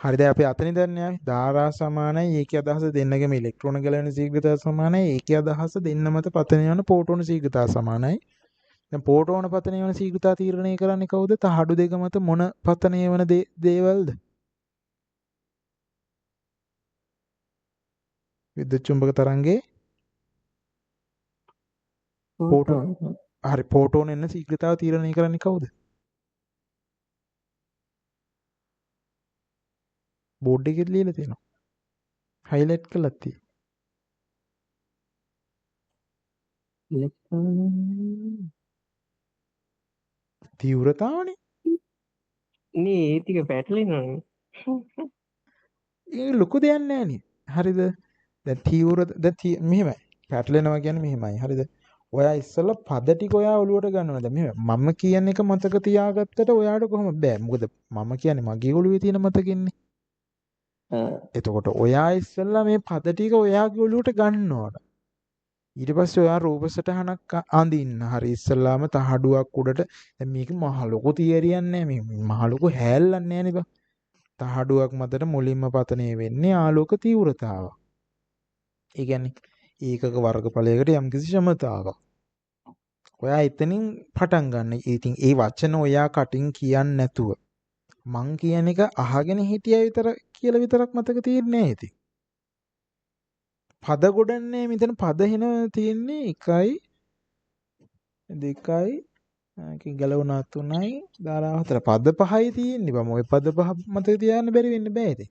හරි දැන් අපි අතනින් දන්නේ ආවේ ධාරා සමානයි. ඒකේ අදහස දෙන්නගෙම ඉලෙක්ට්‍රෝන ගැලවෙන ශීඝ්‍රතාව සමානයි. ඒකේ අදහස දෙන්න මත පතන යන පෝටෝන ශීඝ්‍රතාව සමානයි. දැන් පෝටෝන පතන යන ශීඝ්‍රතාව තීරණය කරන්නේ කවුද? තහඩු දෙක මත මොන පතනය වන දේවල්ද? විද්‍යුත් චුම්බක තරංගයේ පෝටෝන. හරි පෝටෝන එන ශීඝ්‍රතාව තීරණය කරන්නේ කවුද? බෝඩ් එකේ ලියලා තියෙනවා. හයිලයිට් කරලා තියෙනවා. තීව්‍රතාවනේ. නේ ඒ ටික පැටලෙනවනේ. ඒ ලොකු දෙයක් නෑනේ. හරිද? දැන් මෙහෙමයි. පැටලෙනවා කියන්නේ මෙහෙමයි. හරිද? ඔයා ඉස්සෙල්ලා පද ටික ඔයා ඔලුවට ගන්නවා. දැන් මෙහෙම මම කියන එක මතක තියාගත්තට ඔයාට කොහොමද බෑ. මොකද මම කියන්නේ මගේ ඔලුවේ තියෙන මතකෙන්නේ. එතකොට ඔයා ඉස්සෙල්ලා මේ පද ටික ඔයාගේ ඔලුවට ගන්න ඕන. ඊට පස්සේ ඔයා රූප සටහනක් අඳින්න. හරි ඉස්සෙල්ලාම තහඩුවක් උඩට දැන් මේක මහ ලොකු තියරියක් නෑ. මේ මහ ලොකු හැල්ලක් නෑනේ බා. තහඩුවක් මතට මුලින්ම පතනය වෙන්නේ ආලෝක තීව්‍රතාව. ඒ කියන්නේ ඒකක වර්ගඵලයකට යම්කිසි ක්ෂමතාවක්. ඔයා එතනින් පටන් ගන්න. ඉතින් ඒ වචන ඔයා කටින් කියන්නේ නැතුව මං කියන එක අහගෙන හිටියා විතර කියලා විතරක් මතක තියෙන්නේ නැහැ ඉතින්. පද ගොඩන්නේ මෙතන පද හින තියෙන්නේ 1යි 2යි ගැලවුණා 3යි 14 පද 5යි තියෙන්නේ. බම ඔය පද 5 මතක තියාගන්න බැරි වෙන්න බෑ ඉතින්.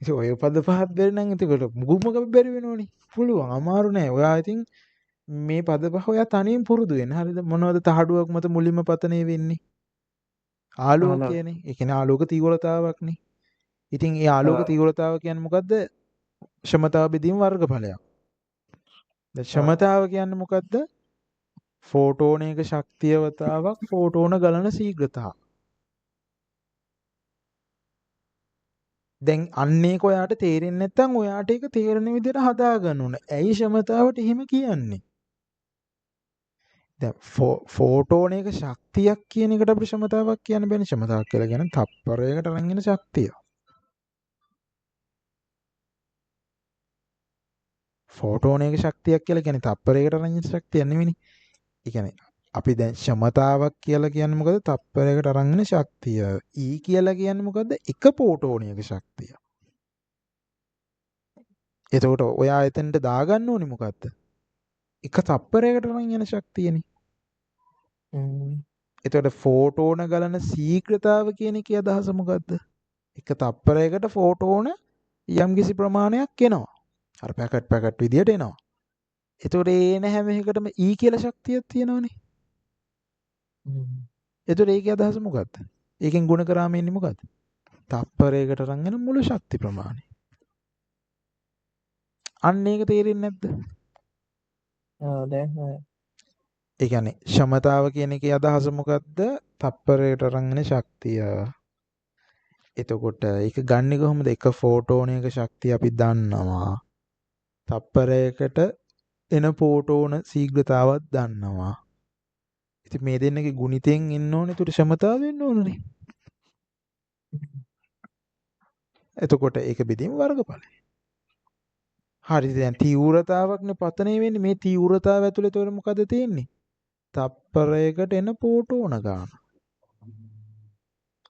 ඉතින් ඔය පද 5ක් බැරි නම් එතකොට මුගුමක බැරි වෙනවනේ. පුළුවන් අමාරු නෑ. ඔයා ඉතින් මේ පද 5 ඔයා තනියෙන් පුරුදු වෙන්න. හරිද? මොනවද තහඩුවක් මත මුලින්ම පතනේ වෙන්නේ? ආලෝකයනේ. ඒ කියන්නේ ආලෝක තීව්‍රතාවක්නේ. ඉතින් ඒ ආලෝක තීව්‍රතාව කියන්නේ මොකද්ද? ක්ෂමතාව බෙදීම වර්ගඵලයක්. දැන් ක්ෂමතාව කියන්නේ මොකද්ද? ෆෝටෝනයක ශක්තිය වතාවක් ෆෝටෝන ගලන ශීඝ්‍රතාව. දැන් අන්න ඒක ඔයාට තේරෙන්නේ නැත්නම් ඔයාට ඒක තේරෙන විදිහට හදා ගන්න ඕන. ඇයි ක්ෂමතාවට එහෙම කියන්නේ? දැන් ෆෝටෝනයක ශක්තියක් කියන එකට අපිට ක්ෂමතාවක් කියන්න බෑනේ. ක්ෂමතාවක් කියලා කියන්නේ තප්පරයකට අරන් එන ශක්තිය. ෆෝටෝනයක ශක්තියක් කියලා කියන්නේ තප්පරයකට අරන් එන ශක්තියක් නෙවෙයිනේ. ඒ කියන්නේ අපි දැන් ක්ෂමතාවක් කියලා කියන්නේ මොකද? තප්පරයකට අරන් එන ශක්තිය. E කියලා කියන්නේ මොකද්ද? එක ෆෝටෝනයක ශක්තිය. එතකොට ඔයා එතනට දාගන්න ඕනේ මොකද්ද? එක තප්පරයකට අරන් එන ශක්තියනේ. එතකොට ෆෝටෝන ගලන ශීඝ්‍රතාව කියන එකේ අදහස මොකද්ද? එක තප්පරයකට ෆෝටෝන යම්කිසි ප්‍රමාණයක් එනවා. අර පැකට් විදියට එනවා. එතකොට ඒන හැම එකටම E කියලා ශක්තියක් තියෙනවනේ. එතකොට ඒකේ අදහස මොකද්ද? ඒකෙන් ගුණ කරාම එන්නේ මොකද්ද? තප්පරයකට අරන් එන මුළු ශක්ති ප්‍රමාණය. අන්න ඒක තේරෙන්නේ නැද්ද? දැන් ඒ කියන්නේ ක්ෂමතාව කියන එකේ අදහස මොකද්ද? තප්පරයකට අරන් එන ශක්තිය. එතකොට ඒක ගන්නෙ කොහොමද? එක ෆෝටෝනයක ශක්තිය අපි දන්නවා. තප්පරයකට එන ෆෝටෝන ශීඝ්‍රතාවක් දන්නවා. ඉතින් මේ දෙන්නගේ ගුණිතෙන් ඉන්න ඕනේ. ඒකට ක්ෂමතාව වෙන්න ඕනේ. එතකොට ඒක බෙදීම වර්ගඵලය. හරි දැන් තීව්‍රතාවක්නේ පතනේ වෙන්නේ. මේ තීව්‍රතාව ඇතුළේ ඒතකොට මොකද තියෙන්නේ? තප්පරයකට එන ෆෝටෝන ගන්න.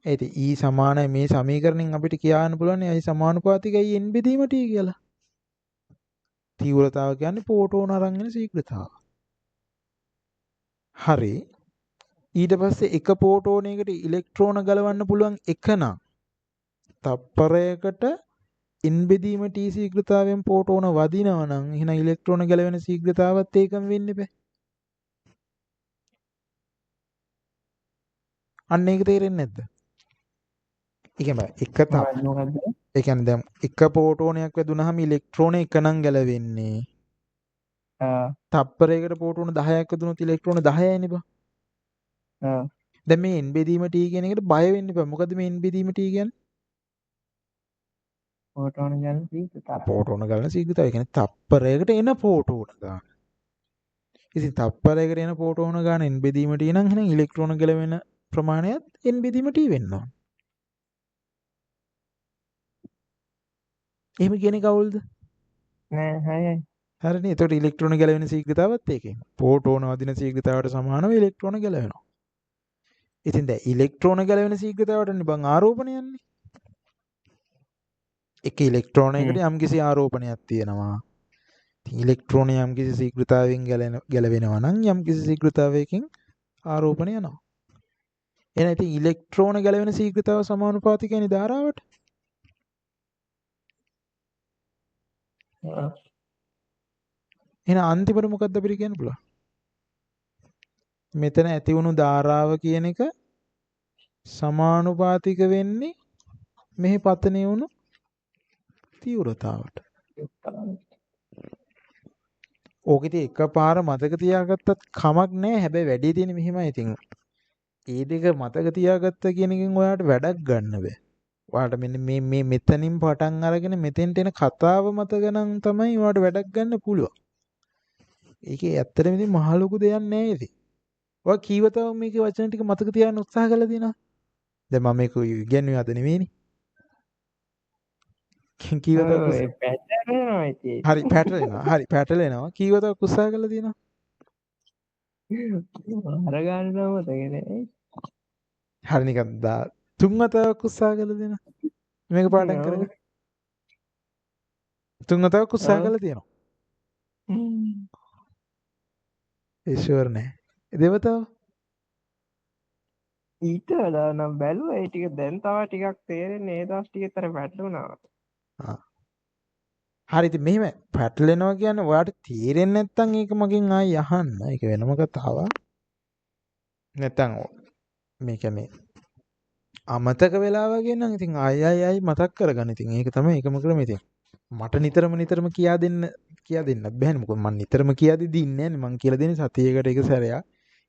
ඒත් E සමානයි මේ සමීකරණයෙන් අපිට කියන්න පුළුවන් I සමානුපාතිකයි n බෙදීම t කියලා. තීව්‍රතාව කියන්නේ ෆෝටෝන අරන් එන ශීඝ්‍රතාව. හරි. ඊට පස්සේ එක ෆෝටෝනයකට ඉලෙක්ට්‍රෝන ගලවන්න පුළුවන් එක නම් තප්පරයකට n බෙදීම t ශීඝ්‍රතාවයෙන් ෆෝටෝන වදිනවා නම් එහෙනම් ඉලෙක්ට්‍රෝන ගැලවෙන ශීඝ්‍රතාවත් ඒකම වෙන්න බෑ. අන්න ඒක තේරෙන්නේ නැද්ද? ඒ කියන්නේ දැන් එක ෆෝටෝනයක් වැදුනහම ඉලෙක්ට්‍රෝන එක නම් ගැලවෙන්නේ. තප්පරයකට ෆෝටෝන 10ක් වැදුනොත් ඉලෙක්ට්‍රෝන 10යිනේ බා. දැන් මේ n බෙදීම t කියන එකට බය වෙන්න එපා. මොකද මේ n බෙදීම t කියන්නේ? ෆෝටෝන ගලන ශීඝ්‍රතාව. ෆෝටෝන ගලන ශීඝ්‍රතාවය. ඒ කියන්නේ තප්පරයකට එන ෆෝටෝන ගන්න. ඉතින් තප්පරයකට එන ෆෝටෝන ගන්න n බෙදීම t නම් එහෙනම් ඉලෙක්ට්‍රෝන ගැලවෙන ප්‍රමාණයත් n බෙදීම t වෙන්න ඕන. එහෙම කියන්නේ කවුල්ද? නෑ හයයි. හරිනේ. එතකොට ඉලෙක්ට්‍රෝන ගැලවෙන ශීඝ්‍රතාවත් ඒකෙන්. ෆෝටෝන වදින ශීඝ්‍රතාවට සමානව ඉලෙක්ට්‍රෝන ගැලවෙනවා. ඉතින් දැන් ඉලෙක්ට්‍රෝන ගැලවෙන ශීඝ්‍රතාවටනේ බං ආරෝපණය යන්නේ. එක ඉලෙක්ට්‍රෝනයකට යම්කිසි ආරෝපණයක් තියෙනවා. ඉතින් ඉලෙක්ට්‍රෝන යම්කිසි ශීඝ්‍රතාවයෙන් ගැලවෙනවා නම් යම්කිසි ශීඝ්‍රතාවයකින් ආරෝපණය යනවා. එහෙනම් ඉතින් ඉලෙක්ට්‍රෝන ගැලවෙන ශීඝ්‍රතාව සමානුපාතිකයිනේ ධාරාවට. එහෙනම් අන්තිමට මොකක්ද අපිට කියන්න පුළුවන්? මෙතන ඇති වුණු ධාරාව කියන එක සමානුපාතික වෙන්නේ මෙහි පතනේ වුණු තීව්‍රතාවට. ඕක ඉතින් එකපාර මතක තියාගත්තත් කමක් නැහැ. හැබැයි වැඩේ තියෙන්නේ මෙහෙමයි. ඉතින් ඒ දෙක මතක තියාගත්ත කියන එකෙන් ඔයාලට වැඩක් ගන්න බෑ. ඔයාලට මෙන්න මේ මෙතනින් පටන් අරගෙන මෙතෙන්ට එන කතාව මතක නම් තමයි ඔයාලට වැඩක් ගන්න පුළුවන්. ඒකේ ඇත්තටම ඉතින් මහ ලොකු දෙයක් නෑ ඉතින්. ඔයා කීවතාව මේකේ වචන ටික මතක තියාගන්න උත්සාහ කළා දිනා. දැන් මම මේක ඉගෙනුවේ අද නෙවෙයිනේ. කීවතක් ඔව් ඒ පැටලෙනවා ඉතින්. හරි පැටලෙනවා. හරි පැටලෙනවා. කීවතක් උත්සාහ කරලා තියෙනවා. අර ගන්න නම් මතක නෑ. හරි නිකන් තුන් වතාවක් උත්සාහ කරලා තියෙනවා. මේක පාඩම් ඔව්. කරගන්න. තුන් වතාවක් උත්සාහ ඔව්. කරලා තියෙනවා. ඒ ෂුවර් නෑ. දෙවතාව ඊට වඩා නම් බැලුවා ඒ ටික දැන් තව ටිකක් තේරෙන්නේ ඒ දවස් ටිකේතර පැටලුණා. ආ. හරි ඉතින් මෙහෙම පැටලෙනවා කියන්නේ ඔයාලට තේරෙන්නේ නැත්නම් ඒක මගෙන් ආයි අහන්න. ඒක වෙනම කතාවක්. නැත්නම් මේ කියන්නේ අමතක වෙලා වගේ නම් ඉතින් ආයි මතක් කරගන්න. ඉතින් ඒක තමයි ඒකම ක්‍රමය ඉතින්. මට නිතරම කියා දෙන්නත් බෑනේ. මොකද මම නිතරම කියා දෙන්නේ නැහැනේ. මං කියලා දෙන්නේ සතියේකට එක සැරයක්.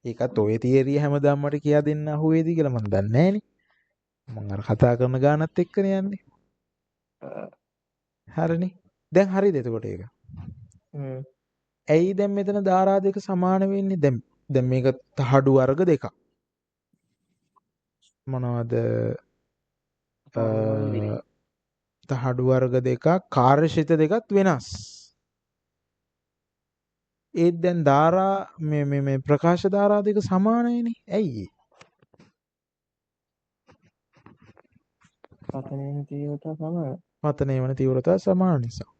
ඒකත් ඔය තියරිය හැමදාම මට කියා දෙන්න අහුවේද කියලා මම දන්නේ නැහැනේ. මං අර කතා කරන ගානත් එක්කනේ යන්නේ. හරිනේ. දැන් හරිද එතකොට ඒක? ඇයි දැන් මෙතන ධාරා දෙක සමාන වෙන්නේ? දැන් මේක තහඩු වර්ග දෙකක්. මොනවද? තහඩු වර්ග දෙකක් කාර්යශිත දෙකත් වෙනස්. ඒත් දැන් ධාරා මේ ප්‍රකාශ ධාරා දෙක සමානයිනේ. ඇයි ඒ? පතනේන තීව්‍රතාව සමානයි. පතනය වන තීව්‍රතාව සමාන නිසා.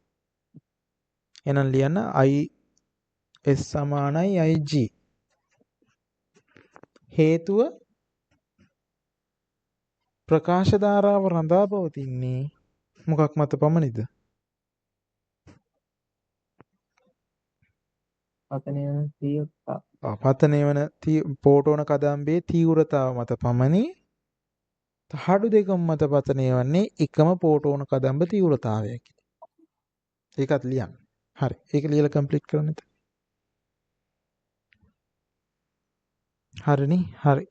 එහෙනම් ලියන්න I S සමානයි IG. හේතුව ප්‍රකාශ ධාරාව රඳා පවතින්නේ මොකක් මත පමණද? පතනේන තීව්‍රතාව. පතනය වන පෝටෝන කදම්බේ තීව්‍රතාව මත පමණි. තහඩු දෙකම මත පතනය වන්නේ එකම පෝටෝන කදම්බ තීව්‍රතාවයකි. ඒකත් ලියන්න. හරි. ඒක ලියලා කම්ප්ලීට් කරන්න. හරිනේ. හරි.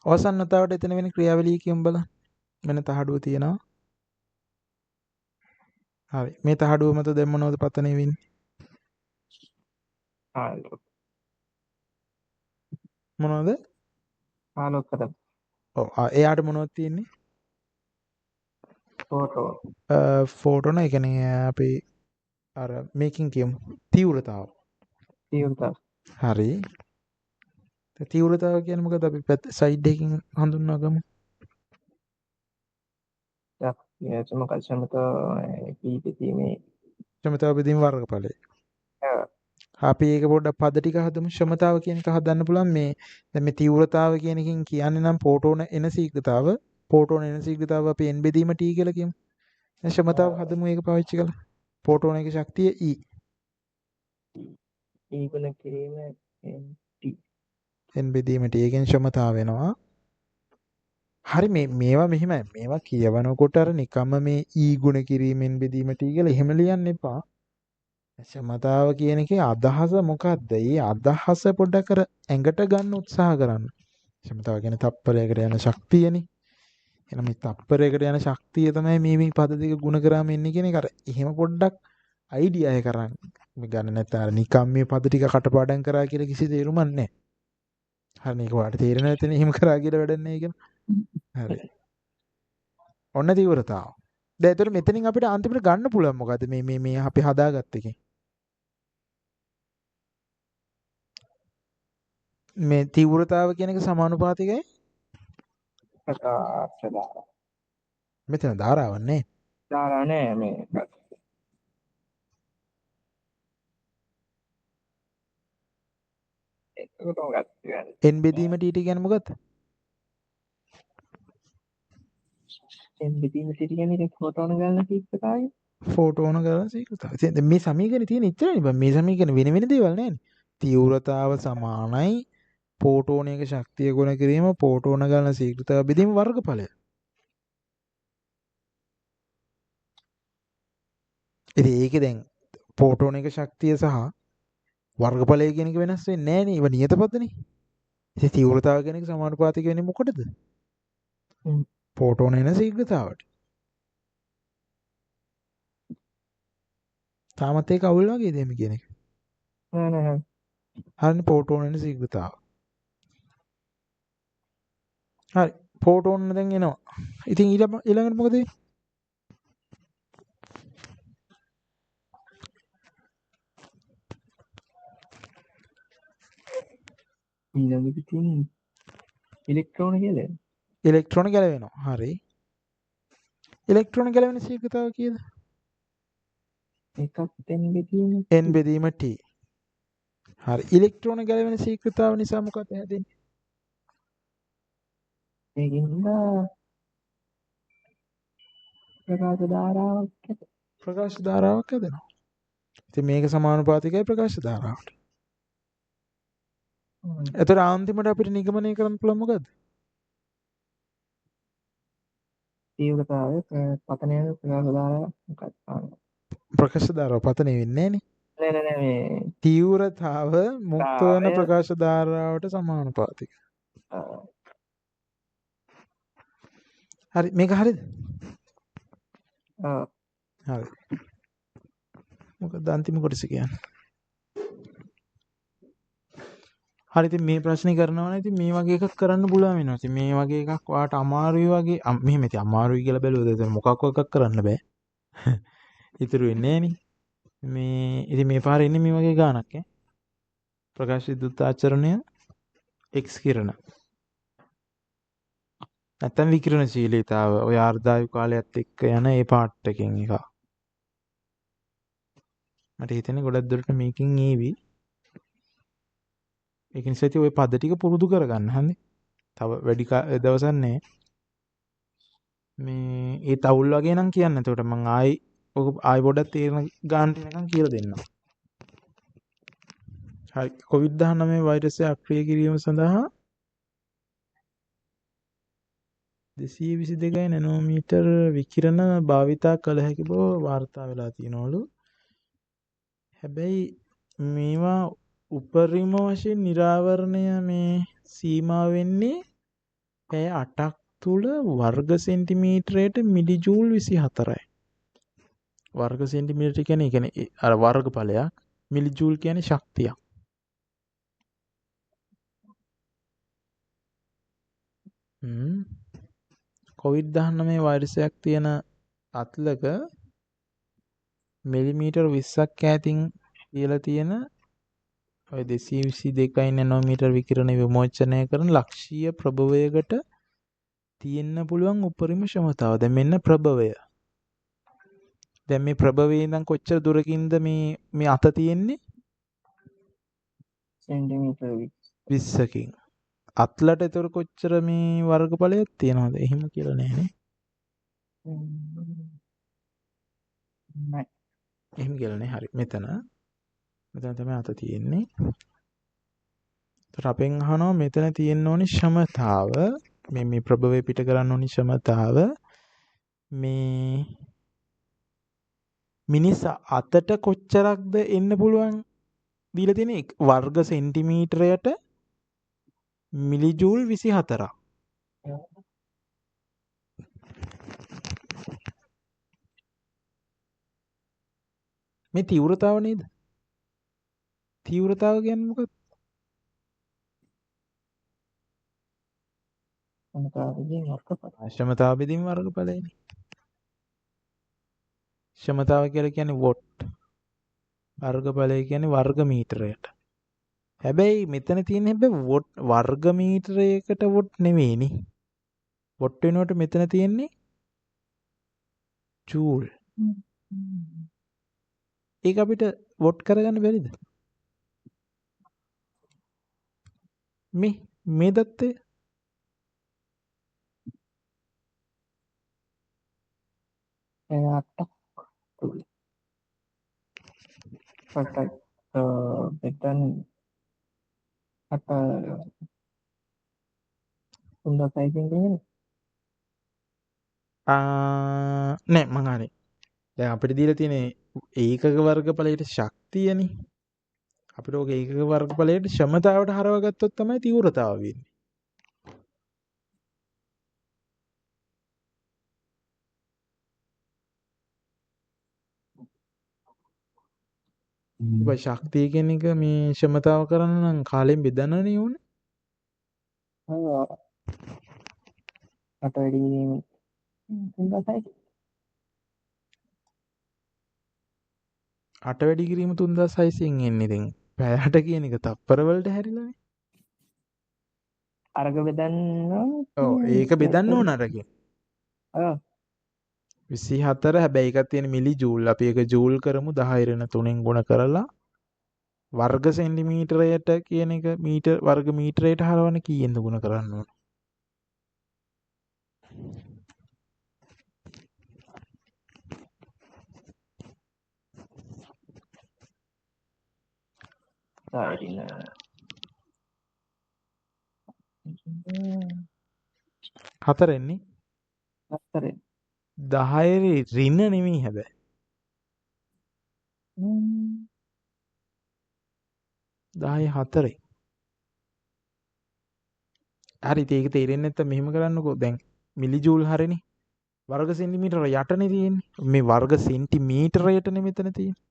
අවසන් වතාවට එතන වෙන ක්‍රියාවලිය කියමු බලන්න. මෙන්න තහඩුව තියෙනවා. හරි. මේ තහඩුව මත දැන් මොනවද පතනය වෙන්නේ? මොනවද? ආලෝකද ඔව්. එයාට මොනවද තියෙන්නේ? ෆෝටෝ. ෆෝටෝන ඒ කියන්නේ අපි අර මේකින් කියමු තීව්‍රතාව. තීව්‍රතාව. හරි. තීව්‍රතාව කියන්නේ මොකද? අපි සයිඩ් එකකින් හඳුන්වා ගමු. මොකක්ද සමතෝ පීපීමේ ක්ෂමතාව බෙදීම වර්ගඵලය. අපි ඒක පොඩ්ඩක් පද ටික හදමු. ක්ෂමතාව කියන එක හදන්න පුළුවන් මේ දැන් මේ තීව්‍රතාව කියන එකකින් කියන්නේ නම් පෝටෝන එන ශීඝ්‍රතාව. පෝටෝන එන ශීඝ්‍රතාව අපි n බෙදීම t කියලා කියමු. දැන් ක්ෂමතාව හදමු ඒක පාවිච්චි කරලා. පෝටෝන එකේ ශක්තිය E. ඊගුණ කිරීම n බෙදීම t එකෙන් ක්ෂමතාව වෙනවා. හරි මේවා මෙහිමයි. මේවා කියවනකොට අර නිකම්ම මේ E ගුණ කිරීමෙන් බෙදීම t කියලා එහෙම ලියන්න එපා. ක්ෂමතාව කියන එකේ අදහස මොකක්ද? ඒ අදහස පොඩ්ඩක් අර ඇඟට ගන්න උත්සාහ කරන්න. ක්ෂමතාව කියන්නේ තප්පරයකට යන ශක්තියනේ. එහෙනම් මේ තප්පරයකට යන ශක්තිය තමයි මේ පද දෙක ගුණ කරාම එන්නේ කියන එක. අර එහෙම පොඩ්ඩක් අයිඩියා එක කරන්න. මේ ගන්න නැත්නම් අර නිකම් මේ පද ටික කටපාඩම් කරා කියලා කිසි තේරුමක් නැහැ. හරි මේක ඔයාලට තේරෙන්නේ නැත්නම් එහෙම කරා කියලා වැඩක් නැහැ කියලා. හරි. ඔන්න තීව්‍රතාව. දැන් ඒතර මෙතනින් අපිට අන්තිමට ගන්න පුළුවන් මොකද්ද මේ අපි හදාගත්ත එකේ? මේ තීව්‍රතාව කියන එක සමානුපාතිකයි. ප්‍රකාශ ධාරා. මෙතන ධාරාවක් නැහැ. ධාරා නෑ මේ එතකොට මොකක්ද කියන්නේ? n බෙදීම t කියන්නේ මොකද්ද? එම් බෙදීම සිට කියන්නේ ෆෝටෝන ගන්න තීව්‍රතාවය. ෆෝටෝන ගලන ශීඝ්‍රතාවය. ඉතින් මේ සමීකරණේ තියෙන ඉච්චරනේ බං. මේ සමීකරණ වෙන දේවල් නැහැනේ. තීව්‍රතාව සමානයි පෝටෝනයක ශක්තිය ගුණ කිරීම පෝටෝන ගලන ශීඝ්‍රතාව බෙදීම වර්ගඵලය. ඉතින් ඒකේ දැන් පෝටෝනයක ශක්තිය සහ වර්ගඵලය කියන එක වෙනස් වෙන්නේ නැහැ නේ. ඒවා නියත පදනේ. ඉතින් තීව්‍රතාව කියන එක සමානුපාතික වෙන්නේ මොකටද? පෝටෝන එන ශීඝ්‍රතාවට. තාමත් ඒක අවුල් වගේද මේ කියන එක? නෑ හරිනේ පෝටෝන එන ශීඝ්‍රතාව. හරි. ෆෝටෝන් දැන් එනවා. ඉතින් ඊළඟට මොකද වෙන්නේ? ඊළඟට තියෙන ඉලෙක්ට්‍රෝන කියලා. ඉලෙක්ට්‍රෝන ගැලවෙනවා. හරි. ඉලෙක්ට්‍රෝන ගැලවෙන ශීඝ්‍රතාව කීයද? එකක් තැනක තියෙන n බෙදීම t. හරි. ඉලෙක්ට්‍රෝන ගැලවෙන ශීඝ්‍රතාව නිසා මොකද හැදෙන්නේ? ඒකින්ද ප්‍රකාශ ධාරාවක් ඇත. ප්‍රකාශ ධාරාවක් හැදෙනවා. ඉතින් මේක සමානුපාතිකයි ප්‍රකාශ ධාරාවට. එතකොට අන්තිමට අපිට නිගමනය කරන්න පුළුවන් මොකද්ද? තීව්‍රතාවය පතනය ප්‍රකාශ ධාරාවක් මොකක්ද? ප්‍රකාශ ධාරාව පතනය වෙන්නේ නැහනේ. නෑ මේ තීව්‍රතාව මුක්ත වෙන තාවය ප්‍රකාශ ධාරාවට සමානුපාතිකයි. හරි මේක හරිද? හරි. මොකද අන්තිම කොටස කියන්නේ? හරි ඉතින් මේ ප්‍රශ්නේ කරනවා නම් ඉතින් මේ වගේ එකක් කරන්න පුළුවන් වෙනවා. ඉතින් මේ වගේ එකක් ඔයාට අමාරුයි වගේ මෙහෙම ඉතින් අමාරුයි කියලා බැලුවොත් එතන මොකක් එකක් කරන්න බෑ. ඉතුරු වෙන්නේ නැහනේ. මේ ඉතින් මේ පාරේ ඉන්නේ මේ වගේ ගානක් ඈ. ප්‍රකාශ විද්‍යුත් ආචරණය x කිරණ. නැත්තම් විකිරණශීලීතාව ඔය ආර්ධායු කාලයත් එක්ක යන ඒ පාර්ට් එකෙන් එක. මට හිතෙන්නේ ගොඩක් දුරට මේකෙන් ඒවි. ඒක නිසා ඉතින් ওই පද ටික පුරුදු කරගන්න හන්දේ. තව වැඩි දවසක් නැහැ. මේ ඒ තවුල් වගේ නම් කියන්න. එතකොට මම ආයි පොඩ්ඩක් තේරෙන ගානට එනකන් කියලා දෙන්නම්. හරි. COVID-19 වෛරසය අක්‍රිය කිරීම සඳහා 222 නැනෝමීටර් විකිරණ භාවිතා කළ හැකි බව වාර්තා වෙලා තියෙනවලු. හැබැයි මේවා උපරිම වශයෙන් නිරාවරණය මේ සීමා වෙන්නේ පැය 8ක් තුල වර්ග සෙන්ටිමීටරයට මිලි ජූල් 24යි. වර්ග සෙන්ටිමීටර කියන්නේ අර වර්ගඵලයක්. මිලි ජූල් කියන්නේ ශක්තියක්. COVID-19 වෛරසයක් තියෙන අත්ලක මිලිමීටර් 20ක් ඈතින් කියලා තියෙන ඔය 222 නැනෝමීටර් විකිරණ විමෝචනය කරන ලක්ෂීය ප්‍රභවයකට තියෙන්න පුළුවන් උපරිම ක්ෂමතාව. දැන් මෙන්න ප්‍රභවය. දැන් මේ ප්‍රභවයේ ඉඳන් කොච්චර දුරකින්ද මේ අත තියෙන්නේ? සෙන්ටිමීටර් 20කින්. අත්ලට ඒතර කොච්චර මේ වර්ගඵලයක් තියෙනවද? එහෙම කියලා නෑනේ. නෑ. එහෙම කියලා නෑ. හරි. මෙතන තමයි අත තියෙන්නේ. ඒතර අපෙන් අහනවා මෙතන තියෙන්න ඕනි ක්ෂමතාව. මේ ප්‍රභවය පිට කරන්න ඕනි ක්ෂමතාව. මේ මිනිස් අතට කොච්චරක්ද එන්න පුළුවන්? දීලා තියෙන්නේ වර්ග සෙන්ටිමීටරයට මිලි ජූල් 24ක්. මේ තීව්‍රතාව නේද? තීව්‍රතාව කියන්නේ මොකක්ද? ක්ෂමතාව බෙදීම වර්ගඵලයනේ. ක්ෂමතාව කියලා කියන්නේ වොට්. වර්ගඵලය කියන්නේ වර්ග මීටරයට. හැබැයි මෙතන තියෙන්නේ වොට් වර්ග මීටරයකට වොට් නෙවෙයිනේ. වොට් වෙනුවට මෙතන තියෙන්නේ ජූල්. ඒක අපිට වොට් කරගන්න බැරිද? මේ දත්තේ මෙතන අට 3.6 කියන්නේ නෑ මං අහන්නේ. දැන් අපිට දීලා තියෙන ඒකක වර්ගඵලයට ශක්තියනේ. අපිට ඔක ඒකක වර්ගඵලයට ක්ෂමතාවට හරවගත්තොත් තමයි තීව්‍රතාව වෙන්නේ. ඒ ශක්තිය කියන එක මේ ක්ෂමතාව කරන්න නම් කාලෙන් බෙදන්නනේ ඕනේ. 8 වැඩි කිරීම 3,600. 8 වැඩි කිරීම 3600න් එන්නේ දැන්. පැය 8 කියන එක තප්පර වලට හැරිලානේ. අර්ග බෙදන්න ඔව් ඒක බෙදන්න ඕන අරගෙන. ආ 24 හැබැයි එකක් තියෙන මිලි ජූල්. අපි ඒක ජූල් කරමු 10^3න් ගුණ කරලා වර්ග සෙන්ටිමීටරයට කියන එක මීටර් වර්ග මීටරයට හරවන්න කීයෙන්ද ගුණ කරන්න ඕන? සාරින 4න්නේ 4 10 ඍණ නෙමෙයි හැබැයි. 10 4. හරි ඒක තේරෙන්නේ නැත්නම් මෙහෙම කරන්නකෝ. දැන් මිලි ජූල් හරිනේ. වර්ග සෙන්ටිමීටර යටනේ තියෙන්නේ. මේ වර්ග සෙන්ටිමීටරයටනේ මෙතන තියෙන්නේ.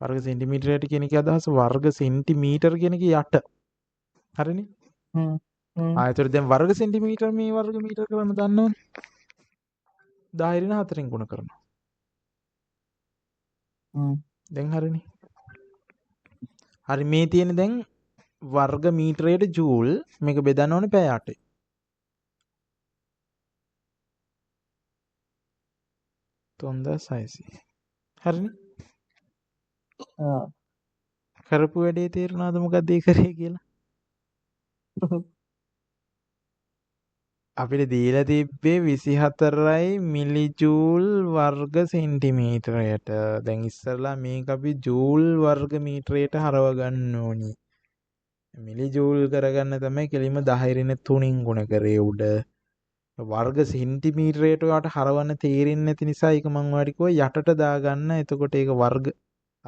වර්ග සෙන්ටිමීටරයට කියන එකේ අදහස වර්ග සෙන්ටිමීටර කියන එකේ යට. හරිනේ? ආයතන දැන් වර්ග සෙන්ටිමීටර මේ වර්ග මීටර කරන්න දන්නවනේ. 10^4න් ගුණ කරනවා. දැන් හරිනේ. හරි මේ තියෙන දැන් වර්ග මීටරයට ජූල් මේක බෙදන්න ඕනේ පැය 8යි. තොන්දා 600. හරිනේ? කරපු වැඩේ තේරුණාද මොකක්ද ඒ කරේ කියලා? අපිට දීලා තිබ්බේ 24යි මිලි ජූල් වර්ග සෙන්ටිමීටරයට. දැන් ඉස්සරලා මේක අපි ජූල් වර්ග මීටරයට හරව ගන්න ඕනි. මිලි ජූල් කරගන්න තමයි කෙලින්ම 10^3න් ගුණ කරේ උඩ. වර්ග සෙන්ටිමීටරයට ඔයාට හරවන්න තේරෙන්නේ නැති නිසා ඒක මම ඔයාලට කිව්වා යටට දාගන්න. එතකොට ඒක වර්ග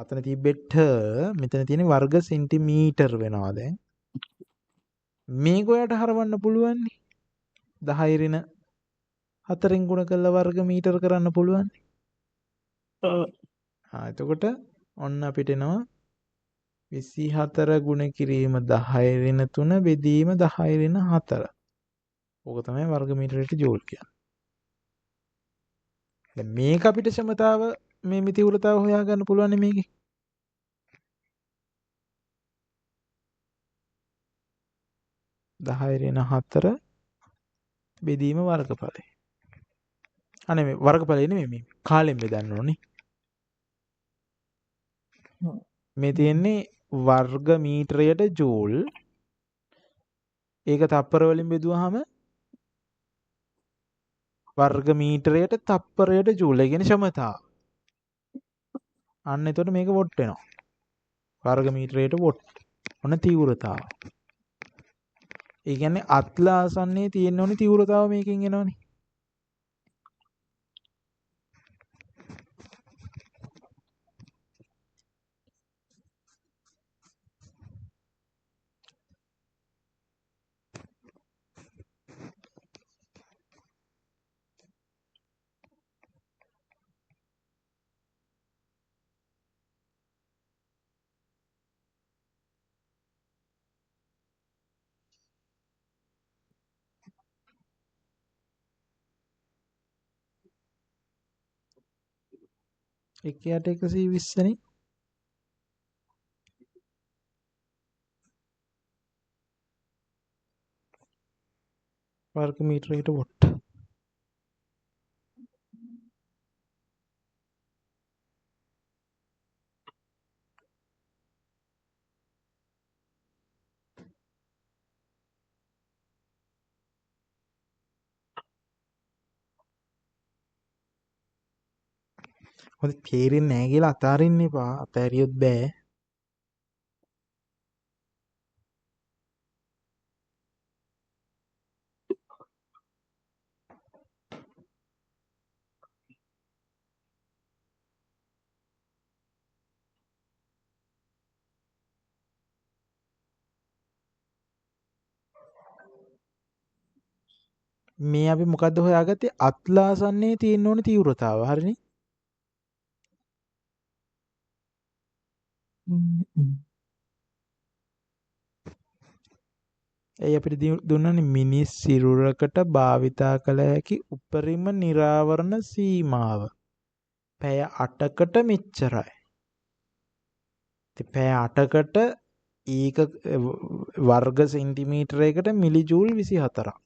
අතන තිබෙට මෙතන තියෙන වර්ග සෙන්ටිමීටර වෙනවා දැන්. මේක ඔයාට හරවන්න පුළුවන් නේ. 10^4න් ගුණ කරලා වර්ග මීටර කරන්න පුළුවන්. එතකොට ඔන්න අපිට එනවා 24 ගුණ කිරීම 10^3 බෙදීම 10^4. ඕක තමයි වර්ග මීටරයට ජූල් කියන්නේ. දැන් මේක අපිට ක්ෂමතාව මේ මිතිවෘතාව හොයාගන්න පුළුවන් මේකේ. දහයරෙන 4 බෙදීම වර්ගඵලය. අනේ මේ වර්ගඵලය නෙමෙයි මේ කාලෙන් බෙදන්න ඕනේ. මේ තියෙන්නේ වර්ග මීටරයට ජූල්. ඒක තප්පර වලින් බෙදුවාම වර්ග මීටරයට තප්පරයට ජූල්. ඒ කියන්නේ ක්ෂමතාව. අන්න එතකොට මේක වොට් වෙනවා. වර්ග මීටරයට වොට්. ඔන්න තීව්‍රතාව. ඒ කියන්නේ අත්ල ආසන්නයේ තියෙන ඕනි තීව්‍රතාව මේකෙන් එනවනේ. එකයට 120 නේ. වර්ග මීටරයට වොට්. හොඳ තේරෙන්නේ නැහැ කියලා අතාරින්න එපා. අතෑරියොත් බෑ. මේ අපි මොකද්ද හොයාගත්තේ? අත්ලාසන්නේ තියෙන ඕනේ තීව්‍රතාව. හරිනේ? ඒ අපිට දුන්නනේ මිනිස් සිරුරකට භාවිතා කළ හැකි උපරිම නිරාවරණ සීමාව. පැය 8කට මෙච්චරයි. ඉතින් පැය 8කට ඒක වර්ග සෙන්ටිමීටරයකට මිලි ජූල් 24ක්.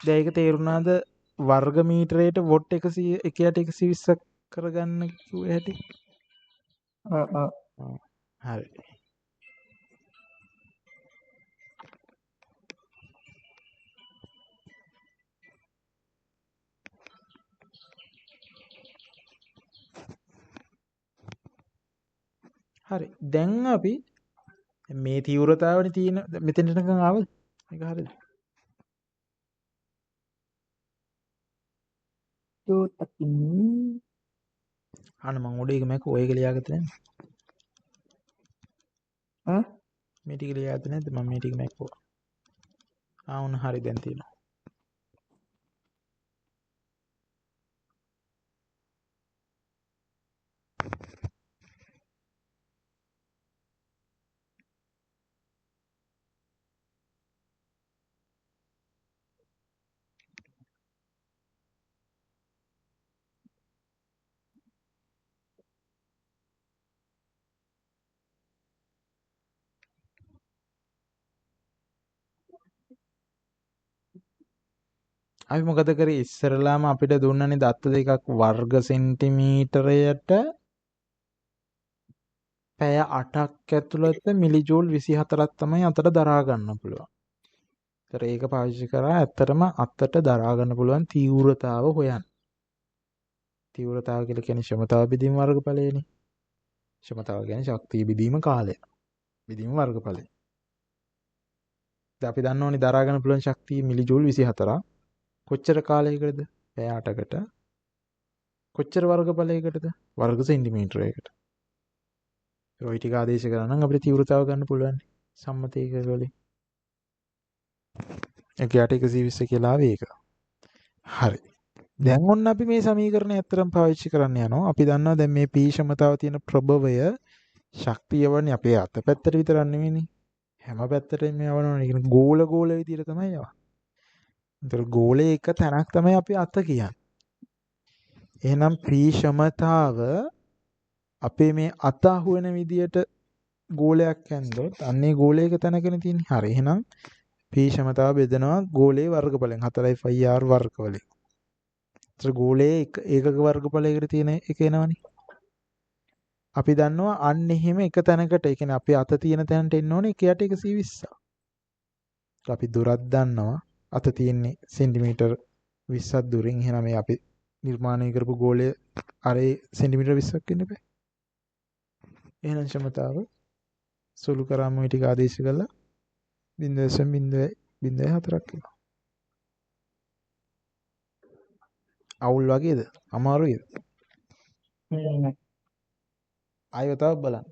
දැන් ඒක තේරුණාද වර්ග මීටරයට වොට් 120ක් කරගන්න කිව්වේ හැටි? හරි. හරි. දැන් අපි මේ තීව්‍රතාවනේ තියෙන මෙතනට නිකන් ආවද? මේක හරියද? අන්න මම උඩ එක මේක ඔය එක ලියාගත්තේ නැද්ද? මේ ටික ලියාගත්තේ නැද්ද? මම මේ ටික මැක්කුවා. උන් හරි දැන් තියෙනවා. අපි මොකද කරේ ඉස්සරලාම අපිට දුන්නනේ දත්ත දෙකක් වර්ග සෙන්ටිමීටරයට පැය 8ක් ඇතුළත මිලි ජූල් 24ක් තමයි අතට දරා ගන්න පුළුවන්. ඒතර ඒක පාවිච්චි කරා ඇත්තටම අතට දරා ගන්න පුළුවන් තීව්‍රතාව හොයන්න. තීව්‍රතාව කියලා කියන්නේ ක්ෂමතාව බෙදීම වර්ගඵලයනේ. ක්ෂමතාව කියන්නේ ශක්තිය බෙදීම කාලය. බෙදීම වර්ගඵලය. දැන් අපි දන්න ඕනේ දරා ගන්න පුළුවන් ශක්තිය මිලි ජූල් 24ක්. කොච්චර කාලයකටද? පැය 8කට. කොච්චර වර්ගඵලයකටද? වර්ග සෙන්ටිමීටරයකට. ඔය ටික ආදේශ කරා නම් අපිට තීව්‍රතාව ගන්න පුළුවන්. සම්මත ඒක වලින්. 1/120 කියලා ආවේ ඒක. හරි. දැන් ඔන්න අපි මේ සමීකරණය ඇත්තටම පාවිච්චි කරන්න යනවා. අපි දන්නවා දැන් මේ P ක්ෂමතාව තියෙන ප්‍රභවය ශක්තිය වන්නේ අපේ අත පැත්තට විතරක් නෙවෙයිනේ. හැම පැත්තටම යවනවනේ. ඒ කියන්නේ ගෝල විදියට තමයි යවන්නේ. ඒතර ගෝලයේ එක තැනක් තමයි අපි අත කියන්නේ. එහෙනම් P ක්ෂමතාව අපේ මේ අත අහුවෙන විදියට ගෝලයක් ඇන්දොත් අන්නේ ගෝලයක තැනකනේ තියෙන්නේ. හරි. එහෙනම් P ක්ෂමතාව බෙදනවා ගෝලයේ වර්ගඵලයෙන් 4πr වර්ග වලින්. ඒතර ගෝලයේ ඒකක වර්ගඵලයකට තියෙන එක එනවනේ. අපි දන්නවා අන්න එහෙම එක තැනකට ඒ කියන්නේ අපි අත තියෙන තැනට එන්න ඕනේ 1/120. අපි දුරක් දන්නවා අත තියෙන්නේ සෙන්ටිමීටර් 20ක් දුරින්. එහෙනම් මේ අපි නිර්මාණය කරපු ගෝලය අරේ සෙන්ටිමීටර් 20ක් වෙන්න බෑ. එහෙනම් ක්ෂමතාව සුළු කරාම මේ ටික ආදේශ කළා 0.04ක් වෙනවා. අවුල් වගේද? අමාරුයිද? ආයෙ තව බලන්න.